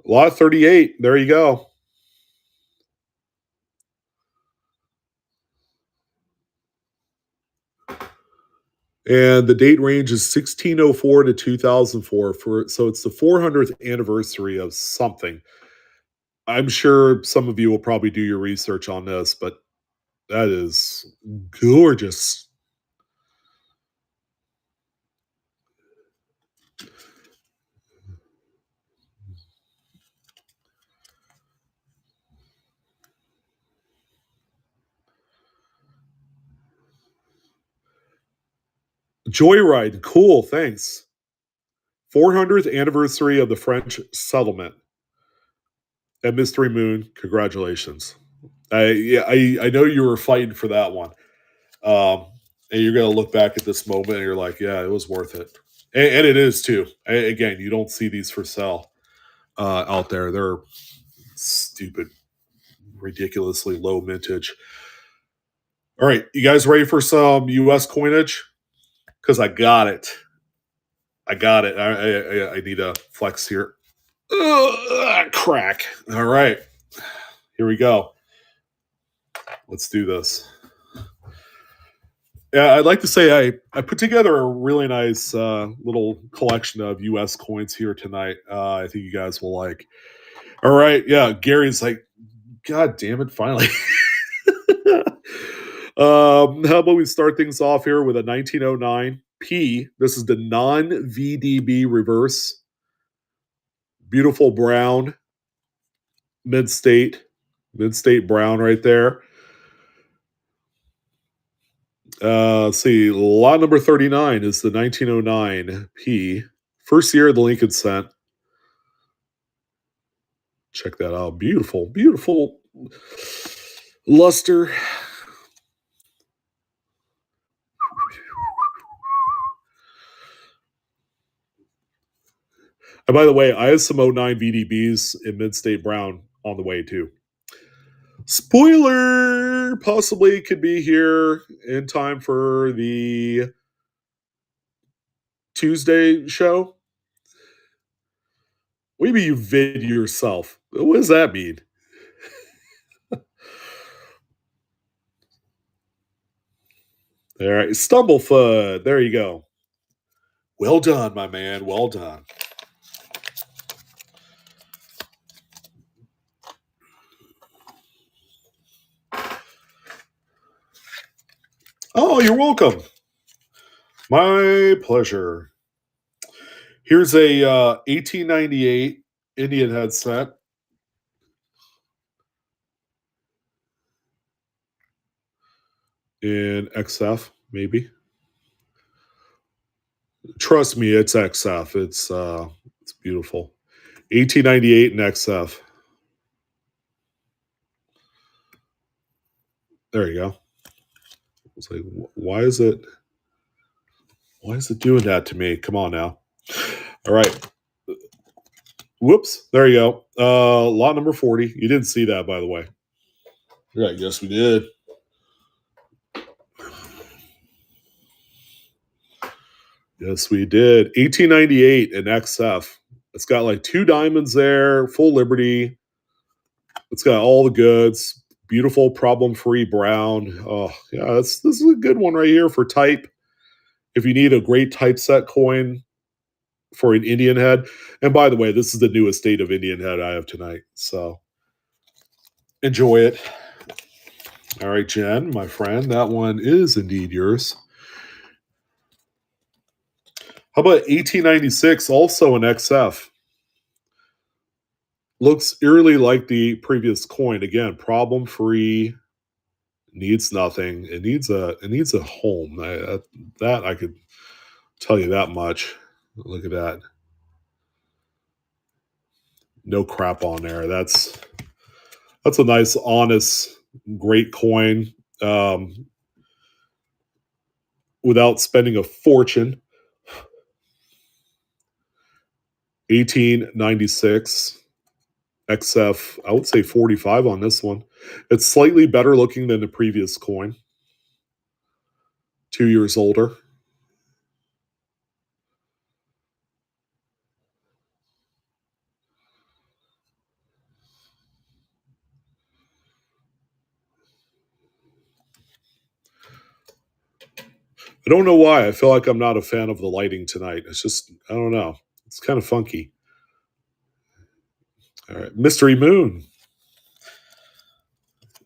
Lot 38. There you go. And the date range is 1604 to 2004. So it's the 400th anniversary of something. I'm sure some of you will probably do your research on this, but that is gorgeous. Joyride, cool, thanks. 400th anniversary of the French settlement. And Mystery Moon, congratulations. I know you were fighting for that one. And you're going to look back at this moment and you're like, yeah, it was worth it. And it is too. Again, you don't see these for sale out there. They're stupid, ridiculously low mintage. All right, you guys ready for some U.S. coinage? Because I got it. I need a flex here. Crack. All right, here we go. Let's do this. Yeah, I'd like to say I put together a really nice little collection of U.S. coins here tonight. I think you guys will like. All right, yeah, Gary's like, God damn it, finally. How about we start things off here with a 1909 P. This is the non-VDB reverse. Beautiful brown, mid-state brown right there. Let's see, lot number 39 is the 1909 P. First year of the Lincoln cent. Check that out. Beautiful, beautiful luster. And by the way, I have some 09 VDBs in mid-state brown on the way too. Spoiler! Possibly could be here in time for the Tuesday show. Maybe you vid yourself. What does that mean? All right, Stumblefoot. There you go. Well done, my man. Well done. Oh, you're welcome. My pleasure. Here's a 1898 Indian headset. In XF, maybe. Trust me, it's XF. It's beautiful. 1898 in XF. There you go. It's like, why is it doing that to me? Come on now. All right. Whoops. There you go. Lot number 40. You didn't see that, by the way. Yeah, I guess we did. Yes, we did. 1898 in XF. It's got like 2 diamonds there, full Liberty. It's got all the goods. Beautiful, problem-free brown. Oh, yeah, this is a good one right here for type. If you need a great typeset coin for an Indian head. And by the way, this is the newest state of Indian head I have tonight. So enjoy it. All right, Jen, my friend, that one is indeed yours. How about 1896, also an XF? Looks eerily like the previous coin. Again, problem-free, needs nothing. It needs a home. That I could tell you that much. Look at that. No crap on there. That's a nice, honest, great coin without spending a fortune. 1896 XF. I would say 45 on this one. It's slightly better looking than the previous coin. 2 years older. I don't know why. I feel like I'm not a fan of the lighting tonight. It's just, I don't know. It's kind of funky. All right. Mystery Moon.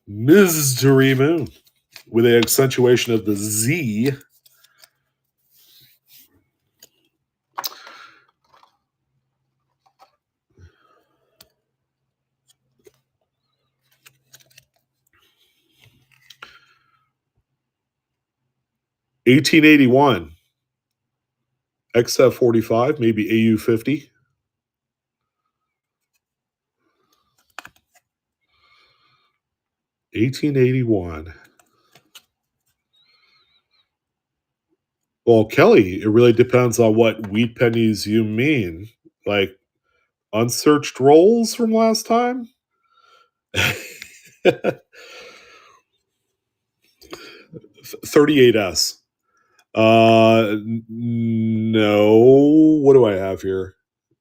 Mystery Moon. With the accentuation of the Z. $18.81. XF45, maybe AU50. $18.81. Well, Kelly, it really depends on what wheat pennies you mean. Like unsearched rolls from last time? 38S. No. What do I have here?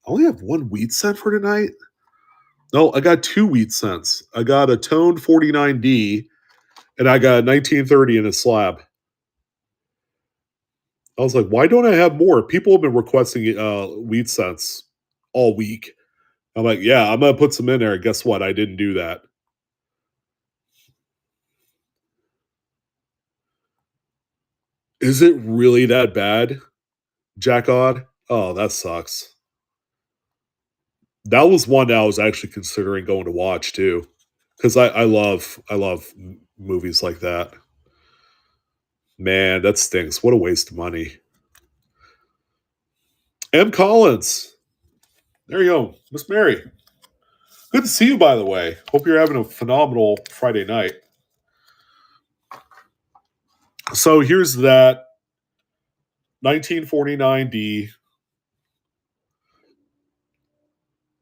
I only have one wheat cent for tonight. No, I got two wheat cents. I got a toned 49D and I got 1930 in a slab. I was like, why don't I have more? People have been requesting wheat cents all week. I'm like, yeah, I'm going to put some in there. Guess what? I didn't do that. Is it really that bad, Jack Odd? Oh, that sucks. That was one that I was actually considering going to watch too, because I love movies like that. Man, that stinks. What a waste of money. M. Collins. There you go. Miss Mary. Good to see you, by the way. Hope you're having a phenomenal Friday night. So here's that 1949D.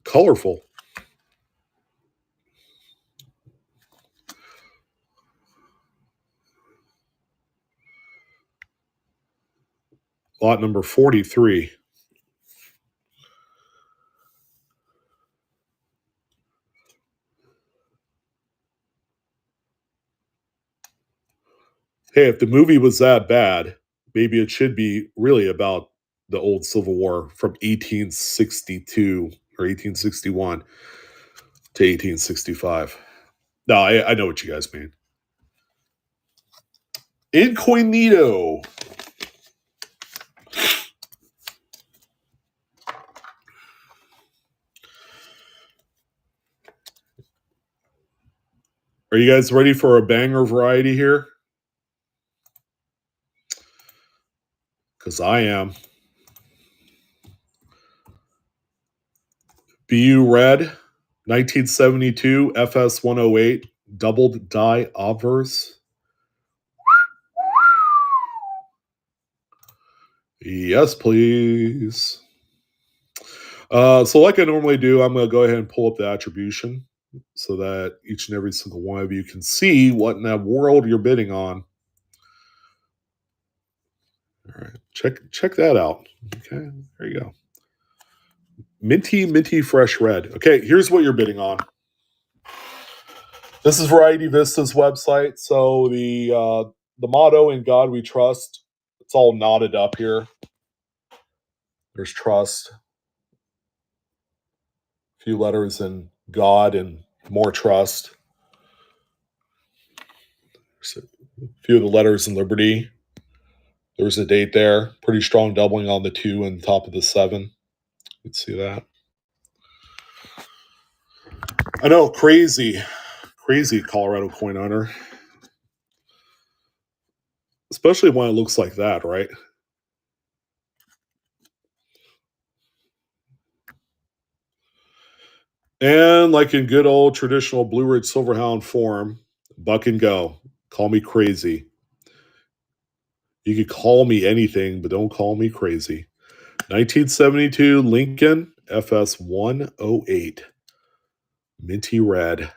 Colorful. Lot number 43. Hey, if the movie was that bad, maybe it should be really about the old Civil War from 1862 or 1861 to 1865. No, I know what you guys mean. Incognito. Are you guys ready for a banger variety here? Because I am. BU Red, 1972 FS 108, doubled die obverse. Yes, please. So like I normally do, I'm going to go ahead and pull up the attribution so that each and every single one of you can see what in that world you're bidding on. All right, check that out. Okay, there you go. Minty fresh red. Okay, here's what you're bidding on. This is Variety Vista's website. So the motto "In God We Trust." It's all knotted up here. There's trust. A few letters in God and more trust. There's a few of the letters in Liberty. There's a date there. Pretty strong doubling on the 2 and top of the 7. You can see that. I know, crazy Colorado coin hunter. Especially when it looks like that, right? And like in good old traditional Blue Ridge Silverhound form, buck and go. Call me crazy. You could call me anything, but don't call me crazy. 1972 Lincoln FS 108. Minty red.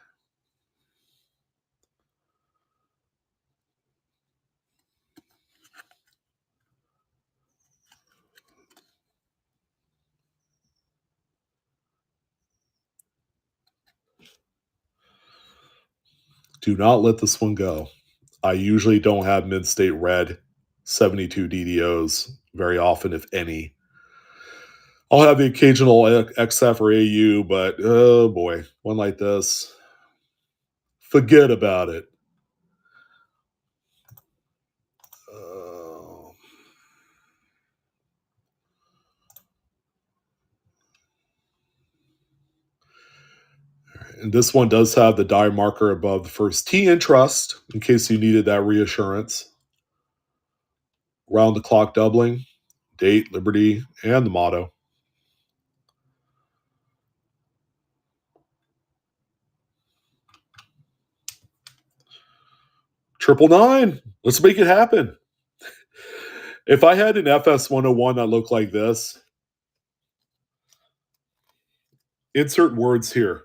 Do not let this one go. I usually don't have mid-state red 72 DDOs very often, if any. I'll have the occasional XF or AU, but oh boy, one like this, forget about it. And this one does have the die marker above the first T in trust, in case you needed that reassurance. Round the clock doubling, date, liberty, and the motto. Triple nine. Let's make it happen. If I had an FS 101 that looked like this, insert words here.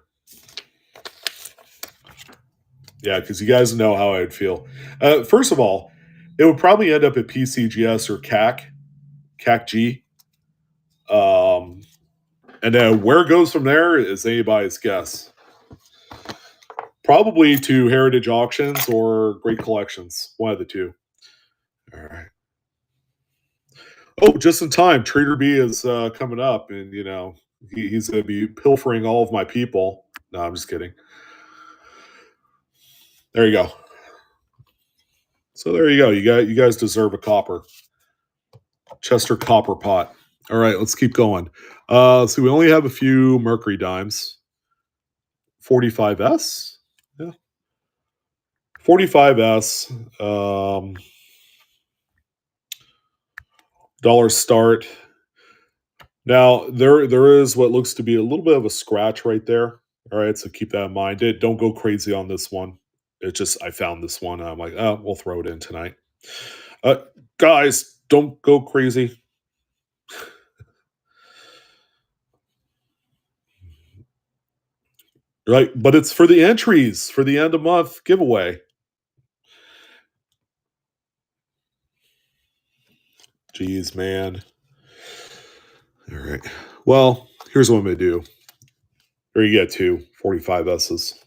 Yeah, because you guys know how I'd feel. First of all, it would probably end up at PCGS or CAC G. And then where it goes from there is anybody's guess. Probably to Heritage Auctions or Great Collections. One of the two. All right. Oh, just in time. Trader B is coming up, and he's going to be pilfering all of my people. No, I'm just kidding. There you go. So there you go. You guys deserve a copper. Chester copper pot. All right, let's keep going. So we only have a few Mercury dimes. 45S. Yeah. 45S. Dollar start. Now there is what looks to be a little bit of a scratch right there. All right, so keep that in mind. Don't go crazy on this one. It just I found this one. And I'm like, oh, we'll throw it in tonight. Guys, don't go crazy. Right, but it's for the entries for the end of month giveaway. Jeez, man. All right. Well, here's what I'm going to do. There you get 2 45 S's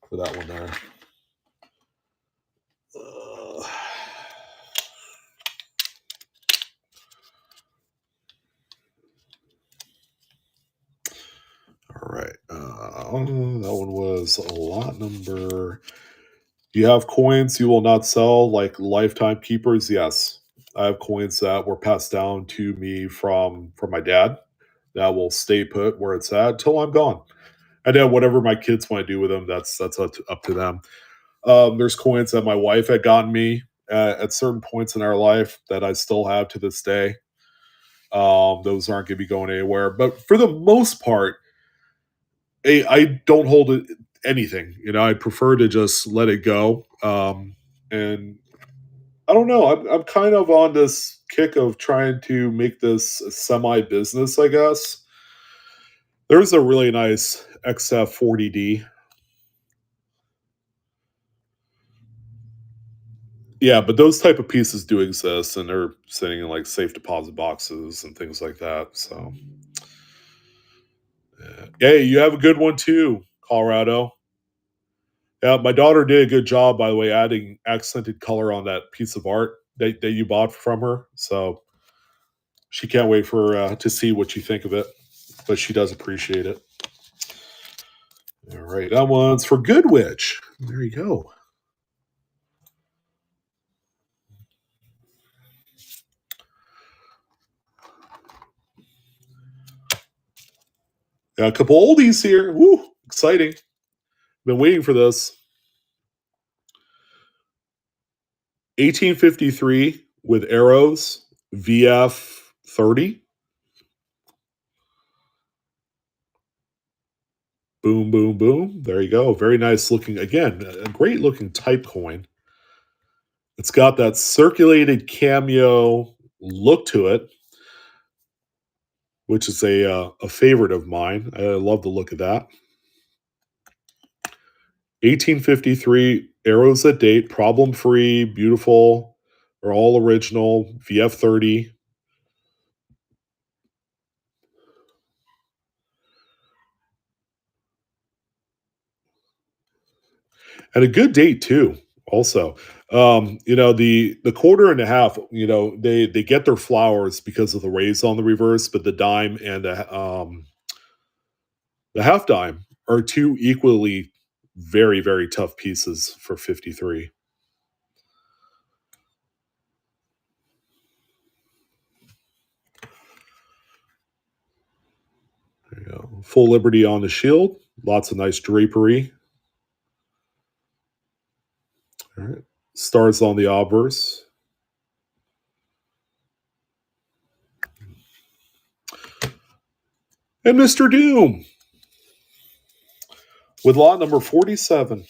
for that one there. All right. That one was a lot number. You have coins you will not sell, like lifetime keepers? Yes. I have coins that were passed down to me from my dad that will stay put where it's at till I'm gone. And then whatever my kids want to do with them, that's up to them. There's coins that my wife had gotten me at certain points in our life that I still have to this day. Those aren't going to be going anywhere. But for the most part, I don't hold anything. I prefer to just let it go. And I don't know. I'm kind of on this kick of trying to make this a semi-business, I guess. There's a really nice XF40D. Yeah, but those type of pieces do exist, and they're sitting in like safe deposit boxes and things like that. So, yeah. Hey, you have a good one too, Colorado. Yeah, my daughter did a good job, by the way, adding accented color on that piece of art that you bought from her. So she can't wait for to see what you think of it, but she does appreciate it. All right, that one's for Goodwitch. There you go. Got a couple oldies here. Woo, exciting. Been waiting for this. 1853 with arrows, VF 30. Boom, boom, boom. There you go. Very nice looking. Again, a great looking type coin. It's got that circulated cameo look to it, which is a favorite of mine. I love the look of that. 1853 arrows at date, problem free, beautiful, are all original. VF30. And a good date too. Also, The quarter and a half, they get their flowers because of the raise on the reverse, but the dime and the half dime are two equally very, very tough pieces for 53. There you go. Full Liberty on the shield. Lots of nice drapery. All right. Stars on the obverse. And Mr. Doom with lot number 47.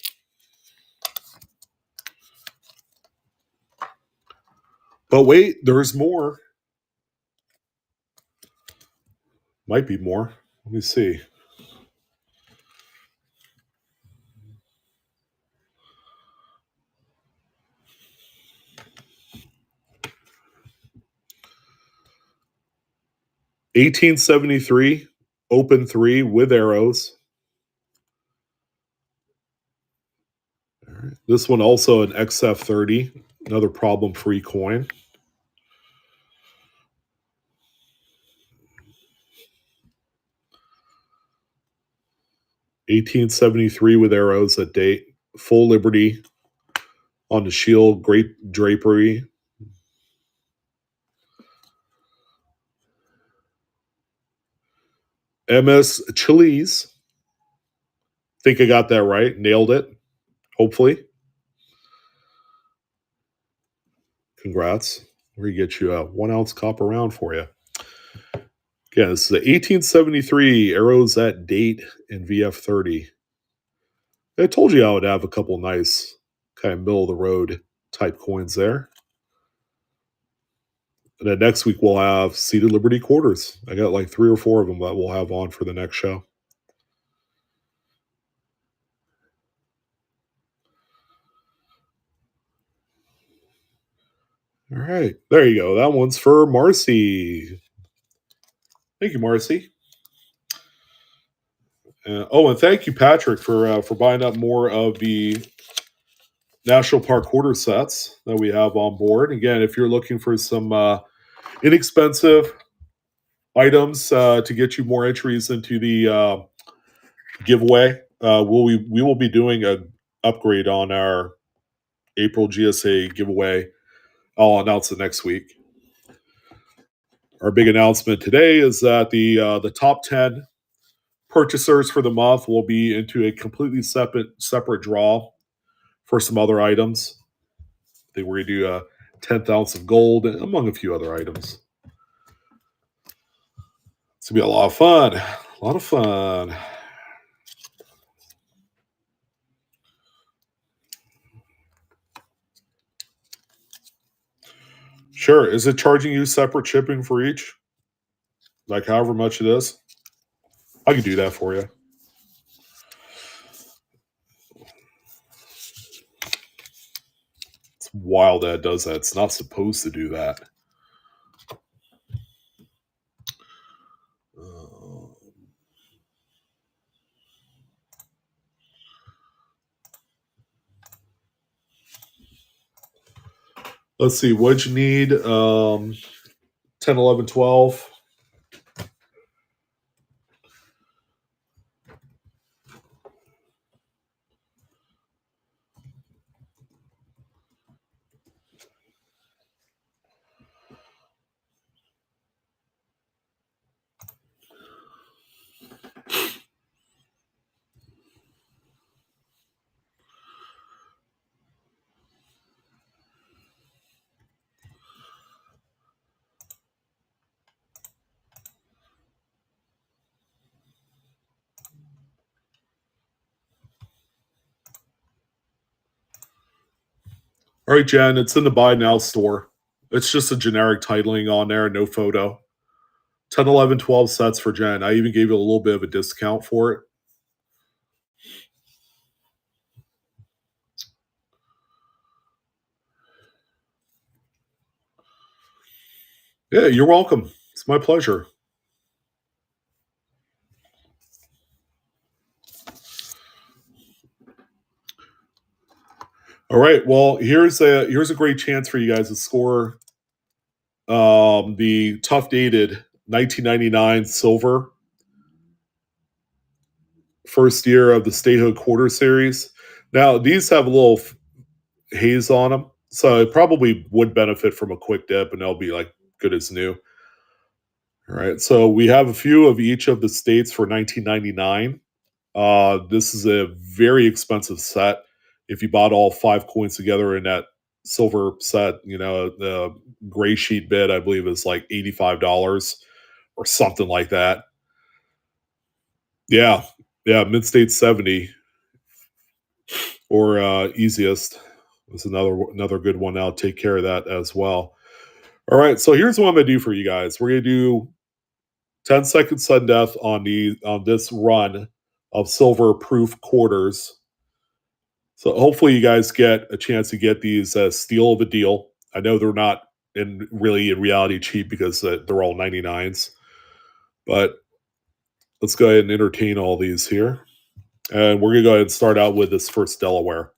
But wait, there's more. Might be more. Let me see. $18.73, open 3 with arrows. All right. This one also an XF30, another problem-free coin. $18.73 with arrows at date. Full Liberty on the shield, great drapery. MS Chili's. Think I got that right. Nailed it. Hopefully. Congrats. We get you a 1 ounce copper round for you. Again, this is the 1873 arrows at date in VF30. I told you I would have a couple nice kind of middle of the road type coins there. And then next week we'll have Seated Liberty quarters. I got like 3 or 4 of them that we'll have on for the next show. All right. There you go. That one's for Marcy. Thank you, Marcy. And thank you, Patrick, for buying up more of the National Park quarter sets that we have on board. Again, if you're looking for some inexpensive items to get you more entries into the giveaway, we will be doing an upgrade on our April GSA giveaway. I'll announce it next week. Our big announcement today is that the top 10 purchasers for the month will be into a completely separate draw for some other items. I think we're going to do a 10th ounce of gold, among a few other items. It's going to be a lot of fun. A lot of fun. Sure. Is it charging you separate shipping for each? Like however much it is? I can do that for you. It's wild that it does that. It's not supposed to do that. Let's see. What'd you need? 10, 11, 12. All right, Jen, it's in the Buy Now store. It's just a generic titling on there, no photo. 10, 11, 12 sets for Jen. I even gave you a little bit of a discount for it. Yeah, you're welcome. It's my pleasure. All right. Well, here's a great chance for you guys to score the tough dated 1999 silver first year of the statehood quarter series. Now these have a little haze on them, so it probably would benefit from a quick dip, and they'll be like good as new. All right. So we have a few of each of the states for 1999. This is a very expensive set. If you bought all 5 coins together in that silver set, the gray sheet bid, I believe, is like $85 or something like that. Yeah. Yeah. Mid state 70 or easiest is another good one. I'll take care of that as well. All right. So here's what I'm going to do for you guys. We're going to do 10-second sudden death on this run of silver proof quarters. So hopefully you guys get a chance to get these as steal of a deal. I know they're not in reality cheap because they're all 99s. But let's go ahead and entertain all these here. And we're going to go ahead and start out with this first Delaware.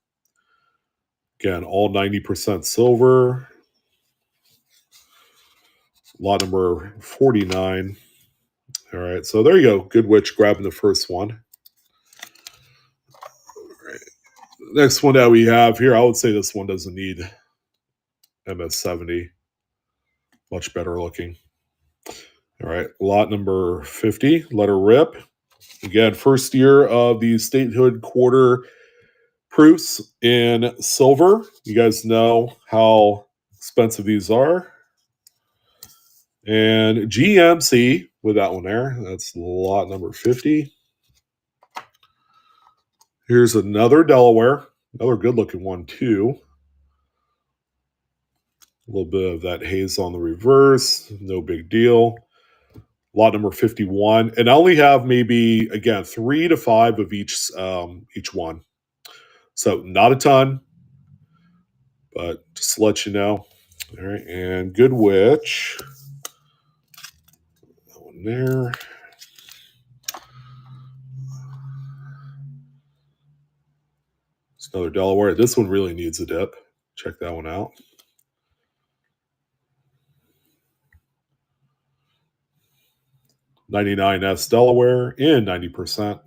Again, all 90% silver. Lot number 49. All right, so there you go. Good Witch grabbing the first one. All right. Next one that we have here, I would say this one doesn't need MS70. Much better looking. All right, lot number 50, let her rip. Again, first year of the statehood quarter proofs in silver. You guys know how expensive these are. And GMC with that one there. That's lot number 50. Here's another Delaware. Another good looking one too. A little bit of that haze on the reverse. No big deal. Lot number 51. And I only have maybe, again, 3 to 5 of each one. So not a ton, but just to let you know. All right, and Good Witch. That one there. It's another Delaware. This one really needs a dip. Check that one out. $99S Delaware in 90%.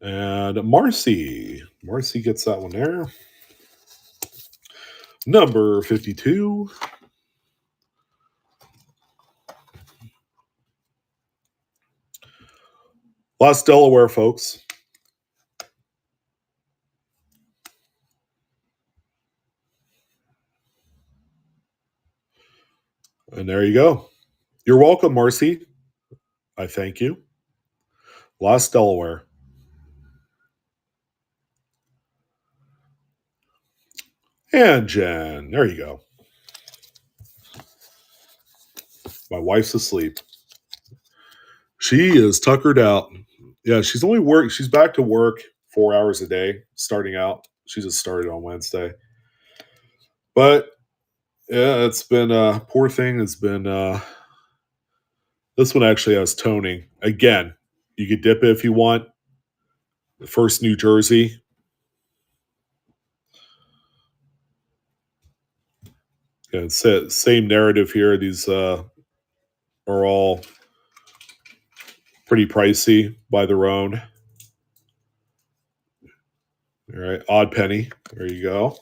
And Marcy. Marcy gets that one there. Number 52. Last Delaware, folks. And there you go. You're welcome, Marcy. I thank you. Last Delaware. And Jen. There you go. My wife's asleep. She is tuckered out. Yeah, she's back to work 4 hours a day, starting out. She just started on Wednesday. But yeah, it's been a poor thing. It's been this one actually has toning. Again, you could dip it if you want. The first New Jersey. Yeah, it's the same narrative here. These are all pretty pricey by their own. All right, Odd Penny. There you go.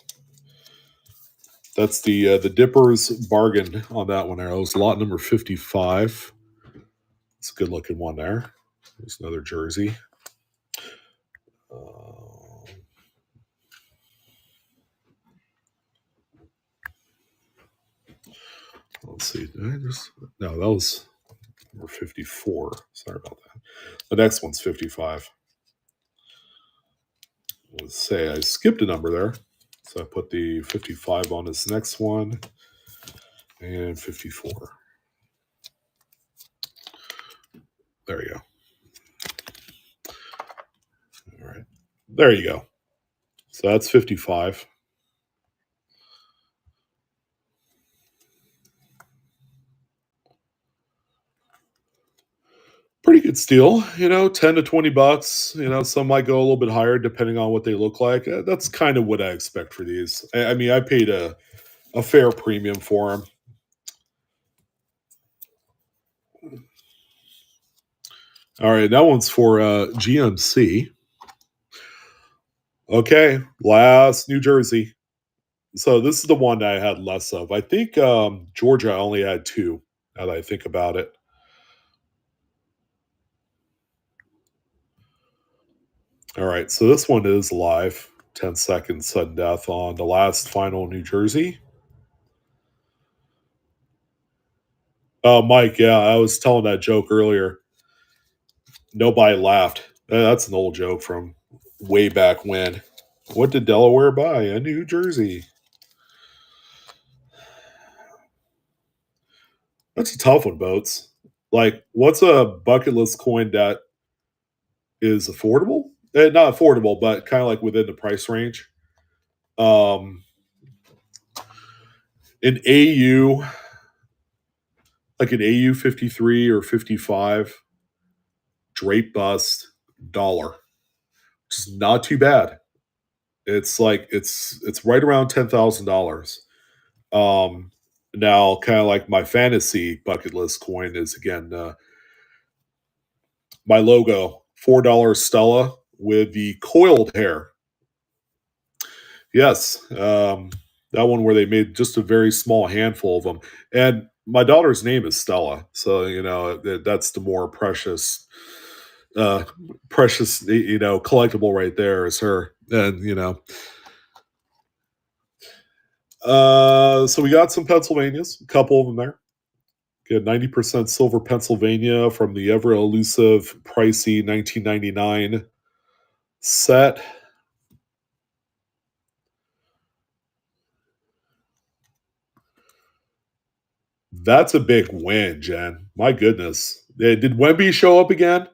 That's the Dipper's bargain on that one. There, it was lot number 55. It's a good looking one there. There's another jersey. Let's see. No, that was number 54. Sorry about that. The next one's 55. Let's say I skipped a number there. So I put the 55 on this next one. And 54. There you go. All right. There you go. So that's 55. pretty good steal, 10 to $20. Some might go a little bit higher depending on what they look like. That's kind of what I expect for these. I mean, I paid a fair premium for them. All right, that one's for GMC. Okay, last New Jersey. So this is the one that I had less of. I think Georgia only had 2, now that I think about it. All right, so this one is live. 10 seconds sudden death on the last final New Jersey. Oh, Mike, yeah, I was telling that joke earlier. Nobody laughed. That's an old joke from way back when. What did Delaware buy? A New Jersey. That's a tough one, Boats. Like, what's a bucket list coin that is affordable? Not affordable, but kind of like within the price range. An AU, like an AU 53 or 55, drape bust, $1, which is not too bad. It's like it's right around $10,000. Now, kind of like my fantasy bucket list coin is again my logo, $4 Stella with the coiled hair. Yes, that one where they made just a very small handful of them, and my daughter's name is Stella, so that's the more precious, collectible right there is her, and so we got some Pennsylvanias, a couple of them there. Get 90% silver Pennsylvania from the ever elusive, pricey 1999 set. That's a big win, Jen. My goodness. Did Wemby show up again?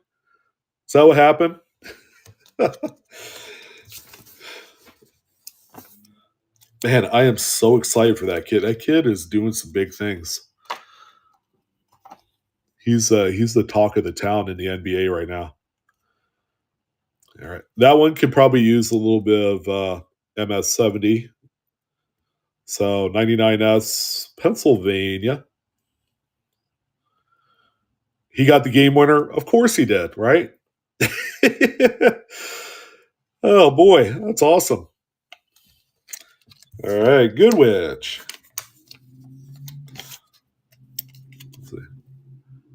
Is that what happened? Man, I am so excited for that kid. That kid is doing some big things. He's the talk of the town in the NBA right now. All right. That one could probably use a little bit of MS70. So 99S, Pennsylvania. He got the game winner. Of course he did, right? Oh, boy. That's awesome. All right. Good witch.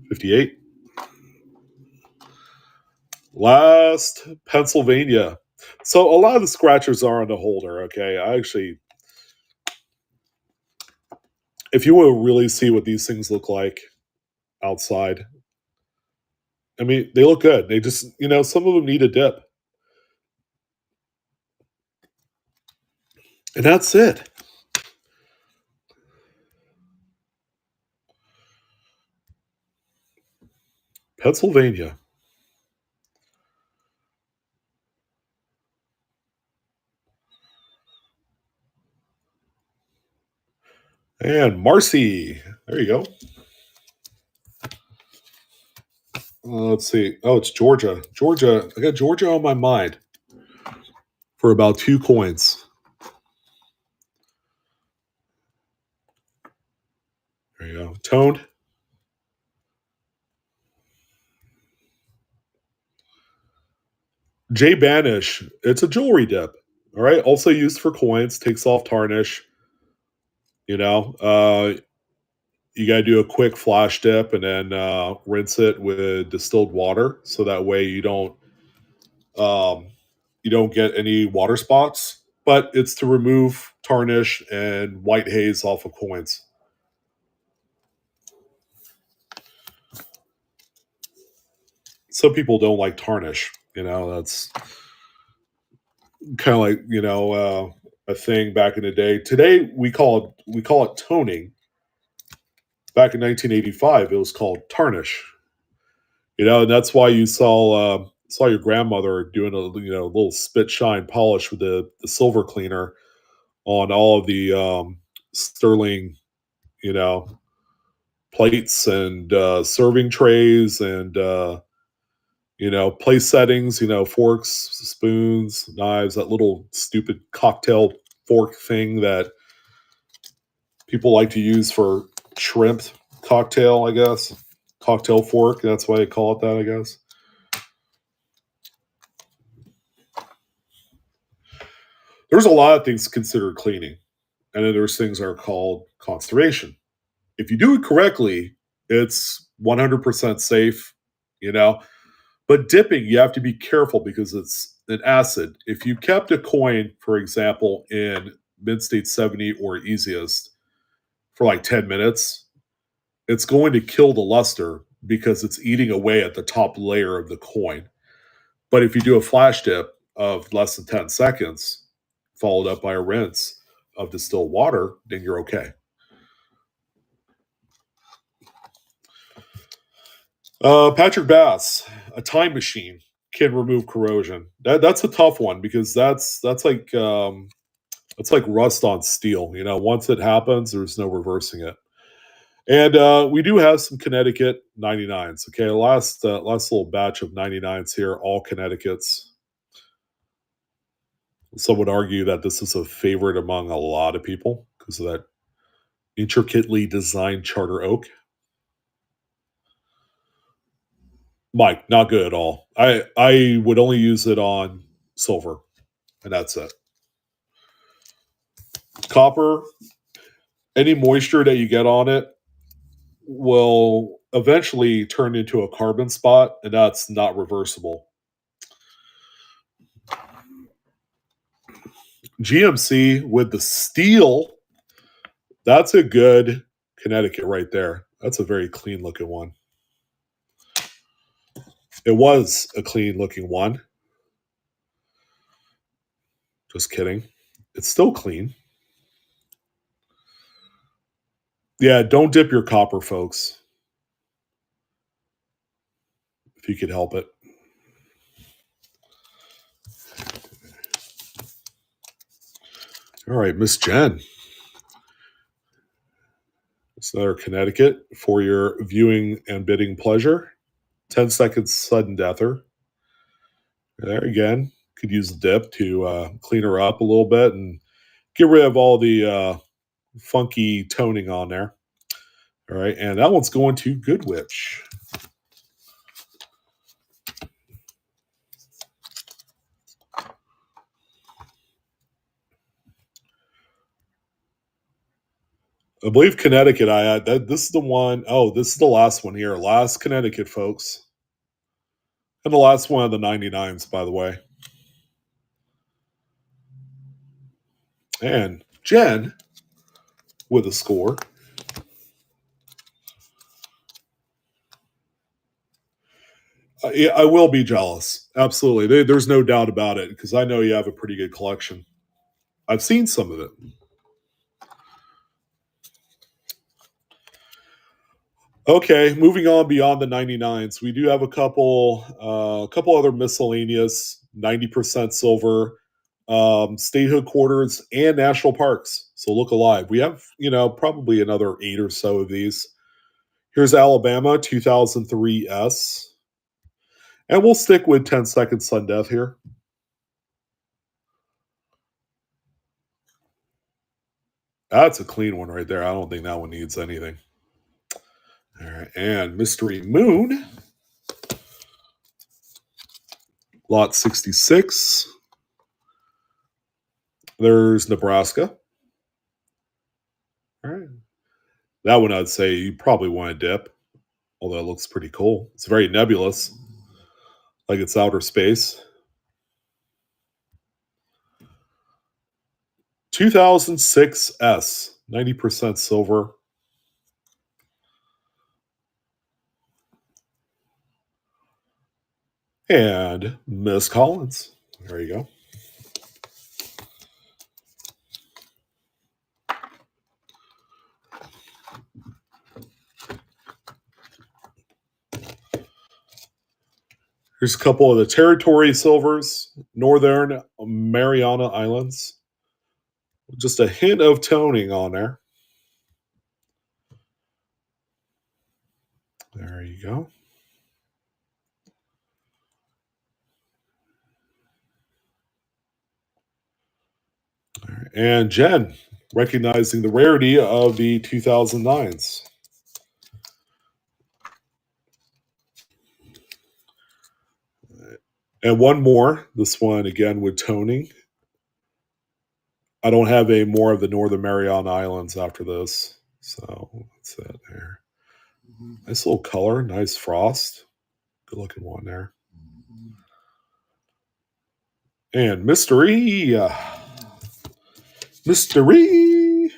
58. Last, Pennsylvania. So a lot of the scratchers are on the holder, okay? I actually, if you want to really see what these things look like outside, I mean, they look good. They just, some of them need a dip. And that's it. Pennsylvania. And Marcy. There you go. Let's see. Oh, it's Georgia. Georgia. I got Georgia on my mind for about 2 coins. There you go. Toned. Jay Banish. It's a jewelry dip. All right. Also used for coins. Takes off tarnish. You got to do a quick flash dip and then rinse it with distilled water, so that way you don't get any water spots. But it's to remove tarnish and white haze off of coins. Some people don't like tarnish. That's kind of like a thing back in the day. Today we call it toning. Back in 1985, it was called tarnish. And that's why you saw your grandmother doing a little spit shine polish with the silver cleaner on all of the sterling, plates and serving trays and place settings, forks, spoons, knives, that little stupid cocktail fork thing that people like to use for shrimp cocktail, I guess. Cocktail fork, that's why they call it that, I guess. There's a lot of things considered cleaning, and then there's things that are called conservation. If you do it correctly, it's 100% safe, But dipping, you have to be careful because it's an acid. If you kept a coin, for example, in mid-state 70 or easiest for like 10 minutes, it's going to kill the luster because it's eating away at the top layer of the coin. But if you do a flash dip of less than 10 seconds, followed up by a rinse of distilled water, then you're okay. Patrick Bass, a time machine can remove corrosion. That's a tough one because that's like rust on steel. Once it happens, there's no reversing it. And we do have some Connecticut 99s. Okay, last little batch of 99s here, all Connecticut's. Some would argue that this is a favorite among a lot of people because of that intricately designed charter oak. Mike, not good at all. I would only use it on silver, and that's it. Copper, any moisture that you get on it will eventually turn into a carbon spot, and that's not reversible. GMC with the steel, that's a good Connecticut right there. That's a very clean looking one. It was a clean looking one. Just kidding. It's still clean. Yeah, don't dip your copper, folks. If you could help it. All right, Miss Jen. It's another Connecticut for your viewing and bidding pleasure. 10 seconds sudden deather. There again, could use a dip to clean her up a little bit and get rid of all the funky toning on there. All right, and that one's going to Good Witch. I believe Connecticut. This is the one. Oh, this is the last one here. Last Connecticut, folks. And the last one of the 99s, by the way. And Jen with a score. I will be jealous. Absolutely. There's no doubt about it because I know you have a pretty good collection. I've seen some of it. Okay, moving on beyond the 99s, we do have a couple other miscellaneous 90% silver statehood quarters and national parks. So look alive. We have probably another 8 or so of these. Here's Alabama 2003 S, and we'll stick with 10 seconds sun death here. That's a clean one right there. I don't think that one needs anything. All right, and Mystery Moon, lot 66. There's Nebraska. All right. That one I'd say you probably want to dip, although it looks pretty cool. It's very nebulous, like it's outer space. 2006 S, 90% silver. And Miss Collins. There you go. Here's a couple of the Territorial silvers, Northern Mariana Islands. Just a hint of toning on there. There you go. And Jen, recognizing the rarity of the 2009s. And one more, this one again with toning. I don't have a more of the Northern Mariana Islands after this. So that's it there. Nice little color, nice frost. Good looking one there. And mystery. Mystery.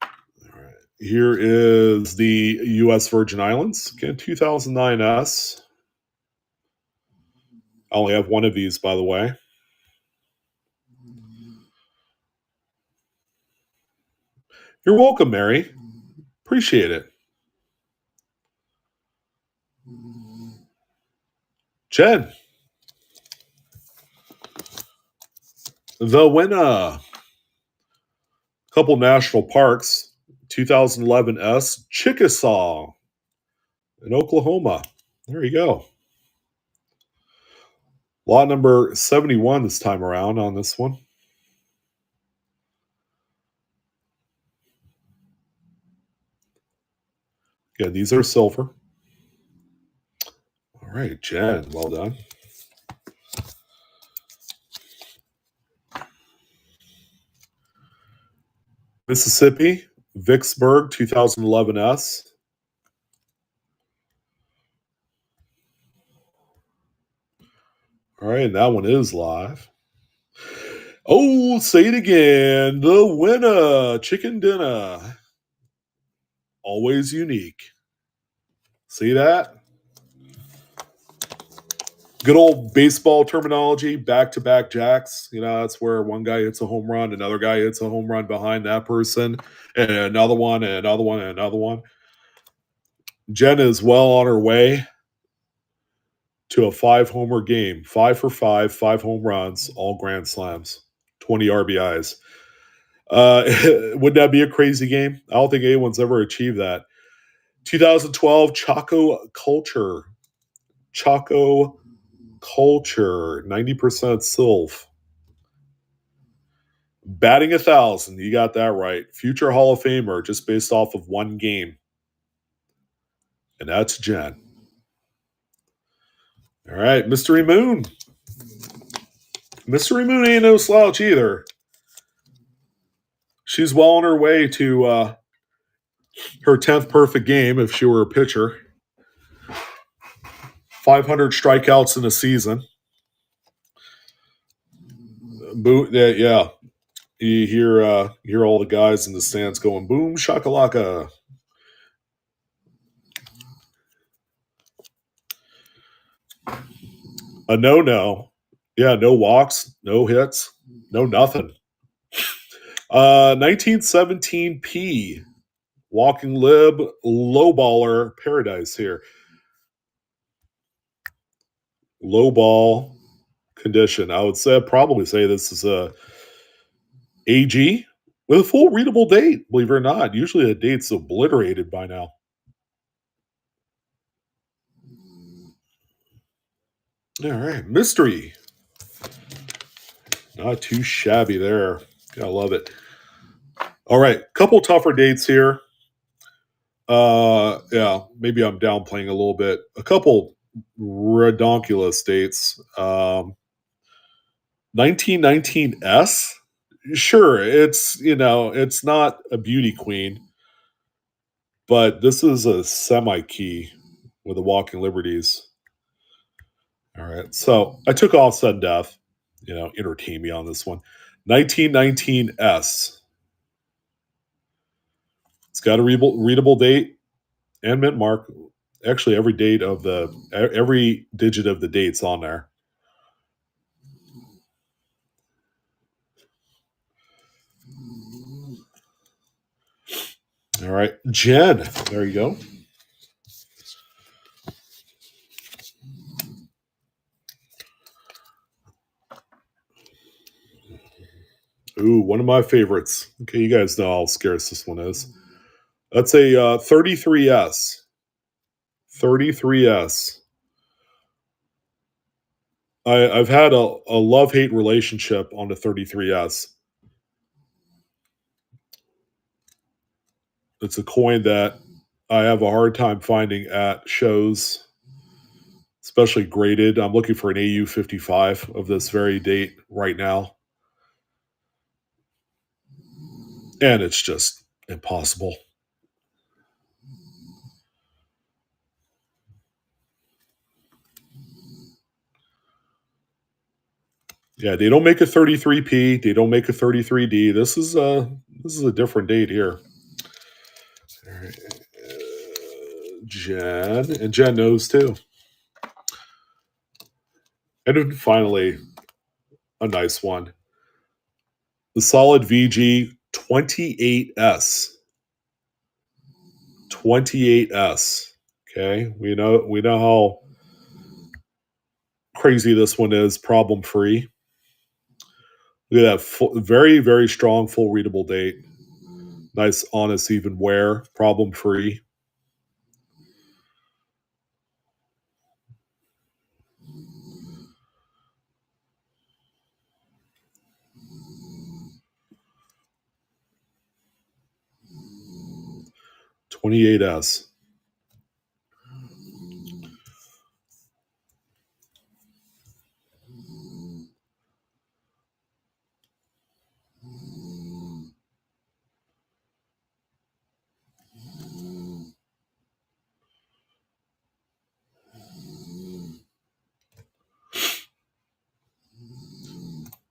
All right. Here is the U.S. Virgin Islands. Again, 2009 S. I only have one of these, by the way. You're welcome, Mary. Appreciate it. Jen. The winner. Couple national parks. 2011 S. Chickasaw in Oklahoma. There you go. Lot number 71 this time around on this one. Yeah, these are silver. All right, Jen, well done. Mississippi, Vicksburg, 2011 S. All right, and that one is live. Oh, say it again. The winner, chicken dinner. Always unique. See that? Good old baseball terminology, back-to-back jacks. You know, that's where one guy hits a home run, another guy hits a home run behind that person, and another one, and another one, and another one. Jen is well on her way to a 5-homer game. 5 for 5, 5 home runs, all grand slams, 20 RBIs. Wouldn't that be a crazy game? I don't think anyone's ever achieved that. 2012 Chaco Culture. Chaco Culture, 90% Sylph. Batting 1,000. You got that right. Future Hall of Famer just based off of one game. And that's Jen. All right, Mystery Moon. Mystery Moon ain't no slouch either. She's well on her way to her 10th perfect game if she were a pitcher. 500 strikeouts in a season. Yeah. You hear all the guys in the stands going, boom, shakalaka. A no-no. Yeah, no walks, no hits, no nothing. 1917 P. Walking Lib, lowballer paradise here. Low ball condition. I would probably say this is a AG with a full readable date, believe it or not. Usually the date's obliterated by now. All right, mystery. Not too shabby there. I love it. All right, couple tougher dates here. Yeah, maybe I'm downplaying a little bit. A couple redonkulous dates. 1919 S. Sure, it's not a beauty queen, but this is a semi-key with the Walking Liberties. All right, so I took off sudden death. Entertain me on this one. 1919 S. It's got a readable date and mint mark. Actually, every digit of the date's on there. All right, Jen. There you go. Ooh, one of my favorites. Okay, you guys know how scarce this one is. That's a 33S. 33S. I've had a love-hate relationship on the 33S. It's a coin that I have a hard time finding at shows, especially graded. I'm looking for an AU 55 of this very date right now. And it's just impossible. Yeah, they don't make a 33P. They don't make a 33D. This is a different date here. All right. Jen, and Jen knows too. And then finally, a nice one. The solid VG 28S. 28S. Okay. We know how crazy this one is, problem free. Look at that very, very strong full readable date. Nice, honest, even wear, problem free. $28S.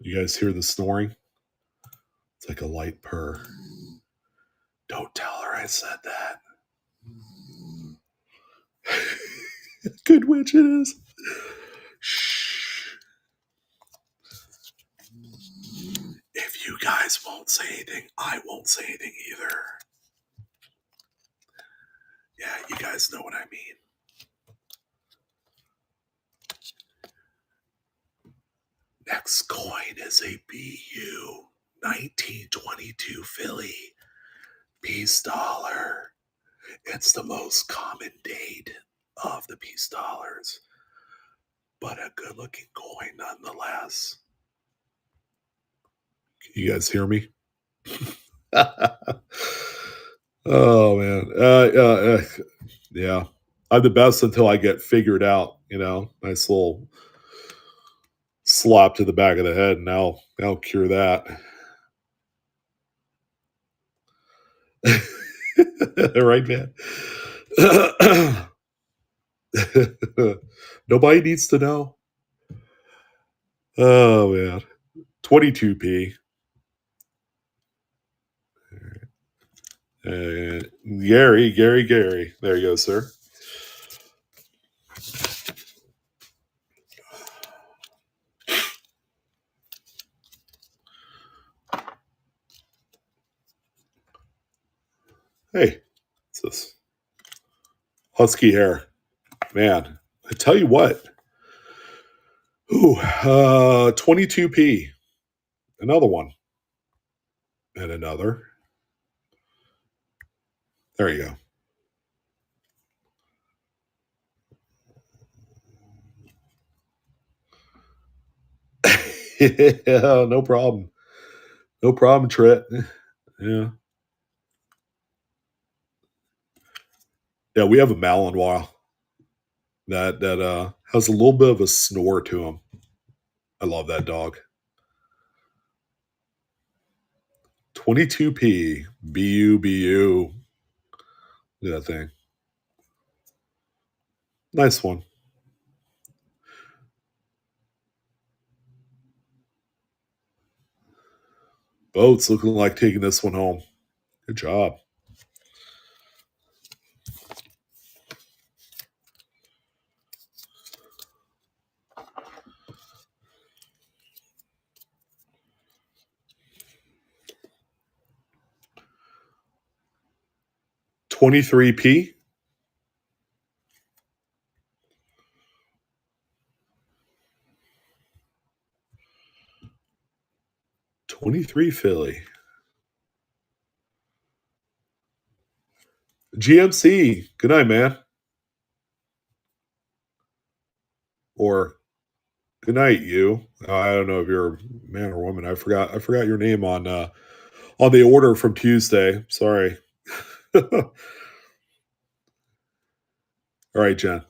You guys hear the snoring? It's like a light purr. Don't tell her I said that. Good witch it is. Shh. If you guys won't say anything, I won't say anything either. Yeah, you guys know what I mean. Next coin is a BU 1922 Philly peace dollar. It's the most common date of the peace dollars, but a good looking coin nonetheless. Can you guys hear me? Oh man. Yeah. I'm the best until I get figured out, nice little slap to the back of the head, and I'll cure that. Right, man? Nobody needs to know. Oh man. 22p. Gary. There you go, sir. Hey, what's this? Husky hair. Man, I tell you what. Ooh, 22p. Another one. And another. There you go. Yeah, no problem. No problem, Trit. Yeah. Yeah, we have a Malinois that has a little bit of a snore to him. I love that dog. 22p. BU. Look at that thing. Nice one. Boats looking like taking this one home. Good job. $23p. 23 Philly. GMC. Good night, man. Or Good night, you. I don't know if you're a man or woman. I forgot your name on the order from Tuesday. Sorry. All right, Jen.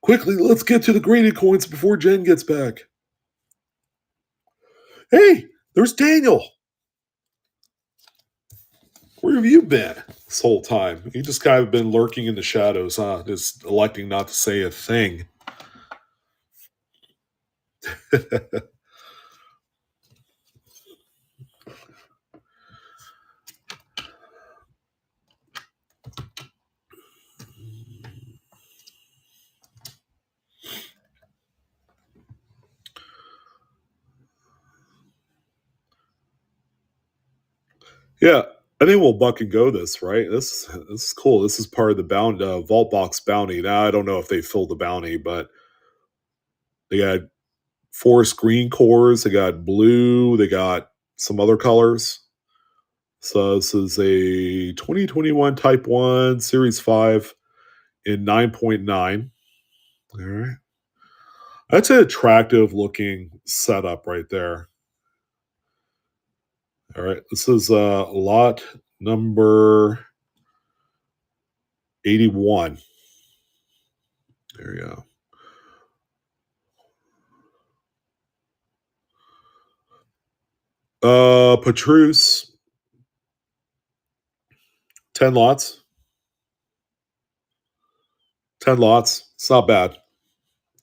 Quickly, let's get to the graded coins before Jen gets back. Hey, there's Daniel. Where have you been this whole time? You just kind of been lurking in the shadows, huh? Just electing not to say a thing. Yeah, I think we'll buck and go this, right? This is cool. This is part of the vault box bounty. Now I don't know if they filled the bounty, but they got forest green cores, they got blue, they got some other colors. So this is a 2021 Type 1 Series 5 in 9.9. All right. That's an attractive looking setup right there. All right. This is lot number 81. There you go. Patrus, 10 lots. 10 lots. It's not bad.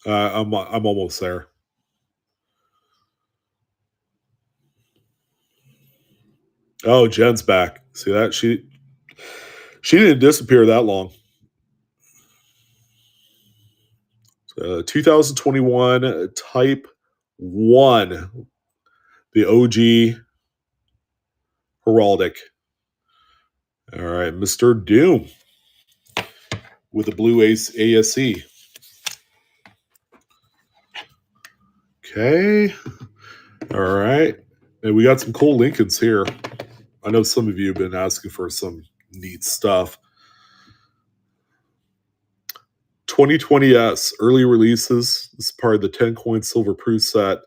I'm almost there. Oh, Jen's back. See that? She didn't disappear that long. 2021 Type 1, the OG Heraldic. All right, Mr. Doom with the blue ASC. Okay. All right. And we got some cool Lincolns here. I know some of you have been asking for some neat stuff. 2020S early releases. This is part of the 10 coin silver proof set.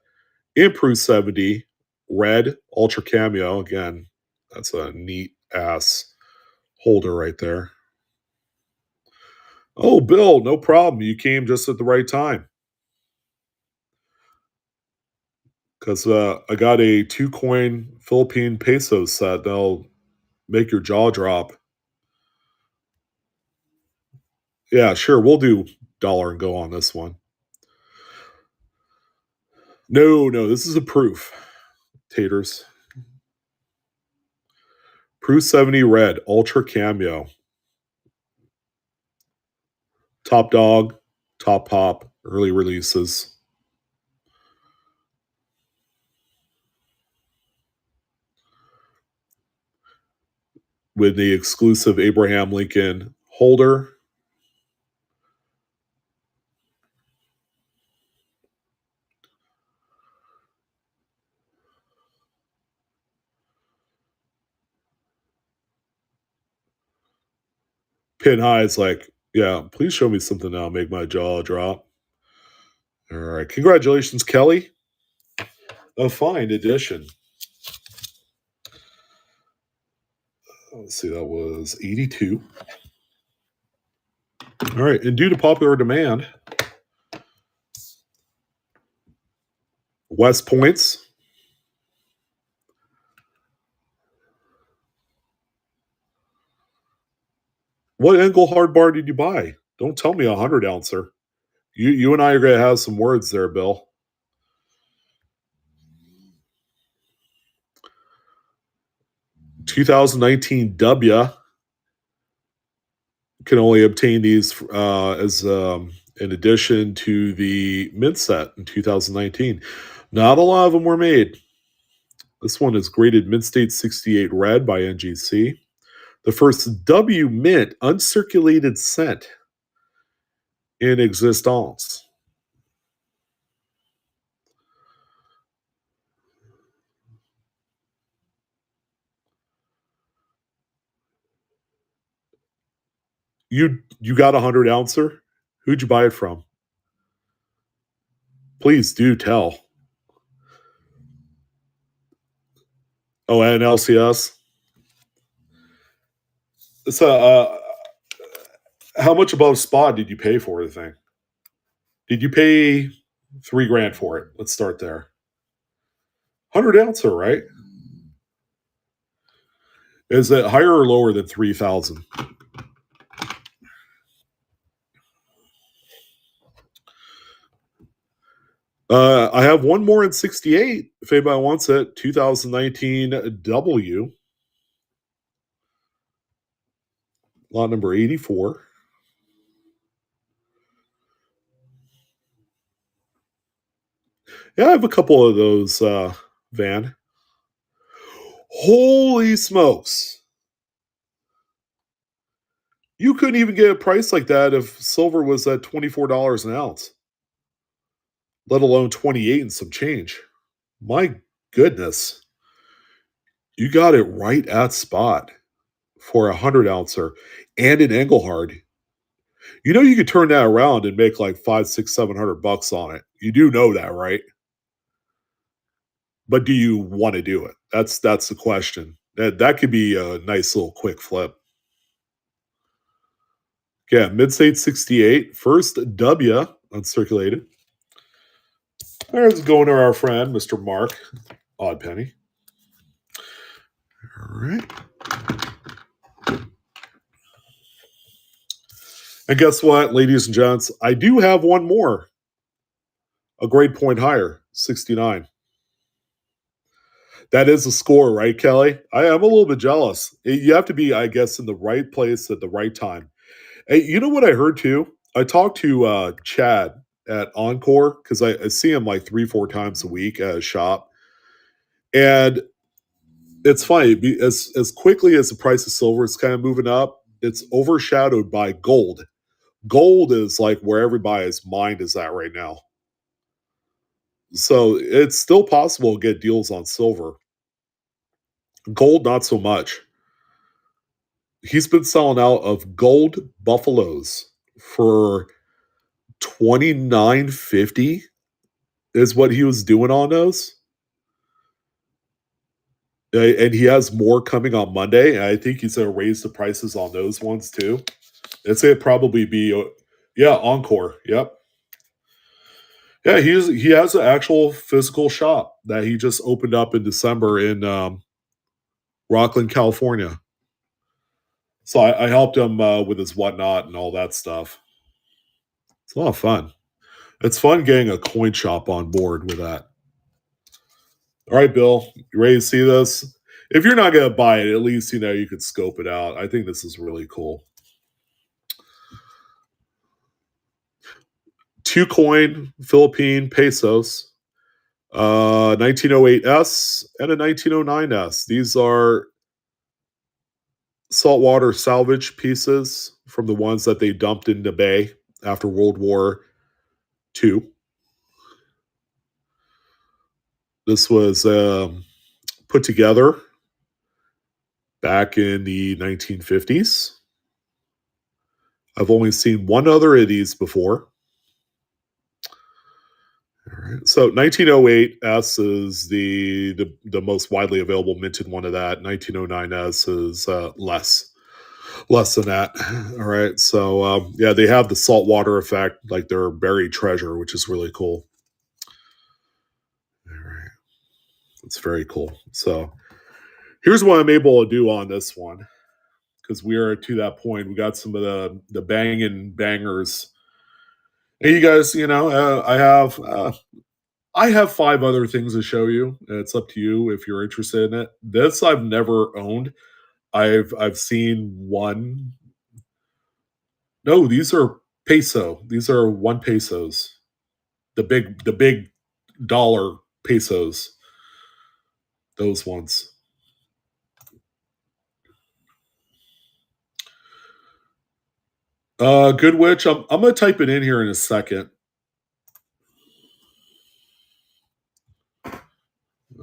Improve 70, red, ultra cameo. Again, that's a neat ass holder right there. Oh, Bill, no problem. You came just at the right time. Because I got a 2-coin Philippine peso set that'll make your jaw drop. Yeah, sure. We'll do dollar and go on this one. No, this is a proof. Taters. Proof 70 red, ultra cameo. Top dog, top pop, early releases. With the exclusive Abraham Lincoln holder. Pin high is like, yeah, please show me something that'll make my jaw drop. All right. Congratulations, Kelly. A fine addition. Let's see, that was 82. All right. And due to popular demand, West Points. What Engelhard bar did you buy? Don't tell me 100 ouncer. You and I are going to have some words there, Bill. (2019) W. Can only obtain these as in addition to the mint set in 2019. Not a lot of them were made. This one is graded Mint State 68 red by NGC. The first W mint uncirculated scent in existence. You got 100 ouncer? Who'd you buy it from? Please do tell. Oh, and LCS. So, how much above spot did you pay for the thing? Did you pay $3,000 for it? Let's start there. 100 ouncer, right? Is it higher or lower than 3,000? I have one more in 68. If anybody wants it, 2019 W. Lot number 84. Yeah, I have a couple of those, Van. Holy smokes. You couldn't even get a price like that if silver was at $24 an ounce, let alone 28 and some change. My goodness. You got it right at spot for 100 ouncer and an Engelhard. You know you could turn that around and make like $500, $600, $700 on it. You do know that, right? But do you want to do it? That's the question. That could be a nice little quick flip. Yeah, mid-state 68, first W uncirculated. There's going to our friend, Mr. Mark Odd Penny. All right. And guess what, ladies and gents? I do have one more. A grade point higher, 69. That is a score, right, Kelly? I am a little bit jealous. You have to be, I guess, in the right place at the right time. Hey, you know what I heard too? I talked to Chad at Encore because I see him like 3-4 times a week at his shop. And it's funny, as quickly as the price of silver is kind of moving up, it's overshadowed by gold. Gold is like where everybody's mind is at right now. So it's still possible to get deals on silver. Gold, not so much. He's been selling out of gold buffaloes for $29.50 is what he was doing on those. And he has more coming on Monday. And I think he's going to raise the prices on those ones too. It's going to probably be, Encore. Yep. Yeah, he has an actual physical shop that he just opened up in December in Rockland, California. So I helped him with his whatnot and all that stuff. It's a lot of fun. It's fun getting a coin shop on board with that. All right, Bill, you ready to see this? If you're not going to buy it, at least you could scope it out. I think this is really cool. 2 coin Philippine pesos, 1908S and a 1909S. These are saltwater salvage pieces from the ones that they dumped in the bay after World War II. This was put together back in the 1950s. I've only seen one other of these before. All right. So 1908S is the most widely available minted one of that. 1909S is less than that. All right. So they have the saltwater effect, like they're buried treasure, which is really cool. All right. It's very cool. So here's what I'm able to do on this one, because we are to that point. We got some of the banging bangers. Hey, you guys, I have 5 other things to show you. It's up to you if you're interested in it. This I've never owned. I've seen one. No, these are peso. These are 1 pesos. The big dollar pesos. Those ones. Good Witch. I'm gonna type it in here in a second.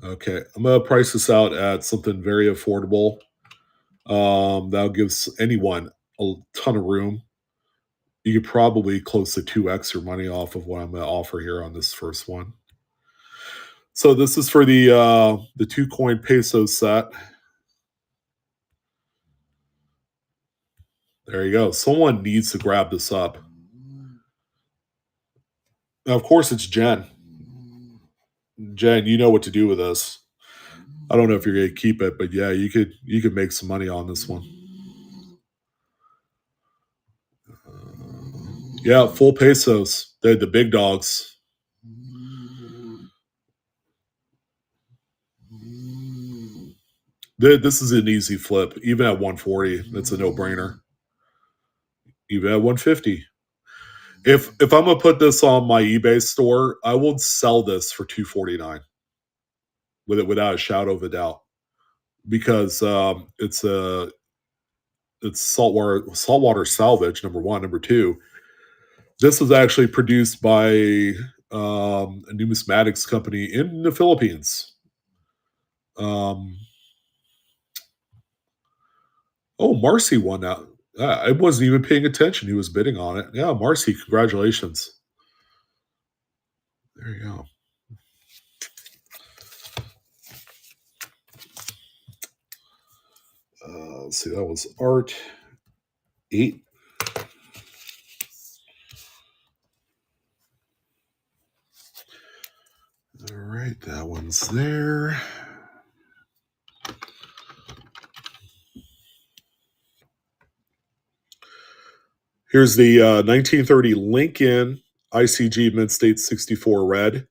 Okay, I'm gonna price this out at something very affordable. That'll give anyone a ton of room. You could probably close to 2x your money off of what I'm going to offer here on this first one. So this is for the 2-coin peso set. There you go. Someone needs to grab this up. Now, of course, it's Jen. Jen, you know what to do with this. I don't know if you're going to keep it, but yeah, you could make some money on this one. Yeah, full pesos. They're the big dogs. This is an easy flip. Even at 140, it's a no-brainer. Even at 150. If I'm gonna put this on my eBay store, I will sell this for $249 without a shadow of a doubt, because it's saltwater salvage. Number one, number two, this was actually produced by a numismatics company in the Philippines. Marcy won that. I wasn't even paying attention. He was bidding on it. Yeah, Marcy, congratulations. There you go. Let's see, that was Art 8. All right, that one's there. Here's the 1930 Lincoln ICG Mid-State 64 Red.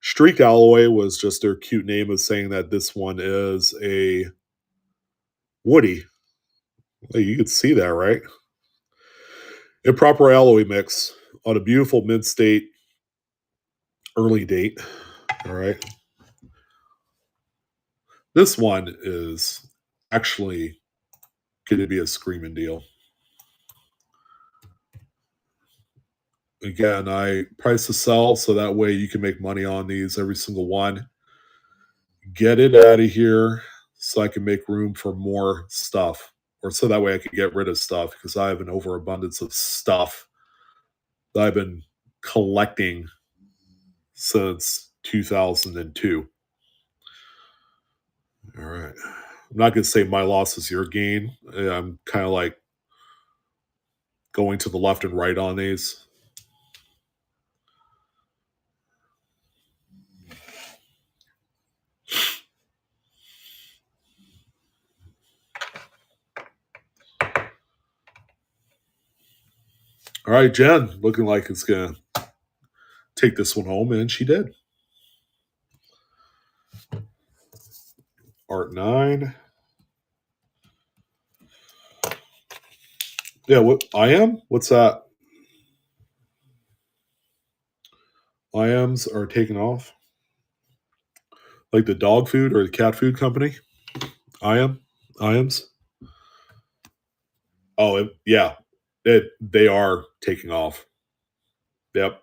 Streaked alloy was just their cute name of saying that this one is a Woody. Well, you can see that, right? Improper alloy mix on a beautiful Mid-State early date. All right. This one is actually going to be a screaming deal. Again, I price to sell so that way you can make money on these, every single one. Get it out of here so I can make room for more stuff, or so that way I can get rid of stuff, because I have an overabundance of stuff that I've been collecting since 2002. All right. I'm not going to say my loss is your gain. I'm kind of like going to the left and right on these. All right, Jen, looking like it's going to take this one home, and she did. Art 9. Yeah, what I am? What's that? IMs are taken off. Like the dog food or the cat food company? IMs? Oh, yeah. They are taking off. Yep.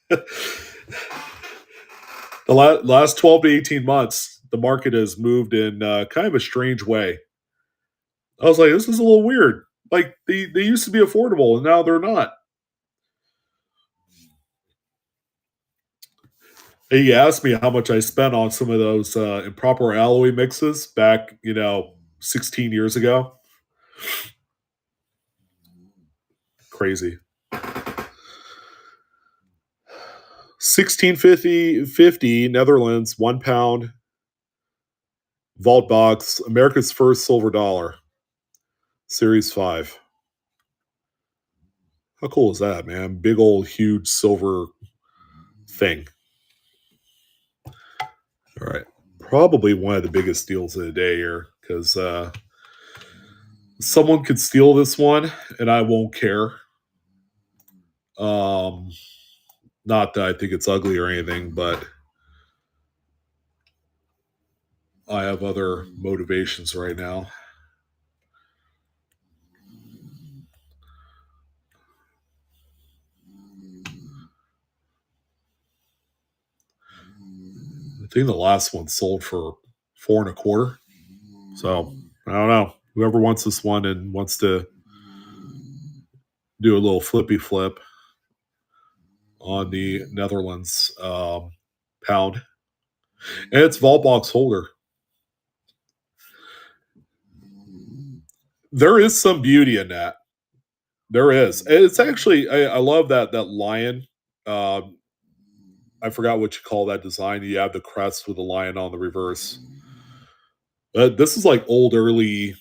The last 12 to 18 months, the market has moved in kind of a strange way. I was like, this is a little weird. Like, they used to be affordable, and now they're not. He asked me how much I spent on some of those improper alloy mixes back, 16 years ago. Crazy. 1650 Netherlands, £1 vault box, America's first silver dollar, Series 5. How cool is that, man? Big old huge silver thing. All right. Probably one of the biggest deals of the day here, because someone could steal this one and I won't care. Not that I think it's ugly or anything, but I have other motivations right now. I think the last one sold for $4.25. So I don't know. Whoever wants this one and wants to do a little flippy flip on the Netherlands pound. And it's vault box holder. There is some beauty in that. There is. It's actually, I love that lion. I forgot what you call that design. You have the crest with the lion on the reverse. This is like old, early,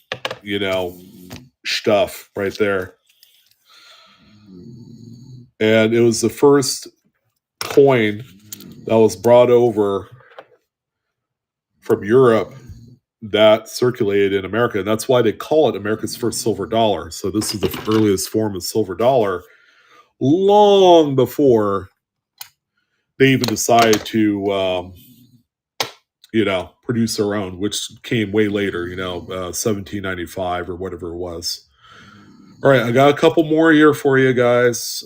stuff right there. And it was the first coin that was brought over from Europe that circulated in America. And that's why they call it America's first silver dollar. So this is the earliest form of silver dollar, long before they even decided to, produce their own, which came way later, 1795 or whatever it was. All right, I got a couple more here for you guys.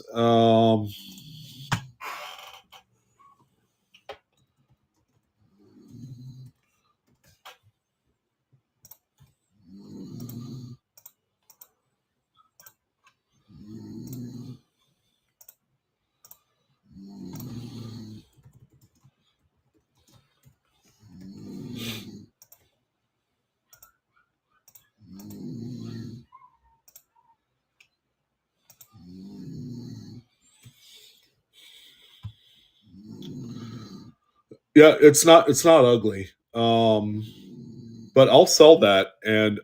Yeah, it's not ugly. But I'll sell that, and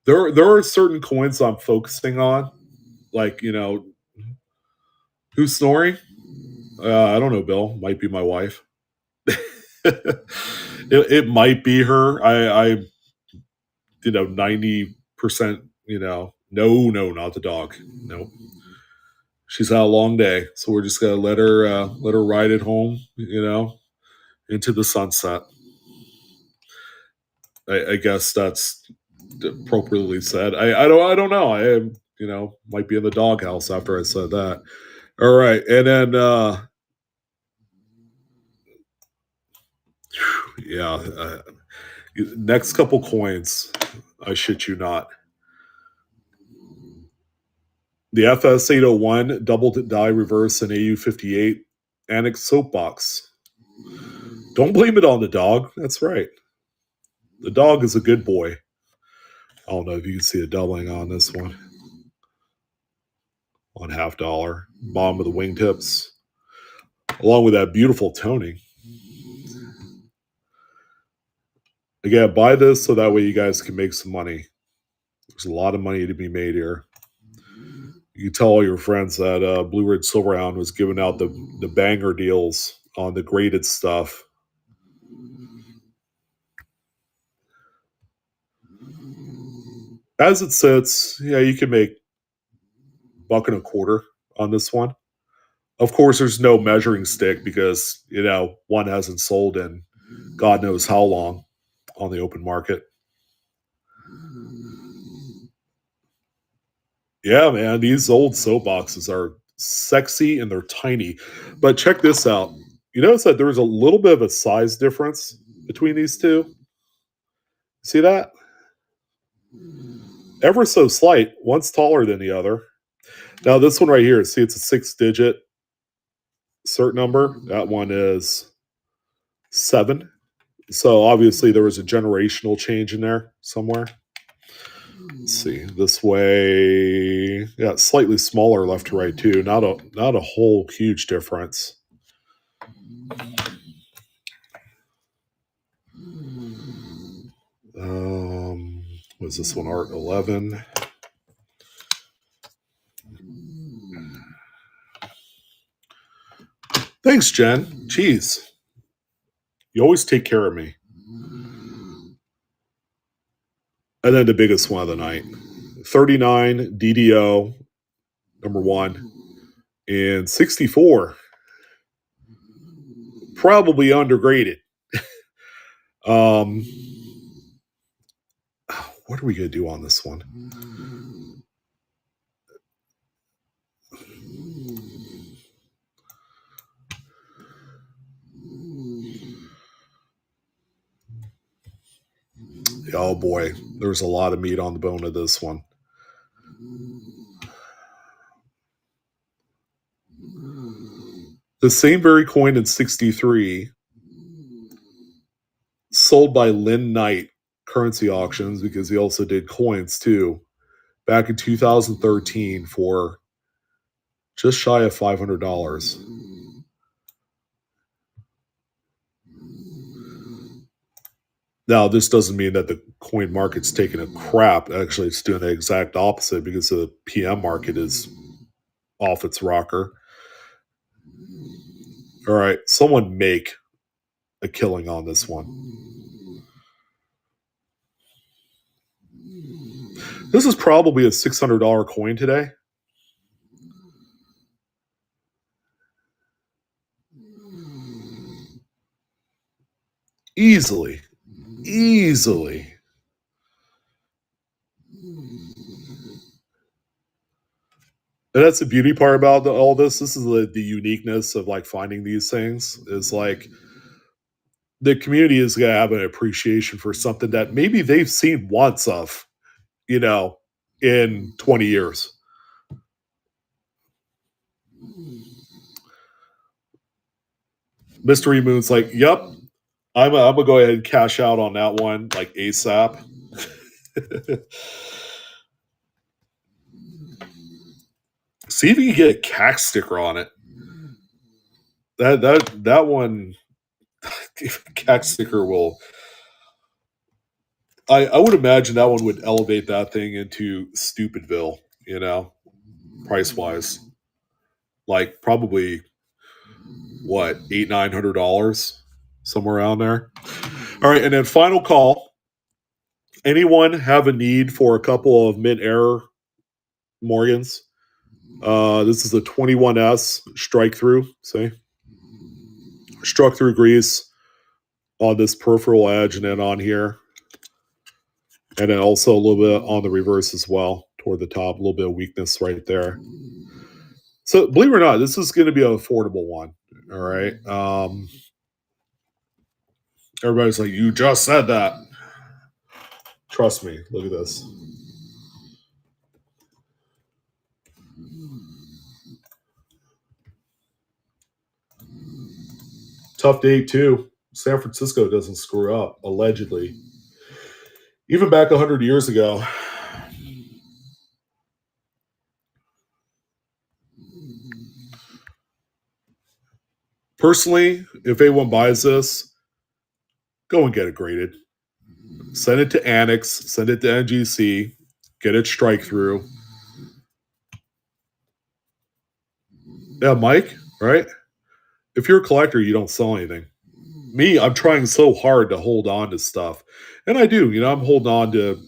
there are certain coins I'm focusing on, like who's snoring? I don't know, Bill. Might be my wife. it might be her. I 90%. No, not the dog. No. She's had a long day, so we're just gonna let her ride it home, into the sunset. I guess that's appropriately said. I don't know. I am might be in the doghouse after I said that. All right, and then next couple coins, I shit you not. The FS 801 double die reverse and AU 58 annex soapbox. Don't blame it on the dog. That's right. The dog is a good boy. I don't know if you can see a doubling on this one. On $50. Bottom of the wingtips. Along with that beautiful toning. Again, buy this so that way you guys can make some money. There's a lot of money to be made here. You tell all your friends that Blue Ridge Silverhound was giving out the banger deals on the graded stuff. As it sits, you can make $1.25 on this one. Of course, there's no measuring stick because, one hasn't sold in God knows how long on the open market. Yeah, man, these old soapboxes are sexy and they're tiny. But check this out. You notice that there's a little bit of a size difference between these two? See that? Ever so slight. One's taller than the other. Now, this one right here, see, it's a 6-digit cert number. That one is 7. So obviously there was a generational change in there somewhere. Let's see, this way, slightly smaller left to right too. Not a whole huge difference. Was this one Art 11? Thanks, Jen. Jeez, you always take care of me. And then the biggest one of the night, 39 DDO, number 1, and 64. Probably undergraded. What are we going to do on this one? Oh boy, there's a lot of meat on the bone of this one. The same very coin in 63 sold by Lynn Knight Currency Auctions, because he also did coins too, back in 2013 for just shy of $500. Now, this doesn't mean that the coin market's taking a crap. Actually, it's doing the exact opposite, because the PM market is off its rocker. All right, someone make a killing on this one. This is probably a $600 coin today. Easily. And that's the beauty part about all this. This is the uniqueness of like finding these things, is like the community is going to have an appreciation for something that maybe they've seen once of, in 20 years. Mystery Moon's like, yep, I'm going to go ahead and cash out on that one, like ASAP. See if you can get a CAC sticker on it. That one, CAC sticker will. I would imagine that one would elevate that thing into Stupidville, price wise. Like probably what, $800-900, somewhere around there. All right, and then final call. Anyone have a need for a couple of mid-air Morgans? This is a 21S strike through. See, struck through grease on this peripheral edge, and then on here. And then also a little bit on the reverse as well, toward the top, a little bit of weakness right there. So believe it or not, this is going to be an affordable one. All right. Everybody's like, you just said that. Trust me. Look at this. Tough date too. San Francisco doesn't screw up, allegedly. Even back 100 years ago. Personally, if anyone buys this, go and get it graded. Send it to Annex, send it to NGC, get it strike through. Yeah, Mike, right? If you're a collector, you don't sell anything. Me, I'm trying so hard to hold on to stuff. And I do, I'm holding on to,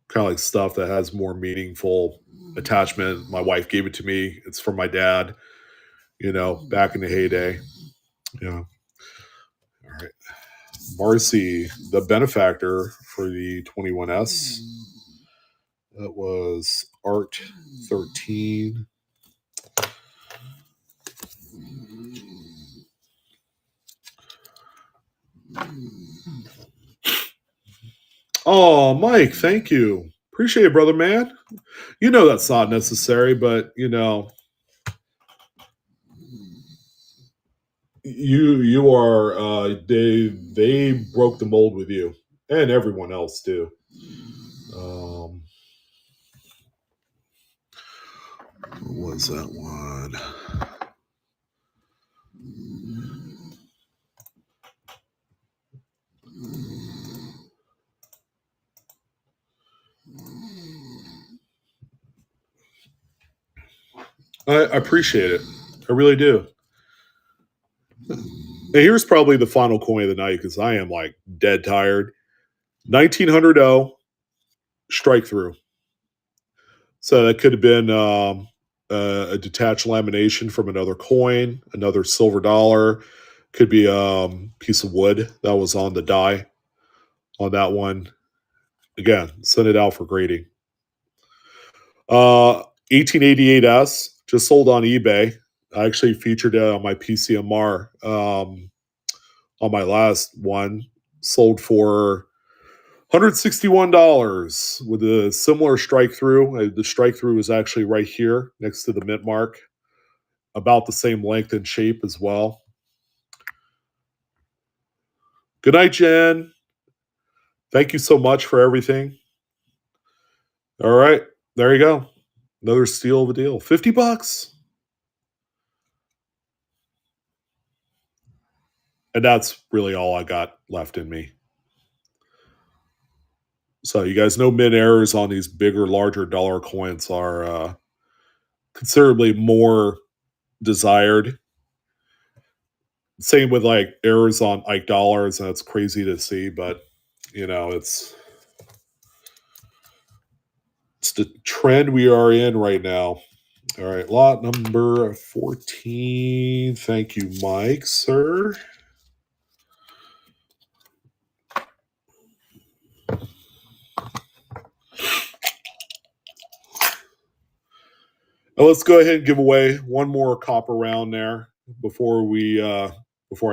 kind of like stuff that has more meaningful attachment. My wife gave it to me. It's from my dad, back in the heyday. Yeah. All right. Marcy, the benefactor for the 21S. That was Art 13. Oh, Mike, thank you. Appreciate it, brother, man. That's not necessary, but you are they broke the mold with you, and everyone else too. What was that one? I appreciate it. I really do. And here's probably the final coin of the night, because I am like dead tired. 1900 strike through. So that could have been a detached lamination from another coin, another silver dollar. Could be a piece of wood that was on the die on that one. Again, send it out for grading. 1888S, just sold on eBay. I actually featured it on my PCMR on my last one. Sold for $161 with a similar strike through. The strike through is actually right here next to the mint mark, about the same length and shape as well. Good night, Jen. Thank you so much for everything. All right, there you go. Another steal of a deal. $50. And that's really all I got left in me. So you guys know mint errors on these bigger, larger dollar coins are considerably more desired. Same with like errors on Ike dollars, and it's crazy to see, but you know, it's the trend we are in right now. All right, lot number 14. Thank you, Mike, sir. Now let's go ahead and give away one more copper round there before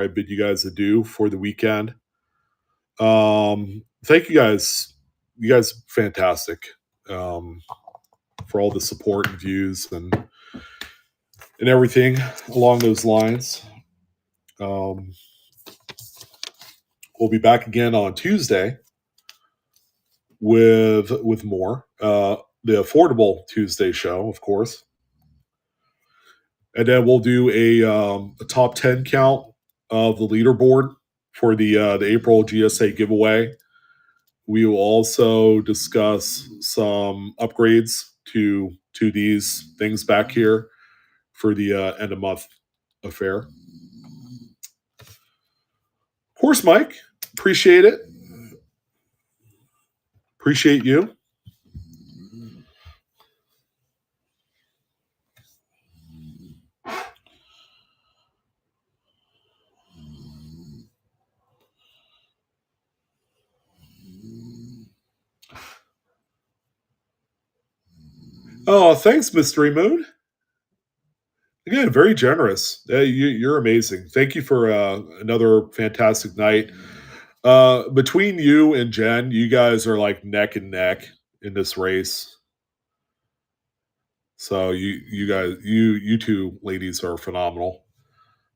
I bid you guys adieu for the weekend. Thank you guys. You guys fantastic. For all the support and views and everything along those lines. We'll be back again on Tuesday with more. The Affordable Tuesday show, of course. And then we'll do a top 10 count of the leaderboard for the April GSA giveaway. We will also discuss some upgrades to these things back here for the end of month affair. Of course, Mike, appreciate it. Appreciate you. Oh, thanks, Mystery Moon. Again, very generous. You're amazing. Thank you for another fantastic night. Between you and Jen, you guys are like neck and neck in this race. So you guys, you two ladies are phenomenal.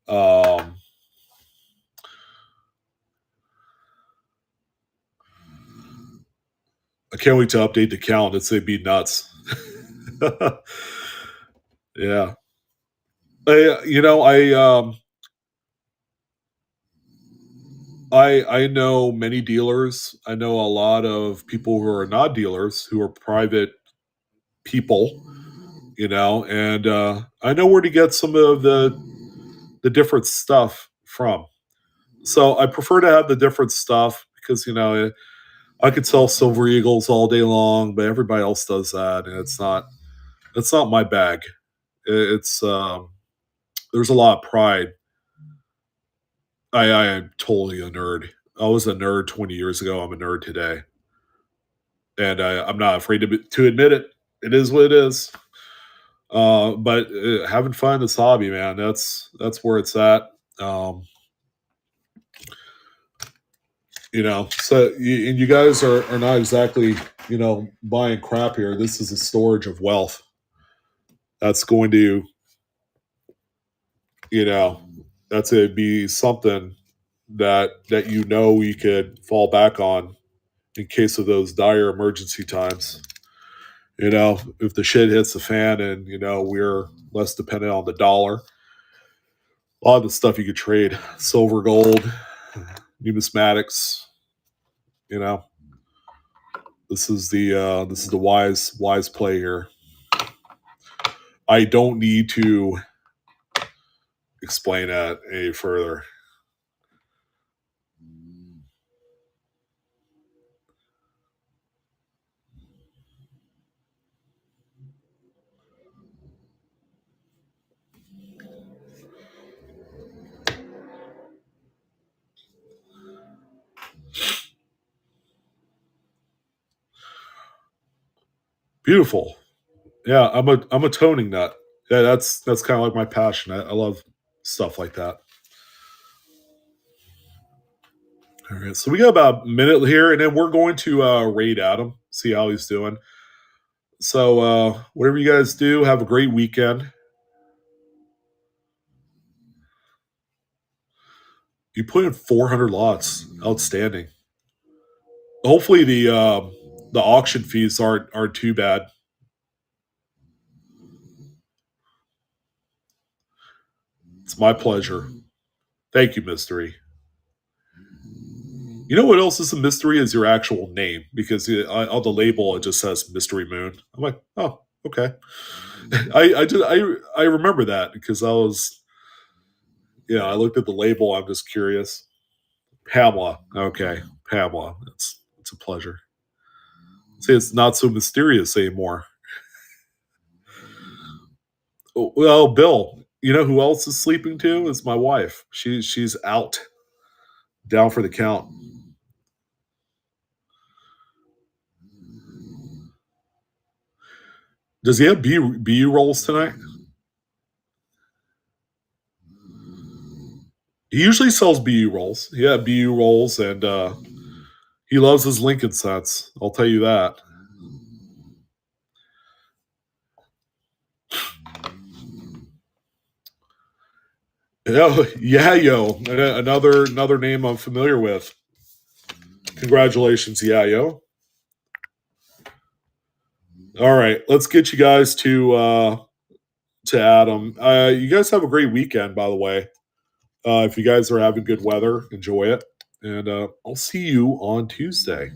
I can't wait to update the count. It'd be nuts. Yeah. I know many dealers. I know a lot of people who are not dealers, who are private people, and I know where to get some of the different stuff from. So I prefer to have the different stuff because, I could sell Silver Eagles all day long, but everybody else does that, and it's not my bag. It's there's a lot of pride. I am totally a nerd. I was a nerd 20 years ago. I'm a nerd today. And I'm not afraid to admit it. It is what it is. But having fun in this hobby, man, that's where it's at. So and you guys are not exactly, buying crap here. This is a storage of wealth. That's going to, that's going to be something that you could fall back on in case of those dire emergency times. If the shit hits the fan and, we're less dependent on the dollar, a lot of the stuff you could trade, silver, gold, numismatics, this is the wise play here. I don't need to explain that any further. Beautiful. Yeah, I'm a toning nut. Yeah, that's kind of like my passion. I love stuff like that. All right, so we got about a minute here, and then we're going to raid Adam, see how he's doing. So whatever you guys do, have a great weekend. You put in 400 lots, outstanding. Hopefully the auction fees aren't too bad. It's my pleasure. Thank you, Mystery. You know what else is a mystery is your actual name, because on the label it just says Mystery Moon. I'm like, oh, okay. I remember that because I looked at the label. I'm just curious. Pamela, okay, Pamela. It's a pleasure. See, it's not so mysterious anymore. Oh, well, Bill, you know who else is sleeping too? Is my wife. She's out, down for the count. Does he have BU rolls tonight? He usually sells BU rolls. Yeah, BU rolls, and he loves his Lincoln sets. I'll tell you that. Oh, yeah, yo, another name I'm familiar with. Congratulations, yeah, yo. All right, let's get you guys to Adam. You guys have a great weekend, by the way. If you guys are having good weather, enjoy it. And I'll see you on Tuesday.